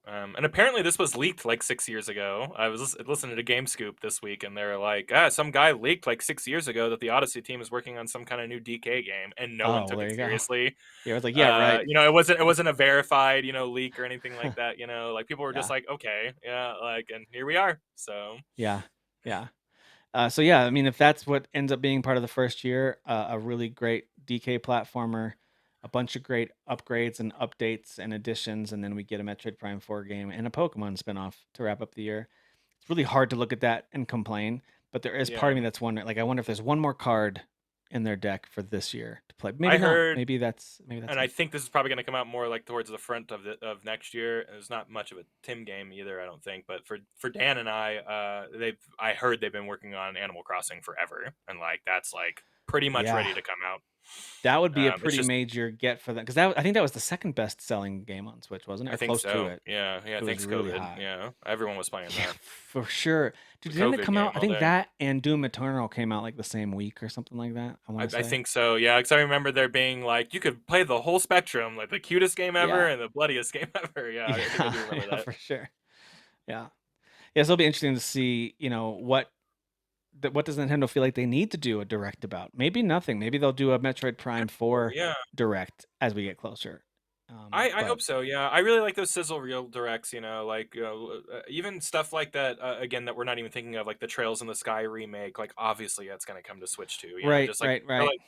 [SPEAKER 2] And apparently this was leaked like 6 years ago. I was listening to Game Scoop this week, and they're like, some guy leaked like 6 years ago that the Odyssey team is working on some kind of new DK game, and no one
[SPEAKER 1] oh, well,
[SPEAKER 2] took
[SPEAKER 1] there
[SPEAKER 2] it
[SPEAKER 1] you go.
[SPEAKER 2] seriously.
[SPEAKER 1] Yeah, I was like, yeah, right.
[SPEAKER 2] It wasn't a verified, leak or anything like that. Like people were just
[SPEAKER 1] Yeah,
[SPEAKER 2] like, okay, yeah, like, and here we are. So
[SPEAKER 1] yeah, yeah. So yeah, I mean, if that's what ends up being part of the first year, a really great DK platformer, a bunch of great upgrades and updates and additions, and then we get a Metroid Prime 4 game and a Pokemon spinoff to wrap up the year. It's really hard to look at that and complain, but there is part of
[SPEAKER 2] yeah,
[SPEAKER 1] me that's wondering, like, I wonder if there's one more card in their deck for this year to play. Maybe
[SPEAKER 2] I
[SPEAKER 1] not.
[SPEAKER 2] heard
[SPEAKER 1] Maybe that's
[SPEAKER 2] and I
[SPEAKER 1] it.
[SPEAKER 2] think this is probably going to come out more like towards the front of next year. There's not much of a Tim game either, I don't think. But for Dan and I heard they've been working on Animal Crossing forever, and like that's like pretty much
[SPEAKER 1] Yeah,
[SPEAKER 2] ready to come out.
[SPEAKER 1] that would be a
[SPEAKER 2] It's
[SPEAKER 1] pretty
[SPEAKER 2] just
[SPEAKER 1] major get for them because I think that was the second best selling game on Switch, wasn't it,
[SPEAKER 2] I
[SPEAKER 1] or
[SPEAKER 2] think
[SPEAKER 1] close to
[SPEAKER 2] so.
[SPEAKER 1] it?
[SPEAKER 2] Yeah, yeah.
[SPEAKER 1] It was
[SPEAKER 2] Thanks
[SPEAKER 1] really
[SPEAKER 2] COVID.
[SPEAKER 1] high.
[SPEAKER 2] Yeah, everyone was playing
[SPEAKER 1] Yeah,
[SPEAKER 2] that.
[SPEAKER 1] for sure.
[SPEAKER 2] The
[SPEAKER 1] Dude, didn't it
[SPEAKER 2] COVID
[SPEAKER 1] come out?
[SPEAKER 2] game
[SPEAKER 1] I
[SPEAKER 2] all
[SPEAKER 1] think
[SPEAKER 2] day.
[SPEAKER 1] that and Doom Eternal came out like the same week or something like that. I want to
[SPEAKER 2] I
[SPEAKER 1] say.
[SPEAKER 2] think so. Yeah, because I remember there being like you could play the whole spectrum, like the cutest game ever
[SPEAKER 1] Yeah,
[SPEAKER 2] and the bloodiest game ever. Yeah, I think I
[SPEAKER 1] yeah,
[SPEAKER 2] do remember
[SPEAKER 1] yeah,
[SPEAKER 2] that.
[SPEAKER 1] for sure. Yeah, yeah. So it'll be interesting to see. What does Nintendo feel like they need to do a direct about? Maybe nothing. Maybe they'll do a Metroid Prime
[SPEAKER 2] Oh,
[SPEAKER 1] 4
[SPEAKER 2] yeah.
[SPEAKER 1] direct as we get closer.
[SPEAKER 2] I
[SPEAKER 1] But
[SPEAKER 2] hope so. Yeah, I really like those sizzle reel directs. Like even stuff like that. Again, that we're not even thinking of, like the Trails in the Sky remake. Like obviously that's going to come to Switch too.
[SPEAKER 1] right,
[SPEAKER 2] Just like
[SPEAKER 1] right, right.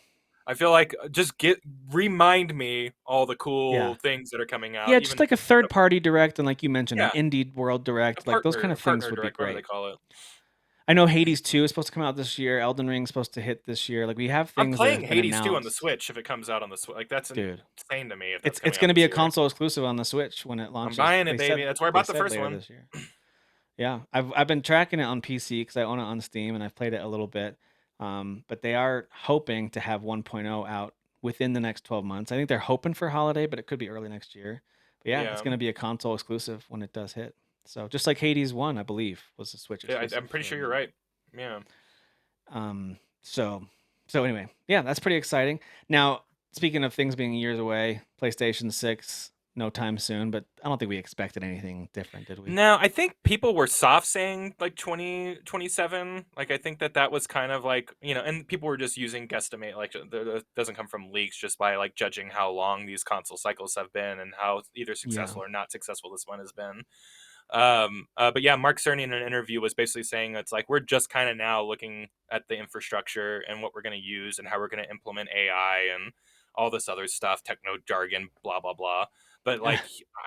[SPEAKER 2] I feel like just get remind me all the
[SPEAKER 1] Yeah,
[SPEAKER 2] cool things that are coming out.
[SPEAKER 1] yeah. Just
[SPEAKER 2] Even
[SPEAKER 1] like a third party direct, and like you mentioned, an
[SPEAKER 2] yeah,
[SPEAKER 1] indie world direct. Like those kind
[SPEAKER 2] a
[SPEAKER 1] of things
[SPEAKER 2] partner
[SPEAKER 1] would be
[SPEAKER 2] direct, whatever they
[SPEAKER 1] great.
[SPEAKER 2] call it.
[SPEAKER 1] I know Hades 2 is supposed to come out this year. Elden Ring's supposed to hit this year. Like we have
[SPEAKER 2] I'm
[SPEAKER 1] things that
[SPEAKER 2] playing
[SPEAKER 1] have been
[SPEAKER 2] Hades 2 on the
[SPEAKER 1] announced.
[SPEAKER 2] Switch if it comes out on the Switch. Like that's
[SPEAKER 1] Dude,
[SPEAKER 2] insane to me if
[SPEAKER 1] it's
[SPEAKER 2] that's
[SPEAKER 1] it's
[SPEAKER 2] coming
[SPEAKER 1] going
[SPEAKER 2] out
[SPEAKER 1] to be
[SPEAKER 2] this
[SPEAKER 1] a
[SPEAKER 2] year.
[SPEAKER 1] console exclusive on the Switch when it
[SPEAKER 2] I'm
[SPEAKER 1] launches.
[SPEAKER 2] buying it,
[SPEAKER 1] They
[SPEAKER 2] baby.
[SPEAKER 1] said
[SPEAKER 2] That's where I
[SPEAKER 1] they
[SPEAKER 2] bought the
[SPEAKER 1] said
[SPEAKER 2] first
[SPEAKER 1] later
[SPEAKER 2] one.
[SPEAKER 1] this year. Yeah, I've been tracking it on PC because I own it on Steam and I've played it a little bit. But they are hoping to have 1.0 out within the next 12 months. I think they're hoping for holiday, but it could be early next year. But yeah, it's
[SPEAKER 2] Yeah,
[SPEAKER 1] going to be a console exclusive when it does hit. So just like Hades 1, I believe, was a Switch
[SPEAKER 2] yeah.
[SPEAKER 1] exclusive
[SPEAKER 2] I'm pretty
[SPEAKER 1] for a
[SPEAKER 2] sure you're
[SPEAKER 1] minute.
[SPEAKER 2] right. Yeah.
[SPEAKER 1] So anyway, yeah, that's pretty exciting. Now, speaking of things being years away, PlayStation 6, no time soon, but I don't think we expected anything different, did we?
[SPEAKER 2] No, I think people were soft saying like 2027. Like I think that was kind of like, and people were just using guesstimate like that doesn't come from leaks, just by like judging how long these console cycles have been and how either
[SPEAKER 1] Yeah.
[SPEAKER 2] successful or not successful this one has been. But yeah, Mark Cerny in an interview was basically saying it's like we're just kind of now looking at the infrastructure and what we're going to use and how we're going to implement AI and all this other stuff, techno jargon, blah blah blah. But like,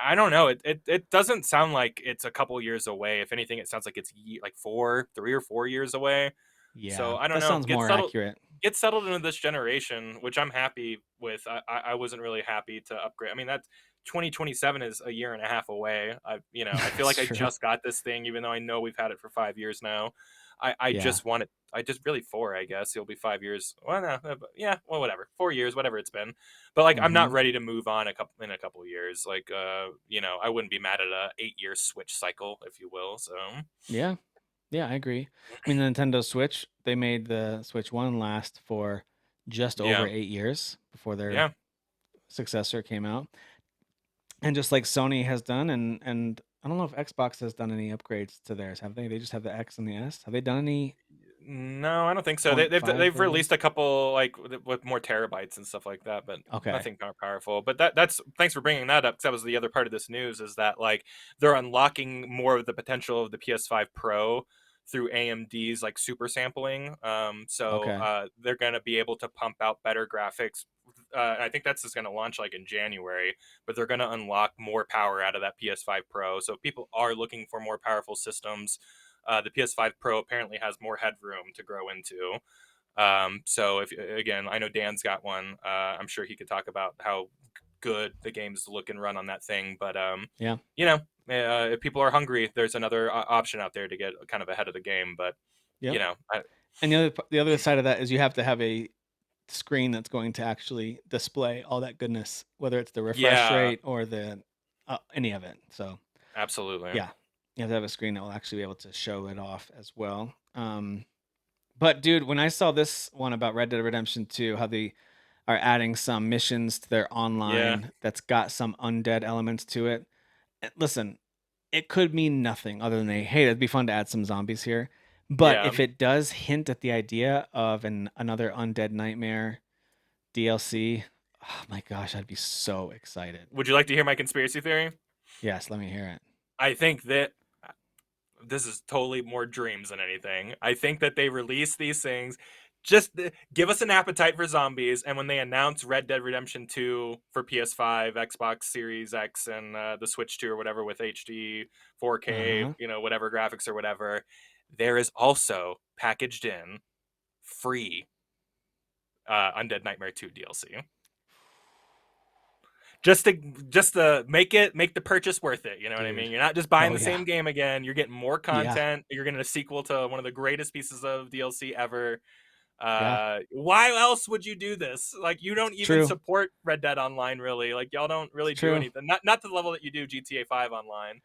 [SPEAKER 2] I don't know. It doesn't sound like it's a couple years away. If anything, it sounds like it's like 3 or 4 years away.
[SPEAKER 1] Yeah,
[SPEAKER 2] So I don't
[SPEAKER 1] that
[SPEAKER 2] know.
[SPEAKER 1] sounds more accurate.
[SPEAKER 2] Get settled into this generation, which I'm happy with. I wasn't really happy to upgrade. I mean, that's 2027 is a year and a half away. I feel
[SPEAKER 1] That's
[SPEAKER 2] like I
[SPEAKER 1] true.
[SPEAKER 2] just got this thing, even though I know we've had it for 5 years now. I
[SPEAKER 1] Yeah.
[SPEAKER 2] just want it. I just really 4, I guess. It'll be 5 years. Well, no, yeah, well, whatever. 4 years, whatever it's been. But like, I'm not
[SPEAKER 1] Mhm.
[SPEAKER 2] ready to move on in a couple years. Like, I wouldn't be mad at a 8 year Switch cycle, if you will. So,
[SPEAKER 1] Yeah. Yeah, I agree. I mean, the Nintendo Switch, they made the Switch 1 last for just over
[SPEAKER 2] yeah,
[SPEAKER 1] 8 years before their
[SPEAKER 2] yeah.
[SPEAKER 1] successor came out. And just like Sony has done and I don't know if Xbox has done any upgrades to theirs, have they? They just have the X and the S. Have they done any
[SPEAKER 2] No, I don't think so.
[SPEAKER 1] point five
[SPEAKER 2] They've released
[SPEAKER 1] versions?
[SPEAKER 2] a couple like with more terabytes and stuff like that, but
[SPEAKER 1] Okay.
[SPEAKER 2] nothing powerful. But that's thanks for bringing that up, because that was the other part of this news, is that like they're unlocking more of the potential of the PS5 Pro through AMD's like super sampling. So
[SPEAKER 1] Okay.
[SPEAKER 2] they're going to be able to pump out better graphics. I think that's just going to launch like in January, but they're going to unlock more power out of that PS5 Pro. So if people are looking for more powerful systems, the PS5 Pro apparently has more headroom to grow into. So if again, I know Dan's got one. I'm sure he could talk about how good the games look and run on that thing. But
[SPEAKER 1] Yeah.
[SPEAKER 2] you know, if people are hungry, there's another option out there to get kind of ahead of the game. But you
[SPEAKER 1] Yep.
[SPEAKER 2] know,
[SPEAKER 1] And the other side of that is you have to have a screen that's going to actually display all that goodness, whether it's the refresh
[SPEAKER 2] yeah,
[SPEAKER 1] rate or the any of it. So
[SPEAKER 2] absolutely,
[SPEAKER 1] yeah, you have to have a screen that will actually be able to show it off as well. But dude, when I saw this one about Red Dead Redemption 2, how they are adding some missions to their
[SPEAKER 2] yeah,
[SPEAKER 1] online that's got some undead elements to it. Listen, it could mean nothing other than hey, it'd be fun to add some zombies here. But
[SPEAKER 2] yeah.
[SPEAKER 1] if it does hint at the idea of another Undead Nightmare DLC, oh my gosh, I'd be so excited.
[SPEAKER 2] Would you like to hear my conspiracy theory?
[SPEAKER 1] Yes, let me hear it.
[SPEAKER 2] I think that this is totally more dreams than anything. I think that they release these things just give us an appetite for zombies, and when they announce Red Dead Redemption 2 for PS5, Xbox Series X, and the Switch 2 or whatever with HD, 4K,
[SPEAKER 1] Uh-huh.
[SPEAKER 2] whatever graphics or whatever, there is also packaged in free Undead Nightmare 2 DLC. Just to make the purchase worth it. You know what I
[SPEAKER 1] Dude.
[SPEAKER 2] mean? You're not just buying
[SPEAKER 1] Oh
[SPEAKER 2] the
[SPEAKER 1] yeah.
[SPEAKER 2] same game again. You're getting more
[SPEAKER 1] Yeah.
[SPEAKER 2] content. You're getting a sequel to one of the greatest pieces of DLC ever.
[SPEAKER 1] Yeah.
[SPEAKER 2] Why else would you do this? Like, you
[SPEAKER 1] It's
[SPEAKER 2] don't even
[SPEAKER 1] true.
[SPEAKER 2] support Red Dead Online, really. Like, y'all don't
[SPEAKER 1] It's
[SPEAKER 2] really do
[SPEAKER 1] true.
[SPEAKER 2] anything. Not to the level that you do GTA 5 Online.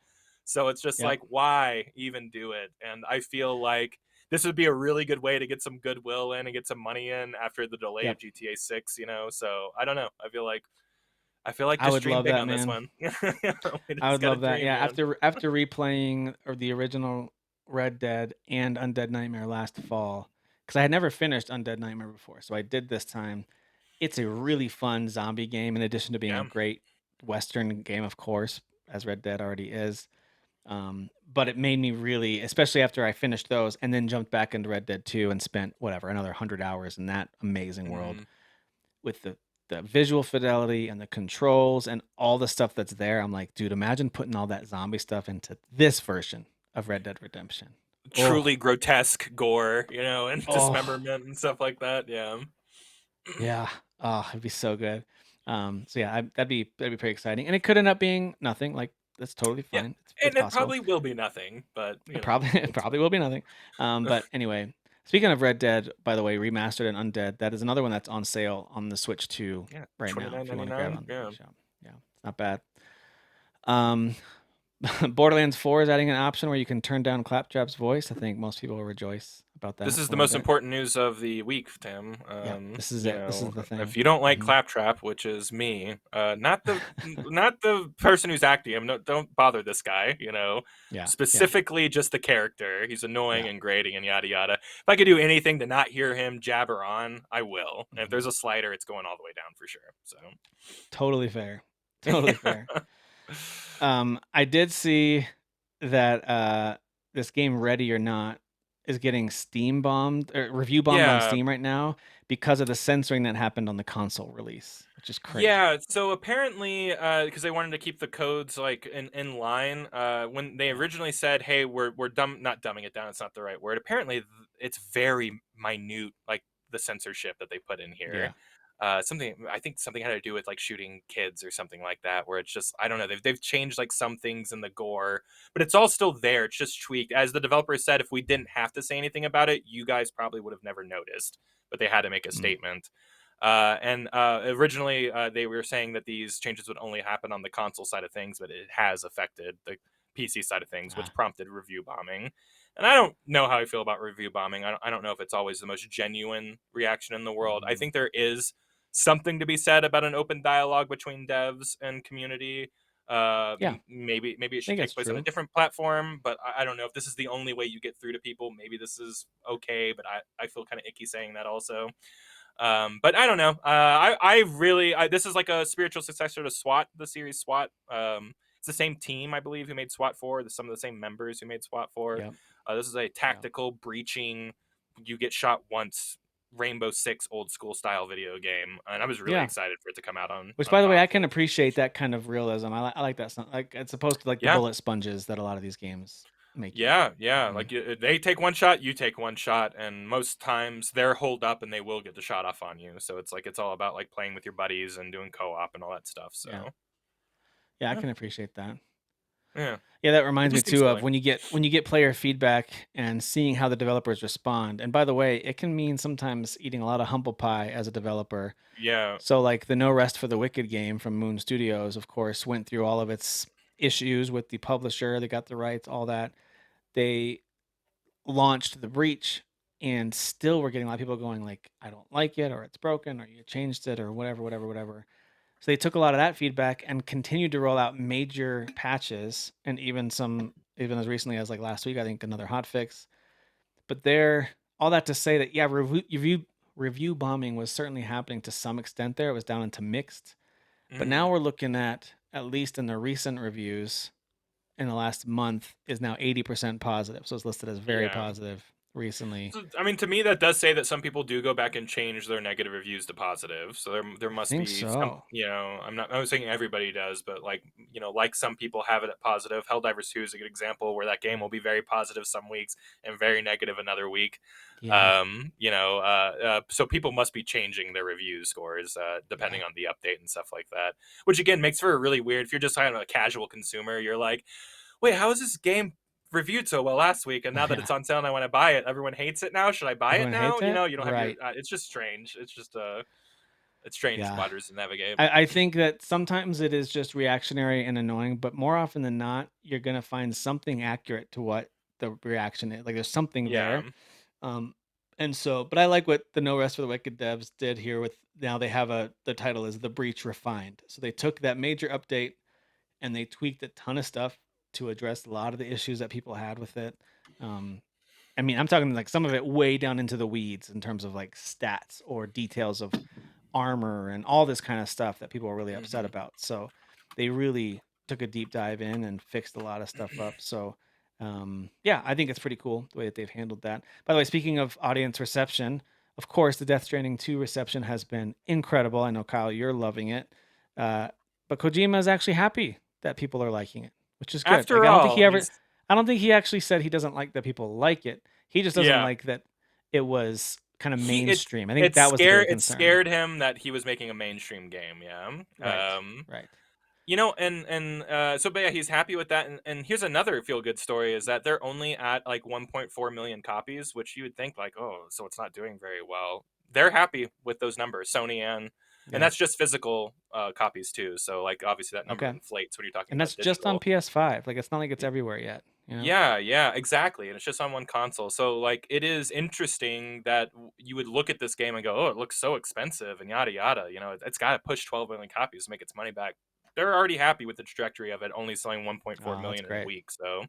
[SPEAKER 2] So it's just
[SPEAKER 1] Yep.
[SPEAKER 2] like, why even do it? And I feel like this would be a really good way to get some goodwill in and get some money in after the delay of
[SPEAKER 1] Yep.
[SPEAKER 2] GTA 6. So I don't know. I feel like
[SPEAKER 1] I
[SPEAKER 2] just
[SPEAKER 1] would
[SPEAKER 2] dream
[SPEAKER 1] love
[SPEAKER 2] big
[SPEAKER 1] that,
[SPEAKER 2] on this
[SPEAKER 1] man.
[SPEAKER 2] one. We
[SPEAKER 1] I
[SPEAKER 2] just
[SPEAKER 1] would
[SPEAKER 2] gotta
[SPEAKER 1] love that.
[SPEAKER 2] dream,
[SPEAKER 1] Yeah,
[SPEAKER 2] man.
[SPEAKER 1] after replaying or the original Red Dead and Undead Nightmare last fall, because I had never finished Undead Nightmare before, so I did this time. It's a really fun zombie game, in addition to being a
[SPEAKER 2] Yeah.
[SPEAKER 1] great Western game, of course, as Red Dead already is. But it made me really, especially after I finished those, and then jumped back into Red Dead 2 and spent whatever another 100 hours in that amazing world
[SPEAKER 2] Mhm.
[SPEAKER 1] with the visual fidelity and the controls and all the stuff that's there. I'm like, dude, imagine putting all that zombie stuff into this version of Red Dead Redemption. Oh,
[SPEAKER 2] Truly grotesque gore, and
[SPEAKER 1] oh,
[SPEAKER 2] dismemberment and stuff like that. Yeah.
[SPEAKER 1] yeah. Oh, it'd be so good. So yeah, that'd be pretty exciting. And it could end up being nothing. Like that's totally
[SPEAKER 2] Yeah.
[SPEAKER 1] fine. It's
[SPEAKER 2] And it
[SPEAKER 1] possible.
[SPEAKER 2] probably will be nothing, but
[SPEAKER 1] It probably it
[SPEAKER 2] it's
[SPEAKER 1] probably will be nothing. But anyway, speaking of Red Dead, by the way, remastered and undead, that is another one that's on sale on the Switch 2
[SPEAKER 2] yeah,
[SPEAKER 1] right
[SPEAKER 2] twenty
[SPEAKER 1] now.
[SPEAKER 2] nine
[SPEAKER 1] If you
[SPEAKER 2] ninety
[SPEAKER 1] want to grab it
[SPEAKER 2] nine.
[SPEAKER 1] on the
[SPEAKER 2] Yeah.
[SPEAKER 1] eShop, yeah, it's not bad. Um, Borderlands 4 is adding an option where you can turn down Claptrap's voice. I think most people will rejoice about
[SPEAKER 2] This
[SPEAKER 1] that
[SPEAKER 2] is
[SPEAKER 1] a
[SPEAKER 2] the
[SPEAKER 1] little
[SPEAKER 2] most
[SPEAKER 1] bit.
[SPEAKER 2] important news of the week, Tim.
[SPEAKER 1] Yeah, this is it. This is the thing.
[SPEAKER 2] If you don't like
[SPEAKER 1] Hmm.
[SPEAKER 2] Claptrap, which is me, not the person who's acting him, no, don't bother this guy.
[SPEAKER 1] Yeah, yeah,
[SPEAKER 2] Specifically just the character. He's annoying
[SPEAKER 1] yeah.
[SPEAKER 2] and grating and yada yada. If I could do anything to not hear him jabber on, I will. And if
[SPEAKER 1] Hmm.
[SPEAKER 2] there's a slider, it's going all the way down for sure. So.
[SPEAKER 1] Totally fair. Totally fair. I did see that this game Ready or Not is getting Steam bombed or review bombed on
[SPEAKER 2] Yeah,
[SPEAKER 1] Steam right now because of the censoring that happened on the console release, which is crazy.
[SPEAKER 2] yeah. So apparently, because they wanted to keep the codes like in line, when they
[SPEAKER 1] Yeah.
[SPEAKER 2] originally said, "Hey, we're not dumbing it down," it's not the right word. Apparently, it's very minute, like the censorship that they put in here.
[SPEAKER 1] Yeah.
[SPEAKER 2] I think something had to do with like shooting kids or something like that, where it's just I don't know. They've changed like some things in the gore, but it's all still there. It's just tweaked. As the developer said, if we didn't have to say anything about it, you guys probably would have never noticed. But they had to make a
[SPEAKER 1] Mm.
[SPEAKER 2] statement. And originally, they were saying that these changes would only happen on the console side of things, but it has affected the PC side of things,
[SPEAKER 1] Ah,
[SPEAKER 2] which prompted review bombing. And I don't know how I feel about review bombing. I don't know if it's always the most genuine reaction in the world. I
[SPEAKER 1] mhm.
[SPEAKER 2] think there is something to be said about an open dialogue between devs and community.
[SPEAKER 1] Yeah, I
[SPEAKER 2] Maybe it should
[SPEAKER 1] think
[SPEAKER 2] take
[SPEAKER 1] that's
[SPEAKER 2] place on a
[SPEAKER 1] true.
[SPEAKER 2] different platform, but I don't know if this is the only way you get through to people. Maybe this is okay, but I feel kind of icky saying that also. But I don't know. I really this is like a spiritual successor to SWAT, the series SWAT. the same team, I believe, who made SWAT 4. Some of the same members who made SWAT 4.
[SPEAKER 1] Yep.
[SPEAKER 2] This is a
[SPEAKER 1] Yep.
[SPEAKER 2] tactical breaching, you get shot once, Rainbow Six old school style video game, and I was really
[SPEAKER 1] Yeah.
[SPEAKER 2] excited for it to come out
[SPEAKER 1] Which,
[SPEAKER 2] on
[SPEAKER 1] by the way, I can
[SPEAKER 2] console.
[SPEAKER 1] appreciate that kind of realism. I like that. Like it's opposed to like the
[SPEAKER 2] Yeah,
[SPEAKER 1] bullet sponges that a lot of these games make you.
[SPEAKER 2] yeah, yeah.
[SPEAKER 1] Mm,
[SPEAKER 2] Like they take one shot, you take one shot, and most times they're holed up and they will get the shot off on you. So it's like it's all about like playing with your buddies and doing co-op and all that stuff.
[SPEAKER 1] yeah.
[SPEAKER 2] So
[SPEAKER 1] Yeah, I
[SPEAKER 2] yeah,
[SPEAKER 1] can appreciate that.
[SPEAKER 2] yeah.
[SPEAKER 1] Yeah, that
[SPEAKER 2] It
[SPEAKER 1] reminds me
[SPEAKER 2] just seems
[SPEAKER 1] too of
[SPEAKER 2] silly.
[SPEAKER 1] when you get player feedback and seeing how the developers respond. And by the way, it can mean sometimes eating a lot of humble pie as a developer.
[SPEAKER 2] Yeah,
[SPEAKER 1] So like the No Rest for the Wicked game from Moon Studios, of course, went through all of its issues with the publisher. They got the rights, all that. They launched the breach and still we're getting a lot of people going like, I don't like it or it's broken or you changed it or whatever, whatever, whatever. So they took a lot of that feedback and continued to roll out major patches and even as recently as like last week, I think another hot fix. But they're all that to say that yeah, review bombing was certainly happening to some extent there. It was down into mixed. But now
[SPEAKER 2] mhm,
[SPEAKER 1] we're looking at least in the recent reviews in the last month is now 80% positive. So it's listed as very
[SPEAKER 2] yeah.
[SPEAKER 1] positive recently.
[SPEAKER 2] So, I mean, to me, that does say that some people do go back and change their negative reviews to positive. So there
[SPEAKER 1] I
[SPEAKER 2] must
[SPEAKER 1] think
[SPEAKER 2] be some,
[SPEAKER 1] so.
[SPEAKER 2] I'm not saying everybody does, but like, like some people have it at positive. Helldivers 2 is a good example where that game will be very positive some weeks and very negative another week.
[SPEAKER 1] Yeah.
[SPEAKER 2] So people must be changing their review scores
[SPEAKER 1] Yeah.
[SPEAKER 2] depending on the update and stuff like that, which again makes for a really weird. If you're just kind of a casual consumer, you're like, wait, how is this game reviewed so well last week, and now that
[SPEAKER 1] Yeah.
[SPEAKER 2] it's on sale and I want to buy it, everyone hates it now. Should I buy it
[SPEAKER 1] Everyone
[SPEAKER 2] now?
[SPEAKER 1] hates it?
[SPEAKER 2] You don't have your.
[SPEAKER 1] Right.
[SPEAKER 2] It's just strange. It's just it's strange
[SPEAKER 1] Yeah.
[SPEAKER 2] waters to navigate.
[SPEAKER 1] I think that sometimes it is just reactionary and annoying, but more often than not, you're gonna find something accurate to what the reaction is. Like there's something
[SPEAKER 2] Yeah,
[SPEAKER 1] there. Um, and so, but I like what the No Rest for the Wicked devs did here with now they have the title is The Breach Refined. So they took that major update and they tweaked a ton of stuff to address a lot of the issues that people had with it. Um, I mean, I'm talking like some of it way down into the weeds in terms of like stats or details of armor and all this kind of stuff that people are really upset
[SPEAKER 2] hmm
[SPEAKER 1] about. So they really took a deep dive in and fixed a lot of stuff up. So yeah, I think it's pretty cool the way that they've handled that. By the way, speaking of audience reception, of course, the Death Stranding 2 reception has been incredible. I know Kyle, you're loving it. Uh, but Kojima is actually happy that people are liking it, which is good. Like
[SPEAKER 2] After all, he's
[SPEAKER 1] I don't think he actually said he doesn't like that people like it. He just doesn't
[SPEAKER 2] yeah.
[SPEAKER 1] like that it was kind of
[SPEAKER 2] He
[SPEAKER 1] mainstream. I think that was the bigger
[SPEAKER 2] it
[SPEAKER 1] concern.
[SPEAKER 2] scared him that he was making a mainstream game. Yeah.
[SPEAKER 1] Right. Right.
[SPEAKER 2] But yeah, he's happy with that. And here's another feel good story is that they're only at like 1.4 million copies, which you would think like, oh, so it's not doing very well. They're happy with those numbers, Sony and
[SPEAKER 1] Yeah.
[SPEAKER 2] that's just physical copies too. So like obviously that number
[SPEAKER 1] Okay.
[SPEAKER 2] inflates when you're talking
[SPEAKER 1] And that's
[SPEAKER 2] about
[SPEAKER 1] just on
[SPEAKER 2] digital.
[SPEAKER 1] PS5. Like it's not like it's everywhere yet, you know?
[SPEAKER 2] Yeah, yeah, exactly. And it's just on one console. So like it is interesting that you would look at this game and go, "Oh, it looks so expensive," and yada yada. It's got to push 12 million copies to make its money back. They're already happy with the trajectory of it only selling 1.4
[SPEAKER 1] Oh, that's
[SPEAKER 2] million in a
[SPEAKER 1] great.
[SPEAKER 2] week. So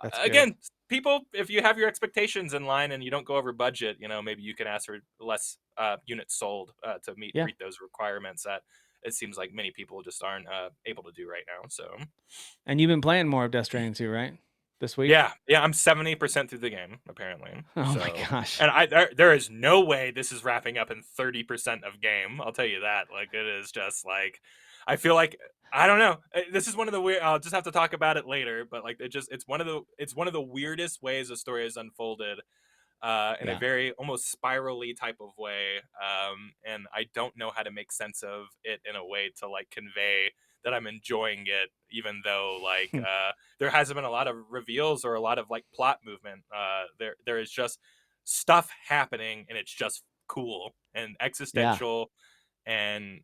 [SPEAKER 1] That's good.
[SPEAKER 2] again, people, if you have your expectations in line and you don't go over budget, maybe you can ask for less units sold to
[SPEAKER 1] Yeah.
[SPEAKER 2] meet those requirements that it seems like many people just aren't able to do right now. So
[SPEAKER 1] And you've been playing more of Death Stranding 2, right? This week?
[SPEAKER 2] yeah, yeah, I'm 70% through the game apparently.
[SPEAKER 1] Oh my
[SPEAKER 2] So,
[SPEAKER 1] gosh.
[SPEAKER 2] and there is no way this is wrapping up in 30% of game. I'll tell you that. Like it is just like I feel like I don't know. This is one of the weird. I'll just have to talk about it later. But like it's one of the weirdest ways the story has unfolded in a
[SPEAKER 1] Yeah.
[SPEAKER 2] very almost spirally type of way. And I don't know how to make sense of it in a way to like convey that I'm enjoying it, even though like there hasn't been a lot of reveals or a lot of like plot movement. There is just stuff happening, and it's just cool and
[SPEAKER 1] Yeah.
[SPEAKER 2] existential, and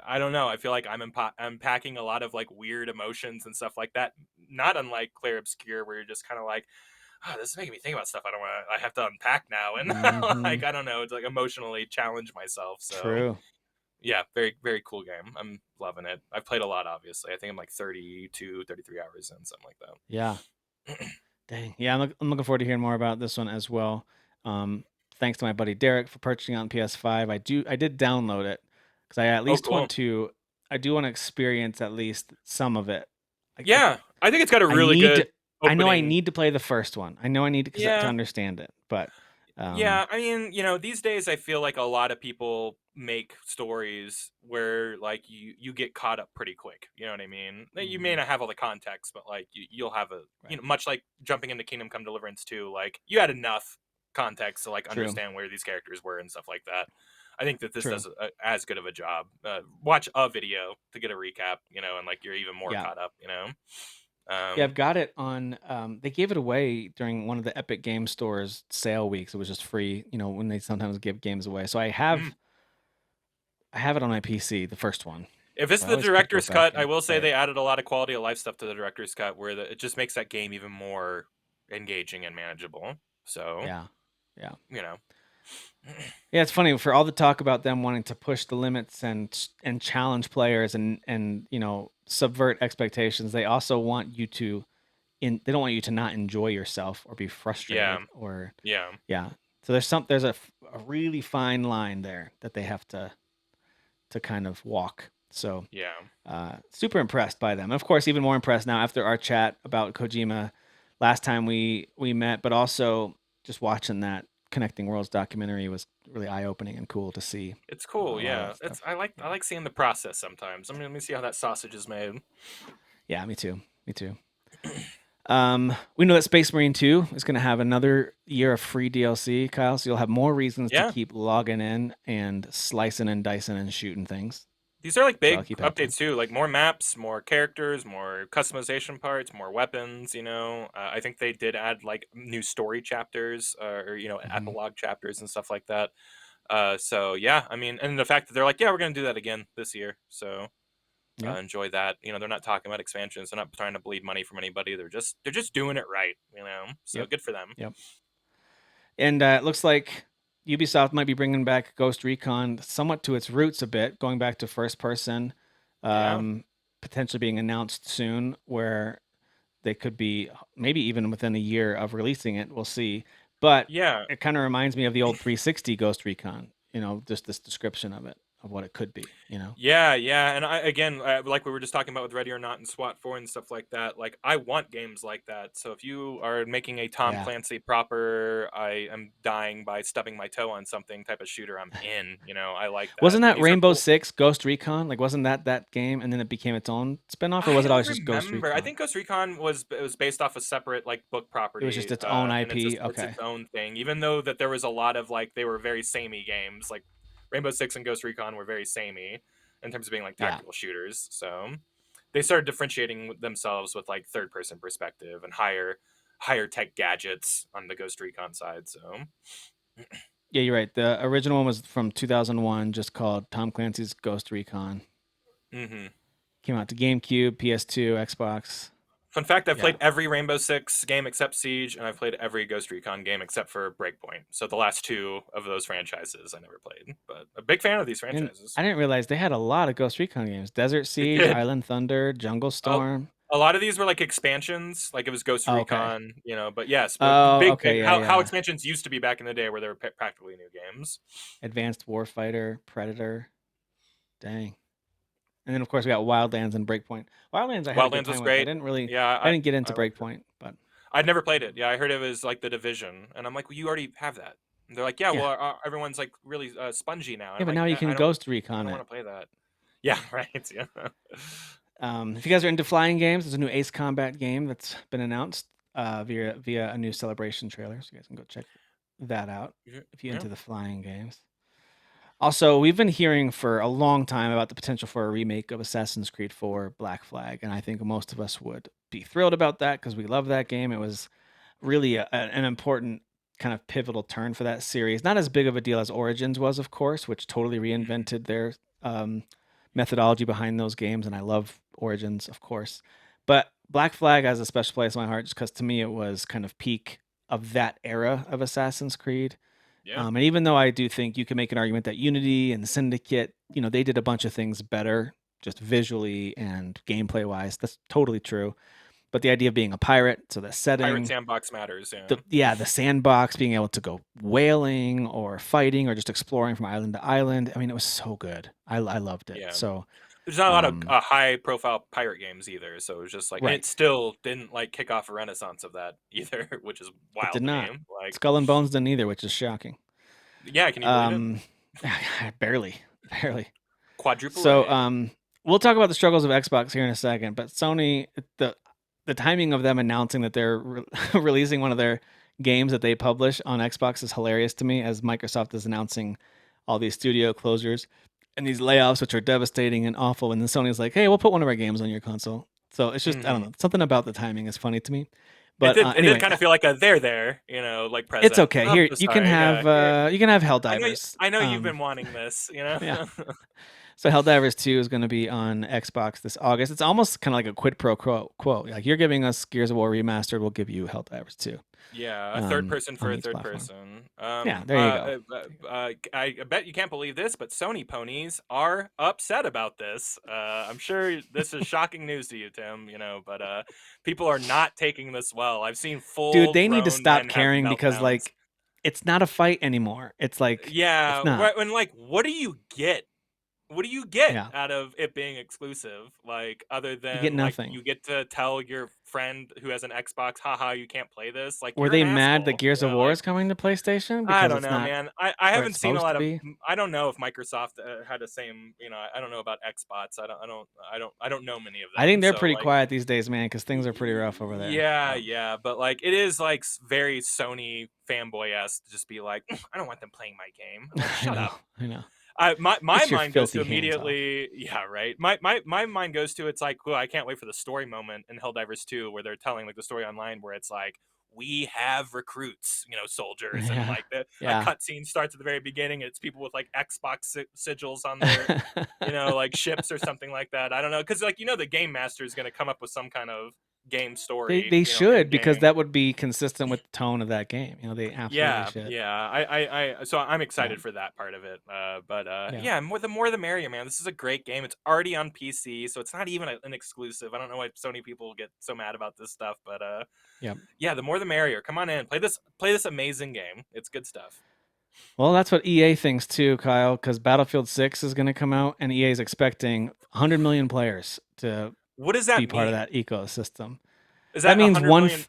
[SPEAKER 2] I don't know. I feel like I'm unpacking a lot of like weird emotions and stuff like that. Not unlike Clair Obscur, where you're just kind of like, oh, this is making me think about stuff I have to unpack now, and
[SPEAKER 1] Mhm.
[SPEAKER 2] like I don't know, it's like emotionally challenge myself. So
[SPEAKER 1] True.
[SPEAKER 2] yeah, very very cool game. I'm loving it. I've played a lot, obviously. I think I'm like 32, 33 hours in, something like
[SPEAKER 1] Yeah.
[SPEAKER 2] that.
[SPEAKER 1] Dang. Yeah, I'm looking forward to hearing more about this one as well. Um, thanks to my buddy Derek for purchasing it on PS5. I did download it because I at
[SPEAKER 2] Oh,
[SPEAKER 1] least
[SPEAKER 2] cool.
[SPEAKER 1] want to. I do want to experience at least some of it.
[SPEAKER 2] Yeah, I think it's got a
[SPEAKER 1] I
[SPEAKER 2] really
[SPEAKER 1] need
[SPEAKER 2] good
[SPEAKER 1] to, I know I
[SPEAKER 2] opening.
[SPEAKER 1] need to play the first one. I know I need to
[SPEAKER 2] Yeah,
[SPEAKER 1] understand it, but
[SPEAKER 2] yeah, I mean, these days I feel like a lot of people make stories where like you get caught up pretty quick. You know what I mean? You may
[SPEAKER 1] mhm,
[SPEAKER 2] not have all the context, but like you'll have a
[SPEAKER 1] right.
[SPEAKER 2] much like jumping into Kingdom Come Deliverance 2, like you had enough context to like
[SPEAKER 1] True.
[SPEAKER 2] understand where these characters were and stuff like that. I think that this
[SPEAKER 1] True.
[SPEAKER 2] does as good of a job. Watch a video to get a recap, and like you're even more
[SPEAKER 1] Yeah.
[SPEAKER 2] caught up.
[SPEAKER 1] Yeah,
[SPEAKER 2] Um,
[SPEAKER 1] I've got it on. They gave it away during one of the Epic Game Store's sale weeks. It was just free, when they sometimes give games away. So
[SPEAKER 2] mm.
[SPEAKER 1] I have it on my PC, the first one.
[SPEAKER 2] If it's
[SPEAKER 1] So I
[SPEAKER 2] the
[SPEAKER 1] always could go
[SPEAKER 2] director's
[SPEAKER 1] back
[SPEAKER 2] cut, I
[SPEAKER 1] and
[SPEAKER 2] will say
[SPEAKER 1] play
[SPEAKER 2] they
[SPEAKER 1] it.
[SPEAKER 2] added a lot of quality of life stuff to the director's cut, where it just makes that game even more engaging and manageable. So,
[SPEAKER 1] Yeah, yeah,
[SPEAKER 2] you know,
[SPEAKER 1] yeah. It's funny for all the talk about them wanting to push the limits and challenge players and subvert expectations. They also want you to they don't want you to not enjoy yourself or be
[SPEAKER 2] yeah,
[SPEAKER 1] frustrated or
[SPEAKER 2] yeah,
[SPEAKER 1] yeah. So there's a really fine line there that they have to kind of walk. So
[SPEAKER 2] yeah,
[SPEAKER 1] super impressed by them. Of course, even more impressed now after our chat about Kojima last time we met, but also just watching that Connecting Worlds documentary was really eye opening and cool to see
[SPEAKER 2] it's cool.
[SPEAKER 1] a lot of
[SPEAKER 2] Yeah,
[SPEAKER 1] that stuff.
[SPEAKER 2] I
[SPEAKER 1] Yeah,
[SPEAKER 2] like seeing the process sometimes. I mean, let me see how that sausage is made.
[SPEAKER 1] yeah, me too, me too. We know that Space Marine 2 is going to have another year of free DLC, Kyle. So you'll have more reasons to
[SPEAKER 2] Yeah,
[SPEAKER 1] keep logging in and slicing and dicing and shooting things.
[SPEAKER 2] these are like
[SPEAKER 1] So I'll
[SPEAKER 2] big
[SPEAKER 1] keep happening.
[SPEAKER 2] updates too, like more maps, more characters, more customization parts, more weapons. I think they did add like new story chapters, or
[SPEAKER 1] Hmm.
[SPEAKER 2] epilogue chapters and stuff like that. So yeah, I mean, and the fact that they're like, yeah, we're gonna do that again this year. So
[SPEAKER 1] Yep.
[SPEAKER 2] enjoy that. They're not talking about expansions. They're not trying to bleed money from anybody. They're just doing it right. So
[SPEAKER 1] Yep.
[SPEAKER 2] good for them.
[SPEAKER 1] Yep. And it looks like Ubisoft might be bringing back Ghost Recon somewhat to its roots a bit, going back to first person,
[SPEAKER 2] Yeah,
[SPEAKER 1] um, potentially being announced soon, where they could be maybe even within a year of releasing it. We'll see. But
[SPEAKER 2] yeah.
[SPEAKER 1] it kind of reminds me of the old 360 Ghost Recon, just this description of it, of what it could be.
[SPEAKER 2] Yeah, yeah, and I again, like we were just talking about with Ready or Not and SWAT 4 and stuff like that. Like, I want games like that. So if you are making a Tom
[SPEAKER 1] Yeah.
[SPEAKER 2] Clancy proper, I am dying by stubbing my toe on something type of shooter, I'm in. I like that,
[SPEAKER 1] Wasn't
[SPEAKER 2] and
[SPEAKER 1] that
[SPEAKER 2] these are
[SPEAKER 1] Rainbow
[SPEAKER 2] cool.
[SPEAKER 1] Six Ghost Recon? Like, wasn't that game, and then it became its own spinoff, or
[SPEAKER 2] I
[SPEAKER 1] was it
[SPEAKER 2] don't
[SPEAKER 1] always just Ghost
[SPEAKER 2] remember. I
[SPEAKER 1] Recon?
[SPEAKER 2] think Ghost Recon was based off a separate like book
[SPEAKER 1] It was
[SPEAKER 2] property,
[SPEAKER 1] just its own
[SPEAKER 2] and
[SPEAKER 1] IP.
[SPEAKER 2] it's
[SPEAKER 1] Okay.
[SPEAKER 2] its own thing. Even though that there was a lot of like they were very samey games, like Rainbow Six and Ghost Recon were very samey in terms of being like
[SPEAKER 1] Yeah.
[SPEAKER 2] tactical shooters. So they started differentiating themselves with like third person perspective and higher tech gadgets on the Ghost Recon side. So
[SPEAKER 1] Yeah, you're right. The original one was from 2001, just called Tom Clancy's Ghost Recon.
[SPEAKER 2] hmm
[SPEAKER 1] Came out to GameCube, PS2, Xbox.
[SPEAKER 2] fun fact: I've
[SPEAKER 1] Yeah.
[SPEAKER 2] played every Rainbow Six game except Siege, and I've played every Ghost Recon game except for Breakpoint. So the last two of those franchises I never played, but a big fan of these
[SPEAKER 1] And
[SPEAKER 2] franchises.
[SPEAKER 1] I didn't realize they had a lot of Ghost Recon games. Desert
[SPEAKER 2] They
[SPEAKER 1] Siege,
[SPEAKER 2] did.
[SPEAKER 1] Island Thunder, Jungle
[SPEAKER 2] A,
[SPEAKER 1] Storm.
[SPEAKER 2] a lot of these were like expansions, like it was Ghost
[SPEAKER 1] Oh, okay.
[SPEAKER 2] Recon, but yes, but
[SPEAKER 1] Oh,
[SPEAKER 2] big
[SPEAKER 1] okay. Yeah,
[SPEAKER 2] how
[SPEAKER 1] yeah.
[SPEAKER 2] expansions used to be back in the day, where they were practically new games.
[SPEAKER 1] Advanced Warfighter, Predator. Dang. And then of course we got Wildlands and Breakpoint. Wildlands I had a good
[SPEAKER 2] Wildlands was
[SPEAKER 1] time with.
[SPEAKER 2] great. Yeah,
[SPEAKER 1] I didn't get
[SPEAKER 2] I
[SPEAKER 1] into
[SPEAKER 2] liked it.
[SPEAKER 1] Breakpoint, but
[SPEAKER 2] I'd never played it. Yeah, I heard it was like the Division, and I'm like, well, you already have that. And they're like, yeah,
[SPEAKER 1] yeah.
[SPEAKER 2] well, everyone's like really spongy now, and
[SPEAKER 1] Yeah,
[SPEAKER 2] I'm
[SPEAKER 1] but
[SPEAKER 2] like,
[SPEAKER 1] now you can Ghost
[SPEAKER 2] I
[SPEAKER 1] Recon
[SPEAKER 2] don't
[SPEAKER 1] it.
[SPEAKER 2] want to play that. Yeah, right. Yeah.
[SPEAKER 1] If you guys are into flying games, there's a new Ace Combat game that's been announced via a new Celebration trailer, so you guys can go check that out if you're
[SPEAKER 2] Yeah.
[SPEAKER 1] into the flying games. Also, we've been hearing for a long time about the potential for a remake of Assassin's Creed 4 Black Flag, and I think most of us would be thrilled about that because we love that game. It was really an important kind of pivotal turn for that series. Not as big of a deal as Origins was, of course, which totally
[SPEAKER 2] Mhm.
[SPEAKER 1] reinvented their methodology behind those games, and I love Origins, of course. But Black Flag has a special place in my heart just because to me it was kind of peak of that era of Assassin's Creed.
[SPEAKER 2] Yeah.
[SPEAKER 1] And even though I do think you can make an argument that Unity and Syndicate, they did a bunch of things better, just visually and gameplay wise. That's totally true. But the idea of being a pirate, so the
[SPEAKER 2] Pirate
[SPEAKER 1] setting,
[SPEAKER 2] Sandbox matters. Yeah.
[SPEAKER 1] the sandbox, being able to go whaling or fighting or just exploring from island to island. I mean, it was so good. I loved it.
[SPEAKER 2] Yeah.
[SPEAKER 1] So
[SPEAKER 2] There's not a lot of
[SPEAKER 1] Um,
[SPEAKER 2] high profile pirate games either, so it was just like, and
[SPEAKER 1] right.
[SPEAKER 2] it still didn't like kick off a renaissance of that either, which is
[SPEAKER 1] It did
[SPEAKER 2] wild to me.
[SPEAKER 1] not.
[SPEAKER 2] Like,
[SPEAKER 1] Skull and Bones didn't either, which is shocking.
[SPEAKER 2] yeah, can you believe it?
[SPEAKER 1] Um, barely, barely.
[SPEAKER 2] Quadruple
[SPEAKER 1] So,
[SPEAKER 2] A.
[SPEAKER 1] we'll talk about the struggles of Xbox here in a second. But Sony, the timing of them announcing that they're releasing one of their games that they publish on Xbox is hilarious to me. As Microsoft is announcing all these studio closures and these layoffs, which are devastating and awful, and then Sony's like, "Hey, we'll put one of our games on your console." So it's just, I don't
[SPEAKER 2] Hmm.
[SPEAKER 1] know, something about the timing is funny to me.
[SPEAKER 2] It
[SPEAKER 1] But
[SPEAKER 2] did. It did
[SPEAKER 1] anyway,
[SPEAKER 2] kind of feel like a there, like
[SPEAKER 1] it's
[SPEAKER 2] present.
[SPEAKER 1] okay.
[SPEAKER 2] Oh, I'm
[SPEAKER 1] Here
[SPEAKER 2] so sorry. Yeah, here.
[SPEAKER 1] you can have
[SPEAKER 2] I know.
[SPEAKER 1] Helldivers.
[SPEAKER 2] I know you've been wanting this.
[SPEAKER 1] Yeah. So Helldivers 2 is going to be on Xbox this August. It's almost kind of like a quid pro quo. Like, you're giving us Gears of War remastered, we'll give you Helldivers 2
[SPEAKER 2] Yeah, a third person for
[SPEAKER 1] on
[SPEAKER 2] a
[SPEAKER 1] each
[SPEAKER 2] third
[SPEAKER 1] platform.
[SPEAKER 2] person.
[SPEAKER 1] Yeah, there you go.
[SPEAKER 2] I bet you can't believe this, but Sony ponies are upset about this. I'm sure this is shocking news to you, Tim. But people are not taking this well. I've seen
[SPEAKER 1] Dude,
[SPEAKER 2] full
[SPEAKER 1] they need to
[SPEAKER 2] grown
[SPEAKER 1] stop
[SPEAKER 2] men have
[SPEAKER 1] caring because,
[SPEAKER 2] meltdowns.
[SPEAKER 1] like, it's not a fight anymore. It's like, it's
[SPEAKER 2] Yeah,
[SPEAKER 1] not.
[SPEAKER 2] right. And like, what do you get? What do you get
[SPEAKER 1] Yeah,
[SPEAKER 2] out of it being exclusive? Like, other
[SPEAKER 1] you get
[SPEAKER 2] than like
[SPEAKER 1] nothing.
[SPEAKER 2] you get to tell your friend who has an Xbox, haha, you can't play this. Like,
[SPEAKER 1] Were
[SPEAKER 2] you're an
[SPEAKER 1] they mad that
[SPEAKER 2] asshole.
[SPEAKER 1] Gears of War
[SPEAKER 2] Like,
[SPEAKER 1] is coming to PlayStation
[SPEAKER 2] I
[SPEAKER 1] because
[SPEAKER 2] don't
[SPEAKER 1] it's
[SPEAKER 2] know,
[SPEAKER 1] not
[SPEAKER 2] man. I
[SPEAKER 1] where it's
[SPEAKER 2] haven't seen a
[SPEAKER 1] supposed to
[SPEAKER 2] lot of.
[SPEAKER 1] be?
[SPEAKER 2] I don't know if Microsoft had the same. I don't know about Xbox. I don't know many of
[SPEAKER 1] I think
[SPEAKER 2] them.
[SPEAKER 1] they're
[SPEAKER 2] So
[SPEAKER 1] pretty
[SPEAKER 2] like,
[SPEAKER 1] quiet these days, man, because things are pretty rough over there.
[SPEAKER 2] yeah,
[SPEAKER 1] But
[SPEAKER 2] yeah. But like, it is like very Sony fanboy esque to just be like, I don't want them playing my game. I'm like,
[SPEAKER 1] I
[SPEAKER 2] shut
[SPEAKER 1] know,
[SPEAKER 2] up.
[SPEAKER 1] I know.
[SPEAKER 2] My
[SPEAKER 1] Get your
[SPEAKER 2] mind goes to
[SPEAKER 1] filthy hands off.
[SPEAKER 2] immediately, yeah, right. My mind goes to, it's like, oh, I can't wait for the story moment in Helldivers 2 where they're telling like the story online where it's like, we have recruits, soldiers, and
[SPEAKER 1] Yeah,
[SPEAKER 2] like a
[SPEAKER 1] yeah.
[SPEAKER 2] cutscene starts at the very beginning. It's people with like Xbox sigils on their, like ships or something like that. I don't know, because like the game master is going to come up with some kind of game
[SPEAKER 1] They
[SPEAKER 2] story,
[SPEAKER 1] they
[SPEAKER 2] in
[SPEAKER 1] should, because
[SPEAKER 2] game.
[SPEAKER 1] that would be consistent with the tone of that game. They absolutely
[SPEAKER 2] Yeah,
[SPEAKER 1] should.
[SPEAKER 2] yeah. So I'm
[SPEAKER 1] Yeah,
[SPEAKER 2] excited for that part of it. But
[SPEAKER 1] yeah.
[SPEAKER 2] yeah, more the merrier, man. This is a great game. It's already on PC, so it's not even an exclusive. I don't know why Sony people get so mad about this stuff, but
[SPEAKER 1] Yep.
[SPEAKER 2] yeah, the more the merrier. Come on in, play this amazing game. It's good stuff.
[SPEAKER 1] Well, that's what EA thinks too, Kyle, because Battlefield 6 is going to come out, and EA is expecting 100 million players to
[SPEAKER 2] What does
[SPEAKER 1] be
[SPEAKER 2] that
[SPEAKER 1] part of
[SPEAKER 2] mean?
[SPEAKER 1] that ecosystem.
[SPEAKER 2] Is
[SPEAKER 1] That
[SPEAKER 2] that
[SPEAKER 1] means
[SPEAKER 2] 100 million?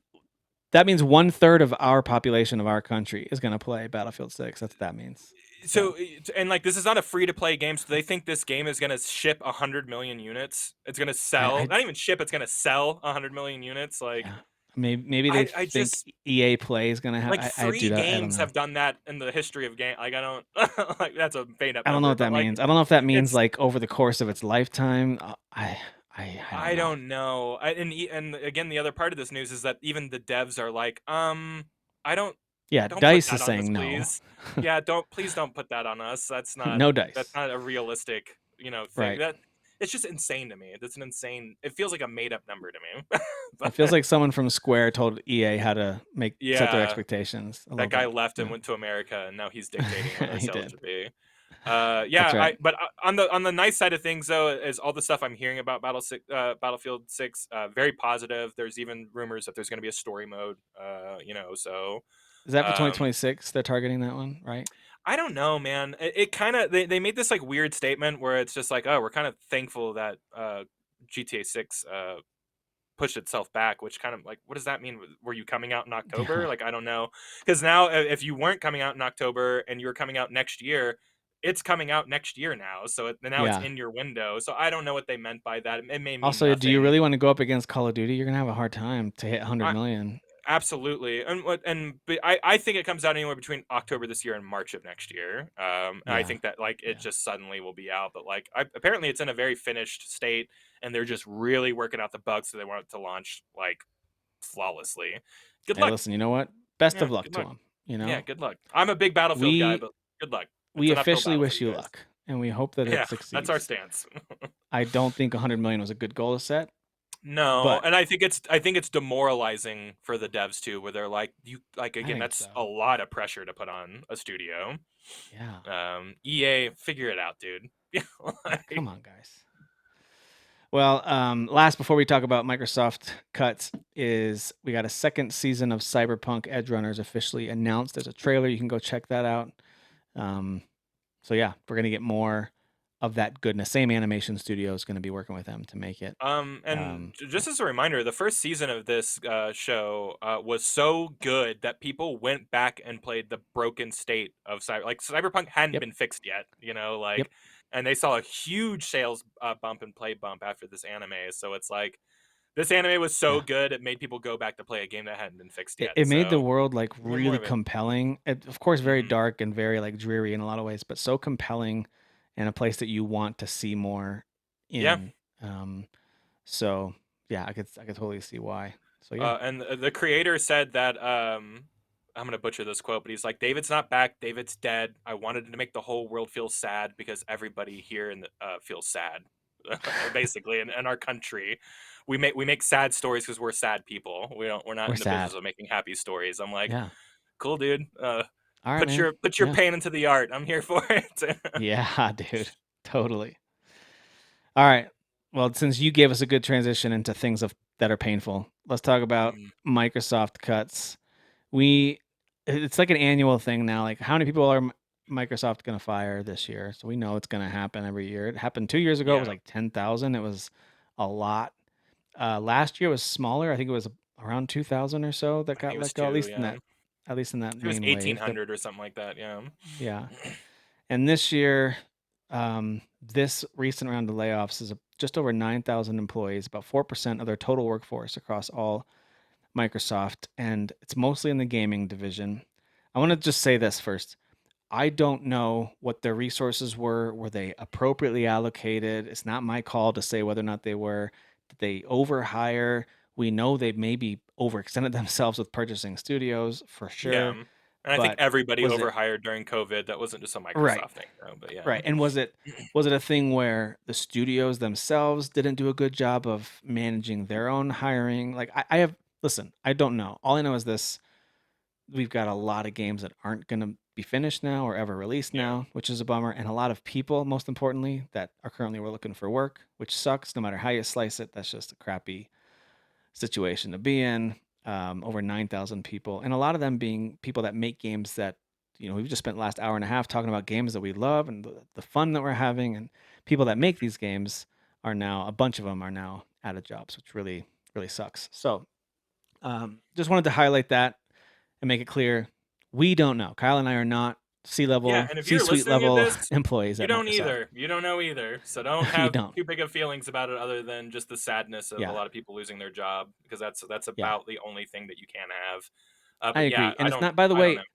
[SPEAKER 1] that means 1/3 of our population of our country is going to play Battlefield 6. That's what that means.
[SPEAKER 2] So
[SPEAKER 1] So,
[SPEAKER 2] and like, this is not a free to play game, so they think this game is gonna ship 100 million units. It's gonna sell,
[SPEAKER 1] I
[SPEAKER 2] not even ship. It's gonna sell 100 million units. Like,
[SPEAKER 1] yeah, maybe they
[SPEAKER 2] I
[SPEAKER 1] think
[SPEAKER 2] just
[SPEAKER 1] EA Play is going to have.
[SPEAKER 2] like,
[SPEAKER 1] I
[SPEAKER 2] free
[SPEAKER 1] do. I don't
[SPEAKER 2] games
[SPEAKER 1] know.
[SPEAKER 2] have done that in the history of game. Like, I don't like, that's a made up
[SPEAKER 1] I don't know
[SPEAKER 2] number,
[SPEAKER 1] what
[SPEAKER 2] but
[SPEAKER 1] that
[SPEAKER 2] like,
[SPEAKER 1] means. I don't know if that means
[SPEAKER 2] it's
[SPEAKER 1] like over the course of its lifetime. I don't
[SPEAKER 2] I
[SPEAKER 1] know.
[SPEAKER 2] don't know. And again, the other part of this news is that even the devs are like, I
[SPEAKER 1] Yeah,
[SPEAKER 2] don't put
[SPEAKER 1] Dice
[SPEAKER 2] that
[SPEAKER 1] is
[SPEAKER 2] on us,
[SPEAKER 1] saying no.
[SPEAKER 2] please. Yeah, please don't put that on us.
[SPEAKER 1] No
[SPEAKER 2] That's
[SPEAKER 1] Dice.
[SPEAKER 2] not a realistic, thing.
[SPEAKER 1] Right.
[SPEAKER 2] That It's just insane to me. That's an insane. It feels like a made up number to me.
[SPEAKER 1] It feels
[SPEAKER 2] But
[SPEAKER 1] like someone from Square told EA how to set their
[SPEAKER 2] yeah,
[SPEAKER 1] expectations a
[SPEAKER 2] that
[SPEAKER 1] little
[SPEAKER 2] guy
[SPEAKER 1] bit.
[SPEAKER 2] left and
[SPEAKER 1] Yeah.
[SPEAKER 2] went to America, and now he's dictating what our
[SPEAKER 1] He
[SPEAKER 2] sales
[SPEAKER 1] did.
[SPEAKER 2] should be.
[SPEAKER 1] That's
[SPEAKER 2] Yeah,
[SPEAKER 1] right.
[SPEAKER 2] but on the nice side of things, though, is all the stuff I'm hearing about Battlefield 6, very positive. There's even rumors that there's going to be a story mode. So
[SPEAKER 1] Is that for
[SPEAKER 2] um,
[SPEAKER 1] 2026? They're targeting that one, right?
[SPEAKER 2] I don't know, man. It kind of, they made this like weird statement where it's just like, oh, we're kind of thankful that GTA 6 pushed itself back, which kind of like, what does that mean? Were you coming out in October?
[SPEAKER 1] Yeah.
[SPEAKER 2] Like, I don't know, because now, if you weren't coming out in October and you were coming out next year, it's coming out next year now, so now it's
[SPEAKER 1] Yeah.
[SPEAKER 2] in your window. So I don't know what they meant by that. It may mean
[SPEAKER 1] Also, do you
[SPEAKER 2] nothing.
[SPEAKER 1] really want to go up against Call of Duty? You're gonna have a hard time to hit 100
[SPEAKER 2] I
[SPEAKER 1] million.
[SPEAKER 2] Absolutely, but I think it comes out anywhere between October this year and March of next year. And I
[SPEAKER 1] Yeah.
[SPEAKER 2] think that like it
[SPEAKER 1] Yeah.
[SPEAKER 2] just suddenly will be out, but like, apparently it's in a very finished state, and they're just really working out the bugs, so they want it to launch like flawlessly. Good
[SPEAKER 1] Hey,
[SPEAKER 2] luck.
[SPEAKER 1] listen. You know what? Best
[SPEAKER 2] Yeah,
[SPEAKER 1] of luck
[SPEAKER 2] good
[SPEAKER 1] to
[SPEAKER 2] luck.
[SPEAKER 1] them. You
[SPEAKER 2] Yeah,
[SPEAKER 1] know,
[SPEAKER 2] good luck. I'm a big Battlefield guy,
[SPEAKER 1] we
[SPEAKER 2] but good luck. It's
[SPEAKER 1] we
[SPEAKER 2] an uphill
[SPEAKER 1] officially
[SPEAKER 2] battle for
[SPEAKER 1] wish
[SPEAKER 2] you
[SPEAKER 1] you
[SPEAKER 2] guys.
[SPEAKER 1] luck, and we hope that it
[SPEAKER 2] Yeah, that's our
[SPEAKER 1] succeeds.
[SPEAKER 2] stance.
[SPEAKER 1] I don't think 100 million was a good goal to set,
[SPEAKER 2] No,
[SPEAKER 1] but
[SPEAKER 2] and I think it's demoralizing for the devs too, where they're like, you like,
[SPEAKER 1] I
[SPEAKER 2] again,
[SPEAKER 1] think
[SPEAKER 2] that's
[SPEAKER 1] so.
[SPEAKER 2] a lot of pressure to put on a studio.
[SPEAKER 1] Yeah.
[SPEAKER 2] EA, figure it out, dude. Yeah,
[SPEAKER 1] Yeah.
[SPEAKER 2] like,
[SPEAKER 1] Come on, guys. Well, last before we talk about Microsoft cuts, is we got a second season of Cyberpunk Edge Runners officially announced. There's a trailer. You can go check that out. Um, so yeah, we're gonna get more of that goodness. Same animation studio is going to be working with them to make it.
[SPEAKER 2] And just as a reminder, the first season of this show was so good that people went back and played the broken state of Cyberpunk hadn't
[SPEAKER 1] Yep,
[SPEAKER 2] been fixed yet,
[SPEAKER 1] yep.
[SPEAKER 2] and they saw a huge sales bump and play bump after this anime. So it's like this anime was so
[SPEAKER 1] Yeah.
[SPEAKER 2] good it made people go back to play a game that hadn't been fixed
[SPEAKER 1] It,
[SPEAKER 2] yet.
[SPEAKER 1] it made the
[SPEAKER 2] So
[SPEAKER 1] world like
[SPEAKER 2] even more
[SPEAKER 1] really
[SPEAKER 2] of it.
[SPEAKER 1] compelling. Of course, very
[SPEAKER 2] Hmm.
[SPEAKER 1] dark and very like dreary in a lot of ways, but so compelling and a place that you want to see more
[SPEAKER 2] Yeah.
[SPEAKER 1] in. So yeah, I could totally see why. So yeah,
[SPEAKER 2] And the creator said that I'm gonna butcher this quote, but he's like, "David's not back. David's dead. I wanted to make the whole world feel sad because everybody here in the feels sad, basically, in our country, we make sad stories because we're sad people. We're not
[SPEAKER 1] we're
[SPEAKER 2] in the business
[SPEAKER 1] sad.
[SPEAKER 2] of making happy stories." I'm like,
[SPEAKER 1] Yeah.
[SPEAKER 2] "Cool, dude.
[SPEAKER 1] All right,
[SPEAKER 2] Put
[SPEAKER 1] man.
[SPEAKER 2] your
[SPEAKER 1] Yeah.
[SPEAKER 2] pain into the art. I'm here for it."
[SPEAKER 1] Yeah, dude. Totally. All right. Well, since you gave us a good transition into things that are painful, let's talk about
[SPEAKER 2] Mm,
[SPEAKER 1] Microsoft cuts. We it's like an annual thing now. Like how many people are Microsoft going to fire this year? So we know it's going to happen every year. It happened 2 years ago. It was
[SPEAKER 2] yeah,
[SPEAKER 1] like 10,000. It was a lot. Last year was smaller. I think it was around 2,000 or so that
[SPEAKER 2] I think
[SPEAKER 1] got
[SPEAKER 2] it was
[SPEAKER 1] let go. At
[SPEAKER 2] two.
[SPEAKER 1] least in
[SPEAKER 2] Yeah,
[SPEAKER 1] that, at least in that
[SPEAKER 2] it was
[SPEAKER 1] main
[SPEAKER 2] eighteen
[SPEAKER 1] wave.
[SPEAKER 2] hundred or something like that. Yeah.
[SPEAKER 1] Yeah. And this year, this recent round of layoffs is just over 9,000 employees, about 4% of their total workforce across all Microsoft, and it's mostly in the gaming division. I want to just say this first. I don't know what their resources were. Were they appropriately allocated? It's not my call to say whether or not they were. Did they overhire? We know they maybe overextended themselves with purchasing studios for
[SPEAKER 2] Yeah,
[SPEAKER 1] sure,
[SPEAKER 2] and I think
[SPEAKER 1] but
[SPEAKER 2] everybody
[SPEAKER 1] was it
[SPEAKER 2] overhired during COVID. That wasn't just a
[SPEAKER 1] right?
[SPEAKER 2] Microsoft thing, though, but yeah.
[SPEAKER 1] Right. And was it a thing where the studios themselves didn't do a good job of managing their own hiring? Like I have listen, I don't know. All I know is this: we've got a lot of games that aren't going to be finished now or ever released
[SPEAKER 2] Yeah.
[SPEAKER 1] now, which is a bummer, and a lot of people, most importantly, that are currently we're looking for work, which sucks no matter how you slice it. That's just a crappy situation to be in. Over 9,000 people, and a lot of them being people that make games that, we've just spent the last hour and a half talking about games that we love and the fun that we're having, and people that make these games are now, a bunch of them are now out of jobs, which really, really sucks. So just wanted to highlight that and make it clear we don't know. Kyle and I are not
[SPEAKER 2] Yeah, and if you're
[SPEAKER 1] C-suite
[SPEAKER 2] listening to
[SPEAKER 1] level
[SPEAKER 2] this,
[SPEAKER 1] employees
[SPEAKER 2] you
[SPEAKER 1] at
[SPEAKER 2] don't
[SPEAKER 1] Microsoft.
[SPEAKER 2] either. You don't know either. So don't
[SPEAKER 1] You
[SPEAKER 2] have
[SPEAKER 1] don't.
[SPEAKER 2] too big of feelings about it other than just the sadness of a
[SPEAKER 1] Yeah,
[SPEAKER 2] lot of people losing their job because that's
[SPEAKER 1] yeah,
[SPEAKER 2] about the only thing that you can have.
[SPEAKER 1] I
[SPEAKER 2] But yeah,
[SPEAKER 1] agree. And it's not, by the
[SPEAKER 2] I don't know.
[SPEAKER 1] way,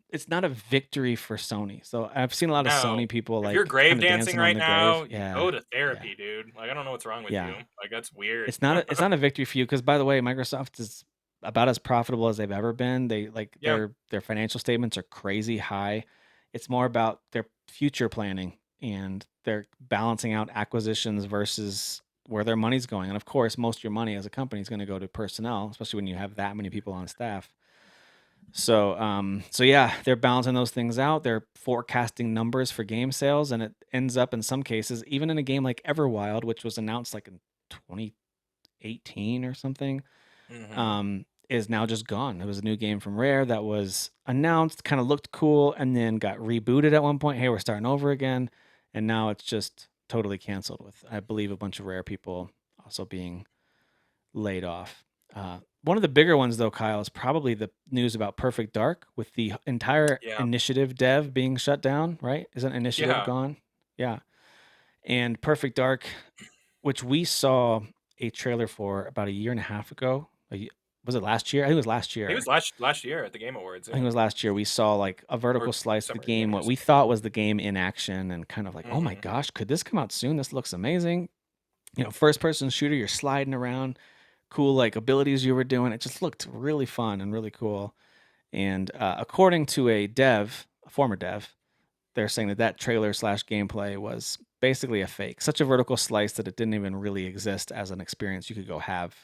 [SPEAKER 1] it's not a victory for Sony. So I've seen a lot of
[SPEAKER 2] No.
[SPEAKER 1] Sony people
[SPEAKER 2] If you're
[SPEAKER 1] like
[SPEAKER 2] grave
[SPEAKER 1] kind of
[SPEAKER 2] dancing
[SPEAKER 1] dancing on
[SPEAKER 2] right
[SPEAKER 1] the grave.
[SPEAKER 2] now, you
[SPEAKER 1] Yeah,
[SPEAKER 2] go to
[SPEAKER 1] yeah,
[SPEAKER 2] therapy, dude. Like I don't know what's wrong with you.
[SPEAKER 1] yeah.
[SPEAKER 2] Like that's weird.
[SPEAKER 1] It's not a victory for you because, by the way, Microsoft is about as profitable as they've ever been. They like
[SPEAKER 2] Yeah.
[SPEAKER 1] their financial statements are crazy high. It's more about their future planning, and they're balancing out acquisitions versus where their money's going. And of course, most of your money as a company is going to go to personnel, especially when you have that many people on staff. So yeah, they're balancing those things out. They're forecasting numbers for game sales, and it ends up in some cases, even in a game like Everwild, which was announced like in 2018 or something,
[SPEAKER 2] Hmm.
[SPEAKER 1] is now just gone. It was a new game from Rare that was announced, kind of looked cool, and then got rebooted at one point. Hey, we're starting over again, and now it's just totally canceled. With, I believe, a bunch of Rare people also being laid off. One of the bigger ones, though, Kyle, is probably the news about Perfect Dark, with the entire
[SPEAKER 2] Yeah.
[SPEAKER 1] Initiative dev being shut down. Right? Isn't Initiative
[SPEAKER 2] Yeah.
[SPEAKER 1] gone? Yeah. And Perfect Dark, which we saw a trailer for about a year and a half ago. Was it last year? I think it was last
[SPEAKER 2] It was
[SPEAKER 1] year.
[SPEAKER 2] last year at the Game Awards,
[SPEAKER 1] I think
[SPEAKER 2] yeah.
[SPEAKER 1] it was last year. We saw like a vertical
[SPEAKER 2] Or
[SPEAKER 1] slice of the
[SPEAKER 2] Summer Game
[SPEAKER 1] game, what
[SPEAKER 2] News.
[SPEAKER 1] we thought was the game in action, and kind of like, oh my
[SPEAKER 2] Hmm.
[SPEAKER 1] gosh, could this come out soon? This looks amazing. First person shooter, you're sliding around, cool like abilities you were doing. It just looked really fun and really cool. And according to a former dev, they're saying that trailer slash gameplay was basically a fake, such a vertical slice that it didn't even really exist as an experience you could go have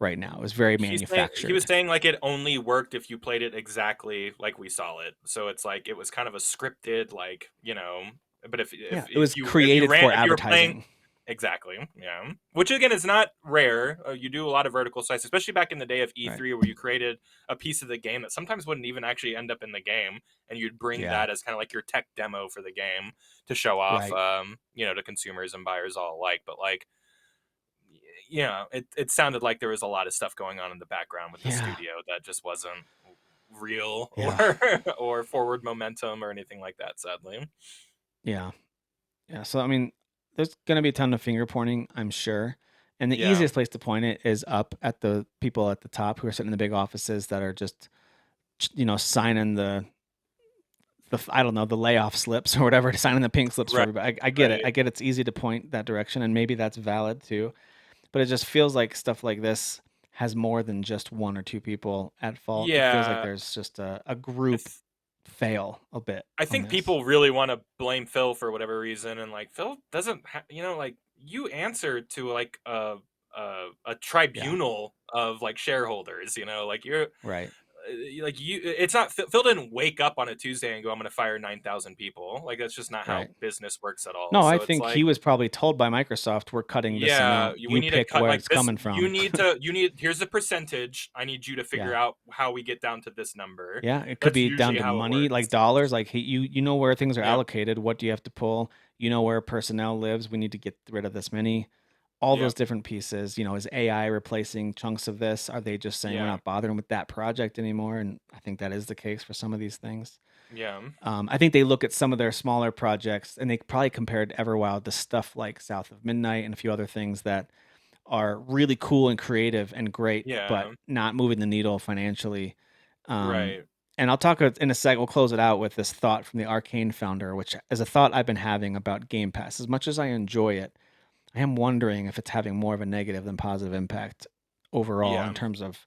[SPEAKER 1] right now. It was very
[SPEAKER 2] He was
[SPEAKER 1] manufactured.
[SPEAKER 2] saying like it only worked if you played it exactly like we saw it. So it's like it was kind of a scripted, like, but if
[SPEAKER 1] Yeah,
[SPEAKER 2] if
[SPEAKER 1] it
[SPEAKER 2] if
[SPEAKER 1] was
[SPEAKER 2] you if you
[SPEAKER 1] created
[SPEAKER 2] ran
[SPEAKER 1] for
[SPEAKER 2] if you were playing
[SPEAKER 1] advertising.
[SPEAKER 2] Exactly. Yeah. Which again is not rare. You do a lot of vertical slice, especially back in the day of
[SPEAKER 1] Right.
[SPEAKER 2] E3, where you created a piece of the game that sometimes wouldn't even actually end up in the game, and you'd bring
[SPEAKER 1] Yeah.
[SPEAKER 2] that as kind of like your tech demo for the game to show off,
[SPEAKER 1] Right.
[SPEAKER 2] to consumers and buyers all alike. But like, it sounded like there was a lot of stuff going on in the background with the
[SPEAKER 1] Yeah.
[SPEAKER 2] studio that just wasn't real
[SPEAKER 1] Yeah.
[SPEAKER 2] or forward momentum or anything like that. Sadly.
[SPEAKER 1] Yeah. Yeah. So I mean, there's gonna be a ton of finger pointing, I'm sure. And the
[SPEAKER 2] Yeah.
[SPEAKER 1] easiest place to point it is up at the people at the top who are sitting in the big offices that are just, signing the I don't know, the layoff slips or whatever, signing the pink slips for
[SPEAKER 2] Right.
[SPEAKER 1] everybody. I get it.
[SPEAKER 2] Right.
[SPEAKER 1] I get it's easy to point that direction, and maybe that's valid too. But it just feels like stuff like this has more than just one or two people at fault. It feels like
[SPEAKER 2] Yeah.
[SPEAKER 1] there's just a
[SPEAKER 2] I
[SPEAKER 1] group
[SPEAKER 2] th-
[SPEAKER 1] fail a bit
[SPEAKER 2] I
[SPEAKER 1] on
[SPEAKER 2] think
[SPEAKER 1] this.
[SPEAKER 2] people really want to blame Phil for whatever reason, and like Phil doesn't, like you answer to like a
[SPEAKER 1] Yeah.
[SPEAKER 2] tribunal of like shareholders, like you're
[SPEAKER 1] Right.
[SPEAKER 2] like you. It's not Phil didn't wake up on a Tuesday and go, "I'm going to fire 9,000 people." Like that's just not how
[SPEAKER 1] Right.
[SPEAKER 2] business works at all.
[SPEAKER 1] No, I
[SPEAKER 2] So it's
[SPEAKER 1] think he
[SPEAKER 2] like,
[SPEAKER 1] was probably told by Microsoft, "We're cutting this
[SPEAKER 2] yeah,
[SPEAKER 1] amount.
[SPEAKER 2] we
[SPEAKER 1] You
[SPEAKER 2] need to
[SPEAKER 1] pick
[SPEAKER 2] cut
[SPEAKER 1] where
[SPEAKER 2] like
[SPEAKER 1] it's
[SPEAKER 2] this.
[SPEAKER 1] coming
[SPEAKER 2] You
[SPEAKER 1] from."
[SPEAKER 2] need to. You need. Here's the percentage. I need you to figure
[SPEAKER 1] Yeah.
[SPEAKER 2] out how we get down to this number.
[SPEAKER 1] Yeah, it could
[SPEAKER 2] That's
[SPEAKER 1] be down
[SPEAKER 2] usually
[SPEAKER 1] to
[SPEAKER 2] how it
[SPEAKER 1] money,
[SPEAKER 2] works.
[SPEAKER 1] like dollars, like you know where things are
[SPEAKER 2] Yep.
[SPEAKER 1] allocated, what do you have to pull? You know where personnel lives, we need to get rid of this many. All those
[SPEAKER 2] Yep.
[SPEAKER 1] different pieces, is AI replacing chunks of this? Are they just saying we're
[SPEAKER 2] Yeah.
[SPEAKER 1] not bothering with that project anymore? And I think that is the case for some of these things.
[SPEAKER 2] Yeah.
[SPEAKER 1] I think they look at some of their smaller projects and they probably compared Everwild to stuff like South of Midnight and a few other things that are really cool and creative and great, but
[SPEAKER 2] Yeah.
[SPEAKER 1] not moving the needle financially. Um,
[SPEAKER 2] Right.
[SPEAKER 1] and I'll talk in a sec. We'll close it out with this thought from the Arcane founder, which is a thought I've been having about Game Pass. As much as I enjoy it, I am wondering if it's having more of a negative than positive impact overall
[SPEAKER 2] Yeah.
[SPEAKER 1] in terms of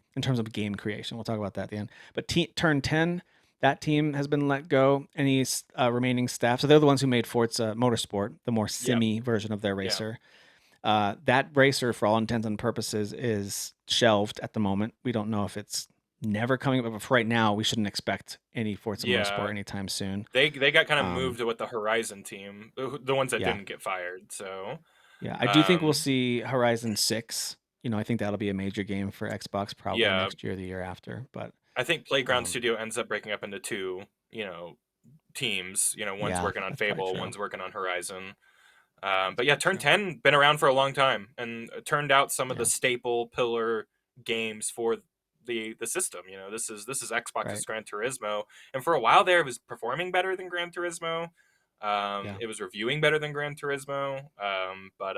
[SPEAKER 1] game creation. We'll talk about that at the end. But Turn 10, that team has been let go. Any remaining staff? So they're the ones who made Forza Motorsport, the more
[SPEAKER 2] Yeah.
[SPEAKER 1] simmy version of their
[SPEAKER 2] Yeah.
[SPEAKER 1] racer. That racer, for all intents and purposes, is shelved at the moment. We don't know if it's never coming, but for right now, we shouldn't expect any Forza Motorsport
[SPEAKER 2] Yeah.
[SPEAKER 1] anytime soon.
[SPEAKER 2] They got kind of
[SPEAKER 1] Um,
[SPEAKER 2] moved with the Horizon team, the ones that
[SPEAKER 1] yeah,
[SPEAKER 2] didn't get fired. So,
[SPEAKER 1] yeah, I do think we'll
[SPEAKER 2] um,
[SPEAKER 1] see Horizon 6. I think that'll be a major game for Xbox probably
[SPEAKER 2] yeah,
[SPEAKER 1] next year or the year after. But
[SPEAKER 2] I think Playground
[SPEAKER 1] um,
[SPEAKER 2] Studio ends up breaking up into two, teams. One's
[SPEAKER 1] yeah,
[SPEAKER 2] working on
[SPEAKER 1] that's probably
[SPEAKER 2] Fable,
[SPEAKER 1] true.
[SPEAKER 2] one's working on Horizon.
[SPEAKER 1] That's
[SPEAKER 2] But yeah,
[SPEAKER 1] probably
[SPEAKER 2] Turn
[SPEAKER 1] true.
[SPEAKER 2] 10 been around for a long time and turned out some of the
[SPEAKER 1] Yeah,
[SPEAKER 2] staple pillar games for the system. This is Xbox's
[SPEAKER 1] right.
[SPEAKER 2] Gran Turismo, and for a while there, it was performing better than Gran Turismo.
[SPEAKER 1] Yeah,
[SPEAKER 2] It was reviewing better than Gran Turismo. But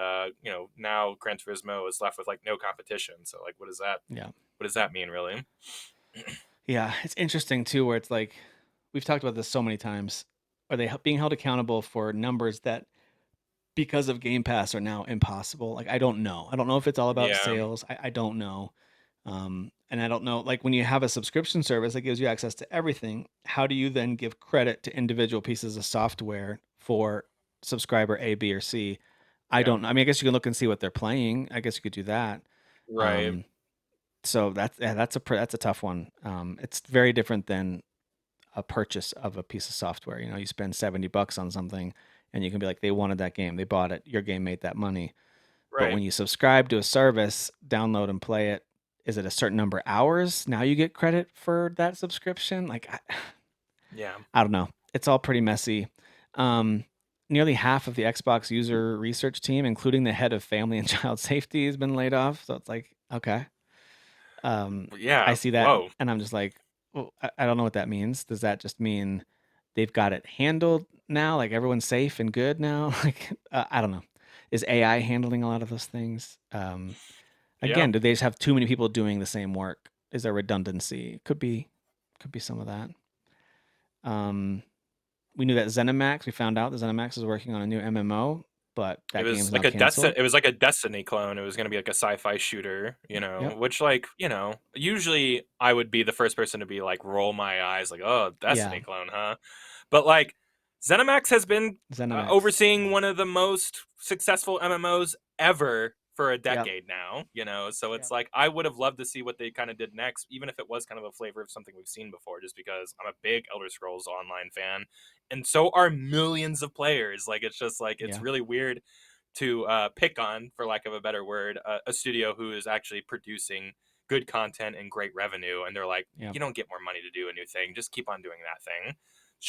[SPEAKER 2] now Gran Turismo is left with like no competition. So like, what does that
[SPEAKER 1] yeah,
[SPEAKER 2] what does that mean really?
[SPEAKER 1] yeah. It's interesting too, where it's like we've talked about this so many times. Are they being held accountable for numbers that because of Game Pass are now impossible. Like I don't know. I don't know if it's all about
[SPEAKER 2] Yeah,
[SPEAKER 1] sales. I don't know. And I don't know. Like when you have a subscription service that gives you access to everything, how do you then give credit to individual pieces of software for subscriber A, B, or C? I
[SPEAKER 2] yeah,
[SPEAKER 1] don't know. I mean, I guess you can look and see what they're playing. I guess you could do that.
[SPEAKER 2] right,
[SPEAKER 1] Um, so that's a tough one. It's very different than a purchase of a piece of software. You spend $70 on something and you can be like, they wanted that game, they bought it, your game made that money. But
[SPEAKER 2] right.
[SPEAKER 1] when you subscribe to a service, download and play it, is it a certain number of hours? Now you get credit for that subscription? Like,
[SPEAKER 2] Yeah,
[SPEAKER 1] I don't know. It's all pretty messy. Um, Nearly half of the Xbox user research team, including the head of family and child safety, has been laid off. So it's like, okay. Um, I
[SPEAKER 2] yeah.
[SPEAKER 1] see that
[SPEAKER 2] Whoa.
[SPEAKER 1] and I'm just like, well, I don't know what that means. Does that just mean they've got it handled now? Like everyone's safe and good now? Like, I don't know. Is AI handling a lot of those things?
[SPEAKER 2] Yeah.
[SPEAKER 1] Again, do they just have too many people doing the same work? Is there redundancy? Could be some of that. Um, we knew that ZeniMax. We found out that ZeniMax is working on a new MMO, but
[SPEAKER 2] It
[SPEAKER 1] that game's
[SPEAKER 2] was
[SPEAKER 1] now
[SPEAKER 2] like
[SPEAKER 1] canceled.
[SPEAKER 2] it was like a Destiny clone. It was gonna be like a sci-fi shooter,
[SPEAKER 1] Yep.
[SPEAKER 2] which like, usually I would be the first person to be like roll my eyes like, "Oh,
[SPEAKER 1] Yeah.
[SPEAKER 2] Destiny clone, huh?" But like ZeniMax has been
[SPEAKER 1] ZeniMax.
[SPEAKER 2] overseeing
[SPEAKER 1] Yeah.
[SPEAKER 2] one of the most successful MMOs ever for a
[SPEAKER 1] Yep.
[SPEAKER 2] decade now. So it's
[SPEAKER 1] Yep.
[SPEAKER 2] like I would have loved to see what they kind of did next, even if it was kind of a flavor of something we've seen before, just because I'm a big Elder Scrolls Online fan, and so are millions of players. Like it's just like it's
[SPEAKER 1] Yeah.
[SPEAKER 2] really weird pick on, for lack of a better word, a studio who is actually producing good content and great revenue, and they're like,
[SPEAKER 1] Yeah,
[SPEAKER 2] you don't get more money to do a new thing. Just keep on doing that thing.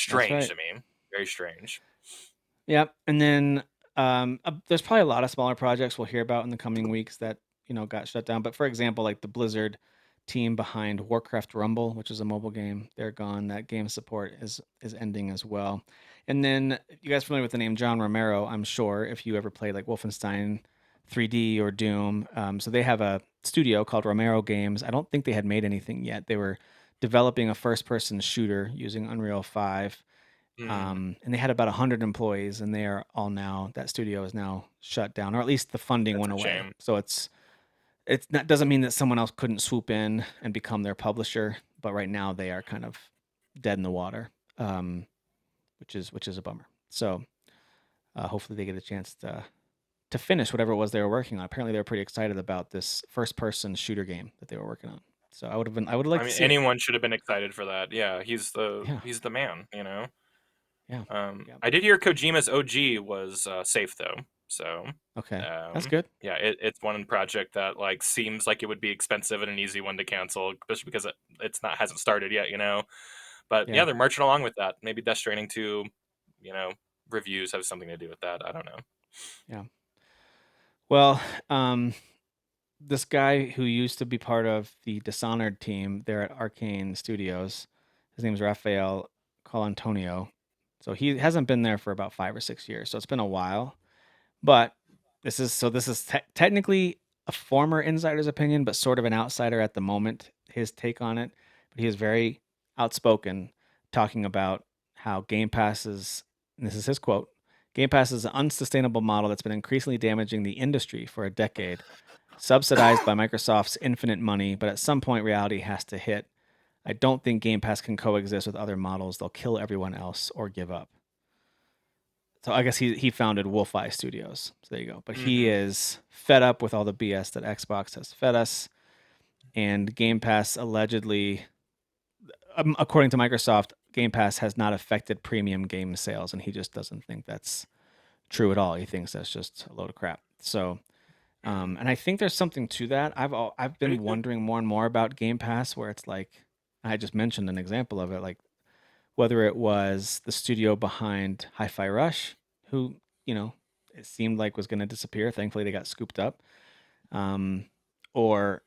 [SPEAKER 1] that's
[SPEAKER 2] Strange
[SPEAKER 1] right.
[SPEAKER 2] to me. Very strange.
[SPEAKER 1] Yep. And then there's probably a lot of smaller projects we'll hear about in the coming weeks that got shut down. But for example, like the Blizzard team behind Warcraft Rumble, which is a mobile game, they're gone. That game support is ending as well. And then you guys familiar with the name John Romero? I'm sure if you ever played like Wolfenstein 3D or Doom. So they have a studio called Romero Games. I don't think they had made anything yet. They were developing a first-person shooter using Unreal 5,
[SPEAKER 2] Mm,
[SPEAKER 1] and they had about 100 employees, and they are all now, that studio is now shut down, or at least the funding
[SPEAKER 2] that's
[SPEAKER 1] went
[SPEAKER 2] a
[SPEAKER 1] away.
[SPEAKER 2] shame.
[SPEAKER 1] So it's not, doesn't mean that someone else couldn't swoop in and become their publisher, but right now they are kind of dead in the water, um, which is a bummer. So hopefully they get a chance to finish whatever it was they were working on. Apparently they were pretty excited about this first person shooter game that they were working on. So I would like
[SPEAKER 2] I
[SPEAKER 1] to
[SPEAKER 2] mean,
[SPEAKER 1] see it.
[SPEAKER 2] anyone should have been excited for that. Yeah,
[SPEAKER 1] Yeah,
[SPEAKER 2] he's the man.
[SPEAKER 1] yeah, yeah.
[SPEAKER 2] I did hear Kojima's OG was safe though, so
[SPEAKER 1] Okay, that's good.
[SPEAKER 2] yeah, it's one project that like seems like it would be expensive and an easy one to cancel, especially because it's not hasn't started yet, But yeah,
[SPEAKER 1] Yeah,
[SPEAKER 2] they're marching along with that. Maybe Death Stranding 2, you know, reviews have something to do with that. I don't know.
[SPEAKER 1] yeah. Well, this guy who used to be part of the Dishonored team there at Arcane Studios, his name is Rafael Colantonio. So he hasn't been there for about 5 or 6 years. So it's been a while. But this is technically a former insider's opinion, but sort of an outsider at the moment. His take on it, but he is very outspoken, talking about how Game Pass is. And this is his quote: "Game Pass is an unsustainable model that's been increasingly damaging the industry for a decade, subsidized by Microsoft's infinite money. But at some point, reality has to hit. I don't think Game Pass can coexist with other models. They'll kill everyone else or give up." So I guess he founded Wolf Eye Studios. So there you go. But he
[SPEAKER 2] Hmm.
[SPEAKER 1] is fed up with all the BS that Xbox has fed us, and Game Pass allegedly, according to Microsoft, Game Pass has not affected premium game sales, and he just doesn't think that's true at all. He thinks that's just a load of crap. So, and I think there's something to that. I've
[SPEAKER 2] I do
[SPEAKER 1] been
[SPEAKER 2] too.
[SPEAKER 1] wondering more and more about Game Pass, where it's like I just mentioned an example of it, like whether it was the studio behind Hi-Fi Rush, who, you know, it seemed like was going to disappear. Thankfully, they got scooped up. Um, or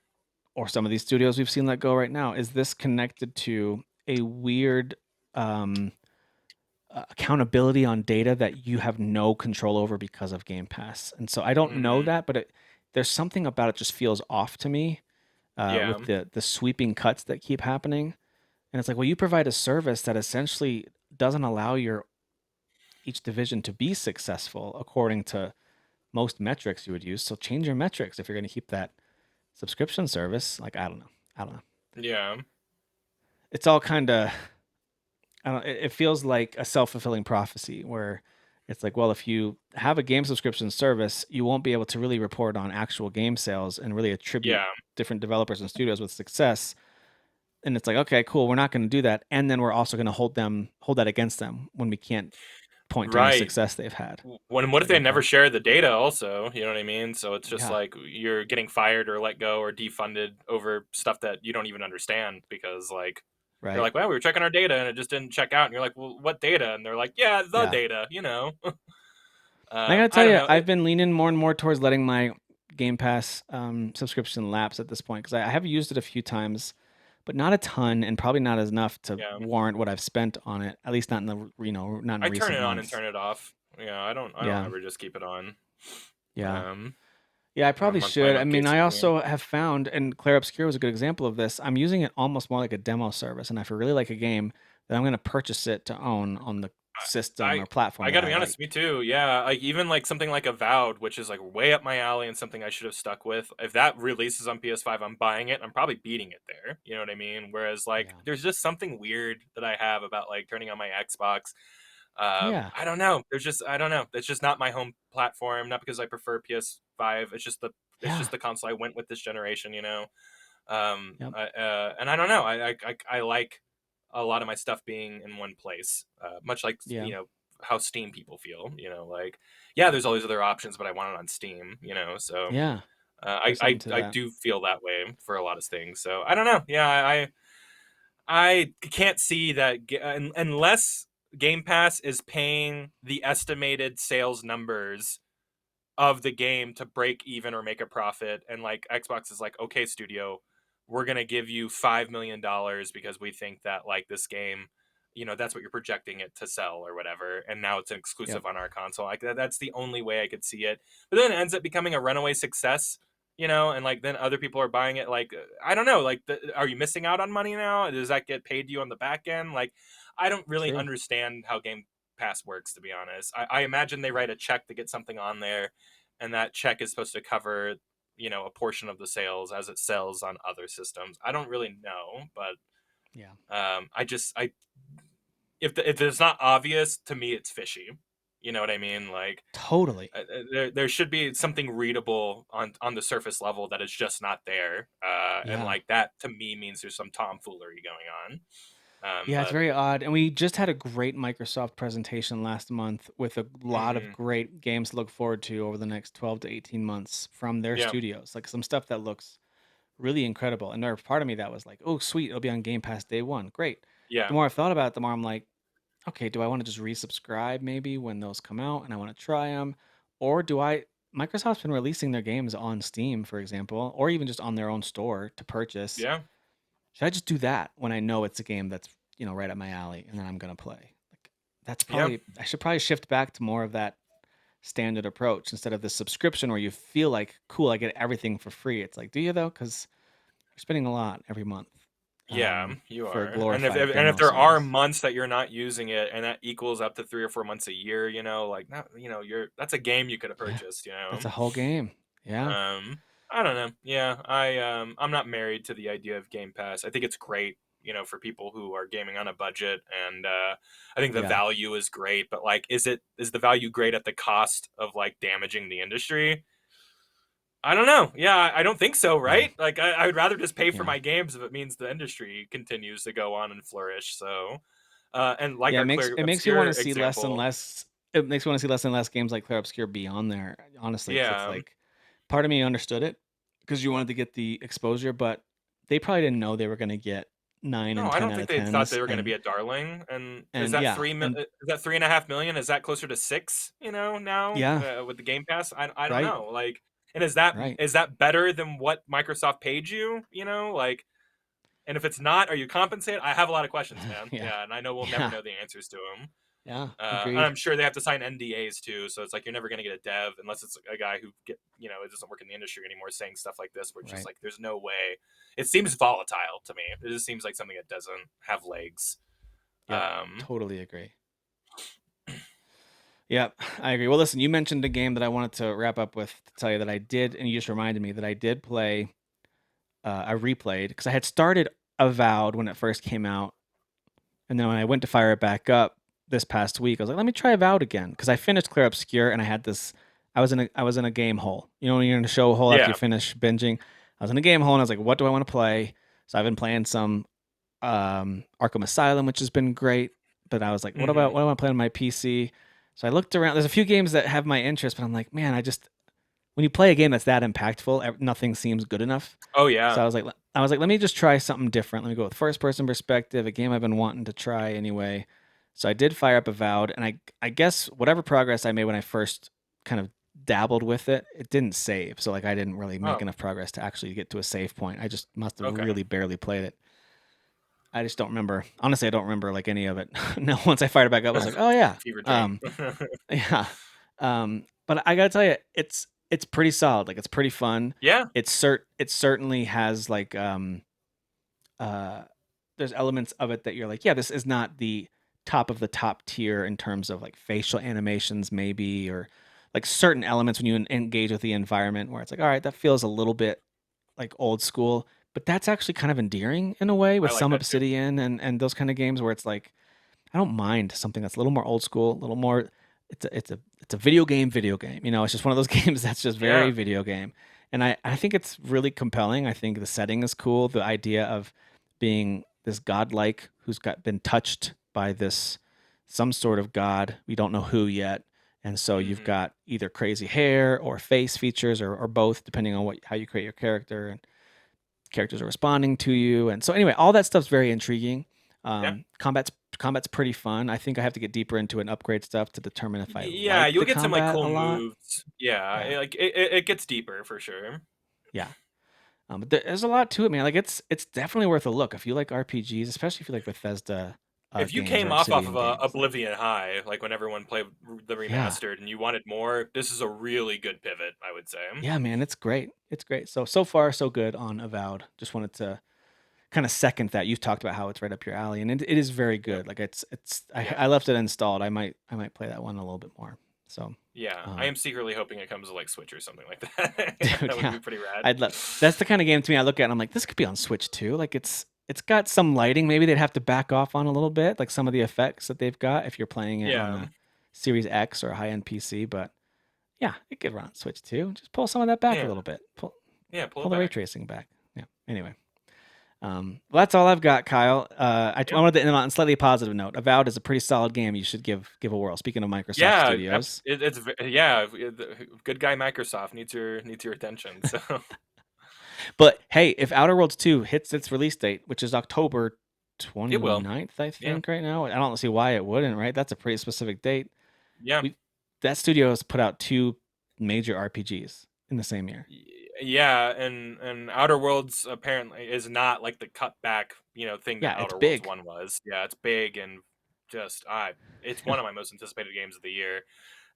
[SPEAKER 1] or some of these studios we've seen let go right now. Is this connected to a weird um, accountability on data that you have no control over because of Game Pass? And so I don't know
[SPEAKER 2] Hmm.
[SPEAKER 1] that, but there's something about it just feels off to me
[SPEAKER 2] Yeah.
[SPEAKER 1] with the sweeping cuts that keep happening. And it's like, well, you provide a service that essentially doesn't allow your each division to be successful according to most metrics you would use. So change your metrics if you're going to keep that subscription service. Like, I don't know. I don't know.
[SPEAKER 2] Yeah.
[SPEAKER 1] It's all kind of, I don't, it feels like a self fulfilling prophecy where it's like, well, if you have a game subscription service, you won't be able to really report on actual game sales and really attribute
[SPEAKER 2] Yeah.
[SPEAKER 1] different developers and studios with success. And it's like, okay, cool, we're not going to do that. And then we're also going to hold that against them when we can't point to any
[SPEAKER 2] Right.
[SPEAKER 1] success they've had.
[SPEAKER 2] What
[SPEAKER 1] It's
[SPEAKER 2] if
[SPEAKER 1] like,
[SPEAKER 2] they never
[SPEAKER 1] okay,
[SPEAKER 2] share the data also, you know what I mean? So it's just
[SPEAKER 1] yeah,
[SPEAKER 2] like you're getting fired or let go or defunded over stuff that you don't even understand because like they're
[SPEAKER 1] right.
[SPEAKER 2] like, well, we were checking our data and it just didn't check out, and you're like, well, what data? And they're like, yeah, the
[SPEAKER 1] Yeah.
[SPEAKER 2] data.
[SPEAKER 1] And I gotta
[SPEAKER 2] I
[SPEAKER 1] tell
[SPEAKER 2] don't
[SPEAKER 1] you,
[SPEAKER 2] know.
[SPEAKER 1] I've been leaning more and more towards letting my Game Pass subscription lapse at this point because I have used it a few times, but not a ton, and probably not enough to
[SPEAKER 2] Yeah,
[SPEAKER 1] warrant what I've spent on it. At least not in the not in
[SPEAKER 2] I turn
[SPEAKER 1] recent
[SPEAKER 2] it on and
[SPEAKER 1] months.
[SPEAKER 2] turn it off. Yeah, I don't
[SPEAKER 1] Yeah,
[SPEAKER 2] ever just keep it on.
[SPEAKER 1] yeah,
[SPEAKER 2] Um,
[SPEAKER 1] yeah. I probably
[SPEAKER 2] month by
[SPEAKER 1] should. I
[SPEAKER 2] month
[SPEAKER 1] mean,
[SPEAKER 2] case.
[SPEAKER 1] I
[SPEAKER 2] Yeah.
[SPEAKER 1] also have found, and Clair Obscur was a good example of this. I'm using it almost more like a demo service, and if I really like a game, then I'm going to purchase it to own on the system
[SPEAKER 2] I
[SPEAKER 1] or platform
[SPEAKER 2] I
[SPEAKER 1] that
[SPEAKER 2] gotta
[SPEAKER 1] I
[SPEAKER 2] be honest, me
[SPEAKER 1] like.
[SPEAKER 2] too. Yeah, like even like something like Avowed, which is like way up my alley and something I should have stuck with. If that releases on PS5, I'm buying it. I'm probably beating it there. You know what I mean? Whereas like
[SPEAKER 1] Yeah,
[SPEAKER 2] there's just something weird that I have about like turning on my Xbox.
[SPEAKER 1] yeah,
[SPEAKER 2] I don't know. I don't know. It's just not my home platform. Not because I prefer PS5. It's
[SPEAKER 1] yeah,
[SPEAKER 2] just the console I went with this generation.
[SPEAKER 1] yep,
[SPEAKER 2] And I don't know. I like a lot of my stuff being in one place. Much like
[SPEAKER 1] yeah,
[SPEAKER 2] how Steam people feel. Like, yeah, there's all these other options, but I want it on Steam. So
[SPEAKER 1] Yeah,
[SPEAKER 2] I,
[SPEAKER 1] there's something
[SPEAKER 2] I
[SPEAKER 1] to
[SPEAKER 2] I
[SPEAKER 1] that.
[SPEAKER 2] do feel that way for a lot of things. So I don't know. Yeah, I can't see that unless Game Pass is paying the estimated sales numbers of the game to break even or make a profit, and like Xbox is like, okay, studio, we're gonna give you $5 million because we think that like this game, that's what you're projecting it to sell or whatever, and now it's an
[SPEAKER 1] Yep.
[SPEAKER 2] exclusive on our console. Like that's the only way I could see it. But then it ends up becoming a runaway success, and like then other people are buying it. Like I don't know, like are you missing out on money now? Does that get paid to you on the back end? Like I don't really
[SPEAKER 1] True.
[SPEAKER 2] understand how Game Pass works, to be honest. I imagine they write a check to get something on there, and that check is supposed to cover a portion of the sales as it sells on other systems. I don't really know, but
[SPEAKER 1] Yeah.
[SPEAKER 2] I if it's not obvious to me, it's fishy. You know what I mean? Like
[SPEAKER 1] Totally.
[SPEAKER 2] there should be something readable on the surface level that is just not there, and
[SPEAKER 1] Yeah.
[SPEAKER 2] like that to me means there's some tomfoolery going on.
[SPEAKER 1] Yeah, it's
[SPEAKER 2] But
[SPEAKER 1] very odd. And we just had a great Microsoft presentation last month with a lot of
[SPEAKER 2] mhm,
[SPEAKER 1] great games to look forward to over the next 12 to 18 months from their
[SPEAKER 2] yeah,
[SPEAKER 1] studios. Like some stuff that looks really incredible. And there's part of me that was like, oh, sweet, it'll be on Game Pass day one. Great. But
[SPEAKER 2] yeah,
[SPEAKER 1] the more I thought about it, the more I'm like, okay, do I want to just resubscribe maybe when those come out and I want to try them? Or do I? Microsoft's been releasing their games on Steam, for example, or even just on their own store to purchase.
[SPEAKER 2] yeah,
[SPEAKER 1] Should I just do that when I know it's a game that's, right up my alley and then I'm gonna play? Like that's
[SPEAKER 2] yeah,
[SPEAKER 1] probably I should probably shift back to more of that standard approach instead of the subscription where you feel like, cool, I get everything for free. It's like, do you though? Because you're spending a lot every month
[SPEAKER 2] yeah. You
[SPEAKER 1] for a
[SPEAKER 2] are, and if,
[SPEAKER 1] glorified
[SPEAKER 2] if and if
[SPEAKER 1] demo
[SPEAKER 2] there are
[SPEAKER 1] service.
[SPEAKER 2] months that you're not using it, and that equals up to 3 or 4 months a year, like not, that's a game you could have
[SPEAKER 1] Yeah,
[SPEAKER 2] purchased.
[SPEAKER 1] that's a whole game. Yeah,
[SPEAKER 2] Um, I don't know. Yeah, I'm not married to the idea of Game Pass. I think it's great, for people who are gaming on a budget, and I think the
[SPEAKER 1] yeah,
[SPEAKER 2] value is great. But like, is the value great at the cost of like damaging the industry? I don't know. Yeah, I don't think so.
[SPEAKER 1] yeah,
[SPEAKER 2] Right? Like, I would rather just pay for
[SPEAKER 1] yeah.
[SPEAKER 2] my games if it means the industry continues to go on and flourish. So, and like
[SPEAKER 1] Yeah,
[SPEAKER 2] our Clair
[SPEAKER 1] it makes me
[SPEAKER 2] Obscur
[SPEAKER 1] want to see less and
[SPEAKER 2] example,
[SPEAKER 1] less. It makes me want to see less and less games like Clair Obscur be on there, honestly, because it's
[SPEAKER 2] yeah.
[SPEAKER 1] like part of me understood it because you wanted to get the exposure, but they probably didn't know they were going to get nine
[SPEAKER 2] No,
[SPEAKER 1] and
[SPEAKER 2] I
[SPEAKER 1] 10
[SPEAKER 2] don't
[SPEAKER 1] out
[SPEAKER 2] think
[SPEAKER 1] of
[SPEAKER 2] they thought
[SPEAKER 1] tens,
[SPEAKER 2] they were going to be a darling. And
[SPEAKER 1] and yeah,
[SPEAKER 2] is that 3.5 million? Is that closer to six? Now
[SPEAKER 1] yeah,
[SPEAKER 2] with the Game Pass, I don't
[SPEAKER 1] right,
[SPEAKER 2] know. Like, and
[SPEAKER 1] right,
[SPEAKER 2] is that better than what Microsoft paid you? Like, and if it's not, are you compensated? I have a lot of questions, man.
[SPEAKER 1] yeah,
[SPEAKER 2] Yeah, and I know we'll never
[SPEAKER 1] yeah,
[SPEAKER 2] know the answers to them.
[SPEAKER 1] yeah,
[SPEAKER 2] And
[SPEAKER 1] agreed.
[SPEAKER 2] I'm sure they have to sign NDAs too, so it's like you're never going to get a dev unless it's a guy who it doesn't work in the industry anymore saying stuff like this. Where it's just
[SPEAKER 1] Right.
[SPEAKER 2] like, there's no way. It seems volatile to me. It just seems like something that doesn't have legs.
[SPEAKER 1] Yep.
[SPEAKER 2] Um,
[SPEAKER 1] Totally agree. Yep, I agree. Well, listen, you mentioned a game that I wanted to wrap up with to tell you that I did, and you just reminded me that I did play. I replayed because I had started Avowed when it first came out, and then when I went to fire it back up this past week, I was like, let me try Avowed again because I finished Clear Obscure and I had this. I was in a game hole. You know when you're in a show hole after you
[SPEAKER 2] yeah.
[SPEAKER 1] finish binging. I was in a game hole and I was like, what do I want to play? So I've been playing some Arkham Asylum, which has been great. But I was like,
[SPEAKER 2] Hmm.
[SPEAKER 1] what do I want to play on my PC? So I looked around. There's a few games that have my interest, but I'm like, man, when you play a game that's that impactful, nothing seems good enough.
[SPEAKER 2] Oh
[SPEAKER 1] So
[SPEAKER 2] yeah.
[SPEAKER 1] I was like, let me just try something different. Let me go with first person perspective, a game I've been wanting to try anyway. So I did fire up Avowed, and I guess whatever progress I made when I first kind of dabbled with it, it didn't save. So like I didn't really make
[SPEAKER 2] Oh,
[SPEAKER 1] enough progress to actually get to a save point. I just must have
[SPEAKER 2] okay.
[SPEAKER 1] really barely played it. I just don't remember. Honestly, I don't remember like any of it. No, once I fired it back up, I was like, oh yeah,
[SPEAKER 2] Fever dream.
[SPEAKER 1] um, yeah. But I gotta tell you, it's pretty solid. Like it's pretty fun.
[SPEAKER 2] Yeah.
[SPEAKER 1] It certainly has like uh there's elements of it that you're like, yeah, this is not the top of the top tier in terms of like facial animations, maybe, or like certain elements when you engage with the environment where it's like, all right, that feels a little bit like old school, but that's actually kind of endearing in a way with
[SPEAKER 2] I like
[SPEAKER 1] some
[SPEAKER 2] that too.
[SPEAKER 1] Obsidian and those kind of games where it's like I don't mind something that's a little more old school, a little more. It's a video game, video game. It's just one of those games that's just very
[SPEAKER 2] Yeah.
[SPEAKER 1] video game, and I think it's really compelling. I think the setting is cool. The idea of being this godlike who's been touched by this some sort of god. We don't know who yet. And so you've
[SPEAKER 2] Mm-hmm.
[SPEAKER 1] got either crazy hair or face features or both, depending on how you create your character, and characters are responding to you. And so anyway, all that stuff's very intriguing.
[SPEAKER 2] Yeah.
[SPEAKER 1] Combat's pretty fun. I think I have to get deeper into it and upgrade stuff to determine if I
[SPEAKER 2] Yeah,
[SPEAKER 1] like the
[SPEAKER 2] you'll get some like
[SPEAKER 1] combat
[SPEAKER 2] cool
[SPEAKER 1] a lot.
[SPEAKER 2] moves. Yeah,
[SPEAKER 1] Yeah,
[SPEAKER 2] it gets deeper for sure.
[SPEAKER 1] yeah. But there's a lot to it, man. Like it's definitely worth a look if you like RPGs, especially if you like Bethesda
[SPEAKER 2] If you
[SPEAKER 1] games or
[SPEAKER 2] came off
[SPEAKER 1] Obsidian
[SPEAKER 2] of
[SPEAKER 1] games. Like,
[SPEAKER 2] Oblivion High, like when everyone played the
[SPEAKER 1] yeah,
[SPEAKER 2] remastered, and you wanted more, this is a really good pivot, I would say.
[SPEAKER 1] yeah, man, it's great. It's great. So far so good on Avowed. Just wanted to kind of second that. You've talked about how it's right up your alley, and it is very
[SPEAKER 2] Yep.
[SPEAKER 1] good. Like
[SPEAKER 2] Yeah.
[SPEAKER 1] I left it installed. I might play that one a little bit more. So,
[SPEAKER 2] Yeah. I
[SPEAKER 1] um,
[SPEAKER 2] am secretly hoping it comes to like Switch or something like that.
[SPEAKER 1] dude,
[SPEAKER 2] That would
[SPEAKER 1] yeah,
[SPEAKER 2] be pretty rad.
[SPEAKER 1] I'd love. That's the kind of game to me I look at and I'm like, this could be on Switch too. Like it's got some lighting. Maybe they'd have to back off on a little bit, like some of the effects that they've got if you're playing it on
[SPEAKER 2] Yeah.
[SPEAKER 1] a Series X or a high end PC. But yeah, it could run on Switch too. Just pull some of that back a
[SPEAKER 2] Yeah.
[SPEAKER 1] little bit.
[SPEAKER 2] Yeah. Pull
[SPEAKER 1] Pull
[SPEAKER 2] it
[SPEAKER 1] the ray
[SPEAKER 2] back.
[SPEAKER 1] tracing back. Yeah. Anyway. Well, that's all I've got, Kyle. I
[SPEAKER 2] Yep.
[SPEAKER 1] wanted to end on a slightly positive note. Avowed is a pretty solid game. You should give a whirl. Speaking of Microsoft
[SPEAKER 2] Yeah.
[SPEAKER 1] Studios,
[SPEAKER 2] Yeah. Good guy Microsoft needs your attention. So
[SPEAKER 1] but hey, if Outer Worlds 2 hits its release date, which is October
[SPEAKER 2] it will.
[SPEAKER 1] 29th, I
[SPEAKER 2] Yeah.
[SPEAKER 1] think right now, I don't see why it wouldn't. Right, that's a pretty specific date.
[SPEAKER 2] Yeah.
[SPEAKER 1] We That studio has put out two major RPGs in the same year.
[SPEAKER 2] Yeah, and Outer Worlds apparently is not like the cut back, thing that
[SPEAKER 1] Yeah, it's
[SPEAKER 2] Outer Worlds
[SPEAKER 1] big.
[SPEAKER 2] 1 was. Yeah, it's big and just it's one of my most anticipated games of the year.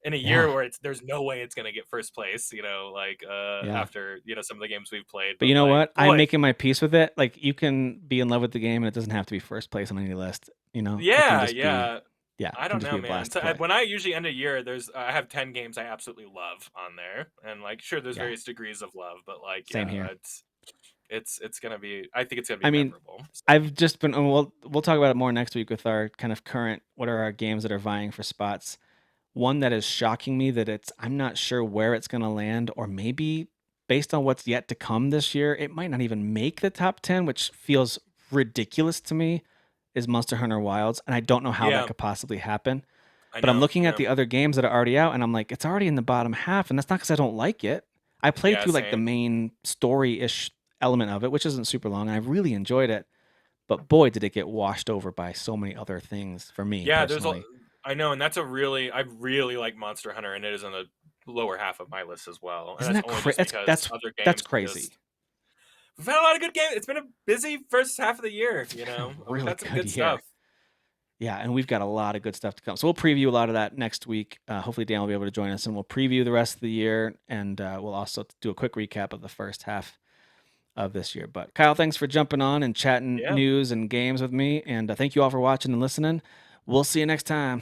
[SPEAKER 2] In a year
[SPEAKER 1] Yeah,
[SPEAKER 2] where there's no way it's gonna get first place, like
[SPEAKER 1] yeah.
[SPEAKER 2] after, some of the games we've played,
[SPEAKER 1] But you
[SPEAKER 2] but
[SPEAKER 1] know
[SPEAKER 2] like,
[SPEAKER 1] what? I'm
[SPEAKER 2] boy,
[SPEAKER 1] making my peace with it. Like you can be in love with the game, and it doesn't have to be first place on any list. It can
[SPEAKER 2] yeah,
[SPEAKER 1] just be,
[SPEAKER 2] yeah.
[SPEAKER 1] yeah,
[SPEAKER 2] I
[SPEAKER 1] it can
[SPEAKER 2] don't
[SPEAKER 1] just
[SPEAKER 2] know,
[SPEAKER 1] be a
[SPEAKER 2] man.
[SPEAKER 1] blast to
[SPEAKER 2] So
[SPEAKER 1] play.
[SPEAKER 2] when I usually end a year, I have 10 games I absolutely love on there, and like, sure, there's
[SPEAKER 1] Yeah,
[SPEAKER 2] various degrees of love, but like,
[SPEAKER 1] same
[SPEAKER 2] yeah,
[SPEAKER 1] here.
[SPEAKER 2] it's gonna be. I think it's gonna be
[SPEAKER 1] I mean,
[SPEAKER 2] memorable. So
[SPEAKER 1] I've just been. And we'll talk about it more next week with our kind of current. What are our games that are vying for spots? One that is shocking me that I'm not sure where it's going to land, or maybe based on what's yet to come this year, it might not even make the top 10, which feels ridiculous to me, is Monster Hunter Wilds. And I don't know how that
[SPEAKER 2] yeah,
[SPEAKER 1] could possibly happen.
[SPEAKER 2] I
[SPEAKER 1] But I'm
[SPEAKER 2] know.
[SPEAKER 1] looking at
[SPEAKER 2] Yeah,
[SPEAKER 1] the other games that are already out and I'm like, it's already in the bottom half. And that's not because I don't like it. I played
[SPEAKER 2] yeah,
[SPEAKER 1] through like the
[SPEAKER 2] same.
[SPEAKER 1] main story ish element of it, which isn't super long. And I really enjoyed it. But boy, did it get washed over by so many other things for me
[SPEAKER 2] Yeah,
[SPEAKER 1] personally.
[SPEAKER 2] I know, and I really like Monster Hunter, and it is on the lower half of my list as well, and
[SPEAKER 1] Isn't
[SPEAKER 2] that's
[SPEAKER 1] that
[SPEAKER 2] only just because other
[SPEAKER 1] that's
[SPEAKER 2] games
[SPEAKER 1] crazy?
[SPEAKER 2] just. We've had a lot of good games. It's been a busy first half of the year.
[SPEAKER 1] It's been a
[SPEAKER 2] We've
[SPEAKER 1] really
[SPEAKER 2] had some
[SPEAKER 1] good
[SPEAKER 2] good stuff.
[SPEAKER 1] year. Yeah, and we've got a lot of good stuff to come. So we'll preview a lot of that next week. Hopefully, Dan will be able to join us, and we'll preview the rest of the year, and we'll also do a quick recap of the first half of this year. But Kyle, thanks for jumping on and chatting
[SPEAKER 2] Yeah.
[SPEAKER 1] news and games with me, and thank you all for watching and listening. We'll see you next time.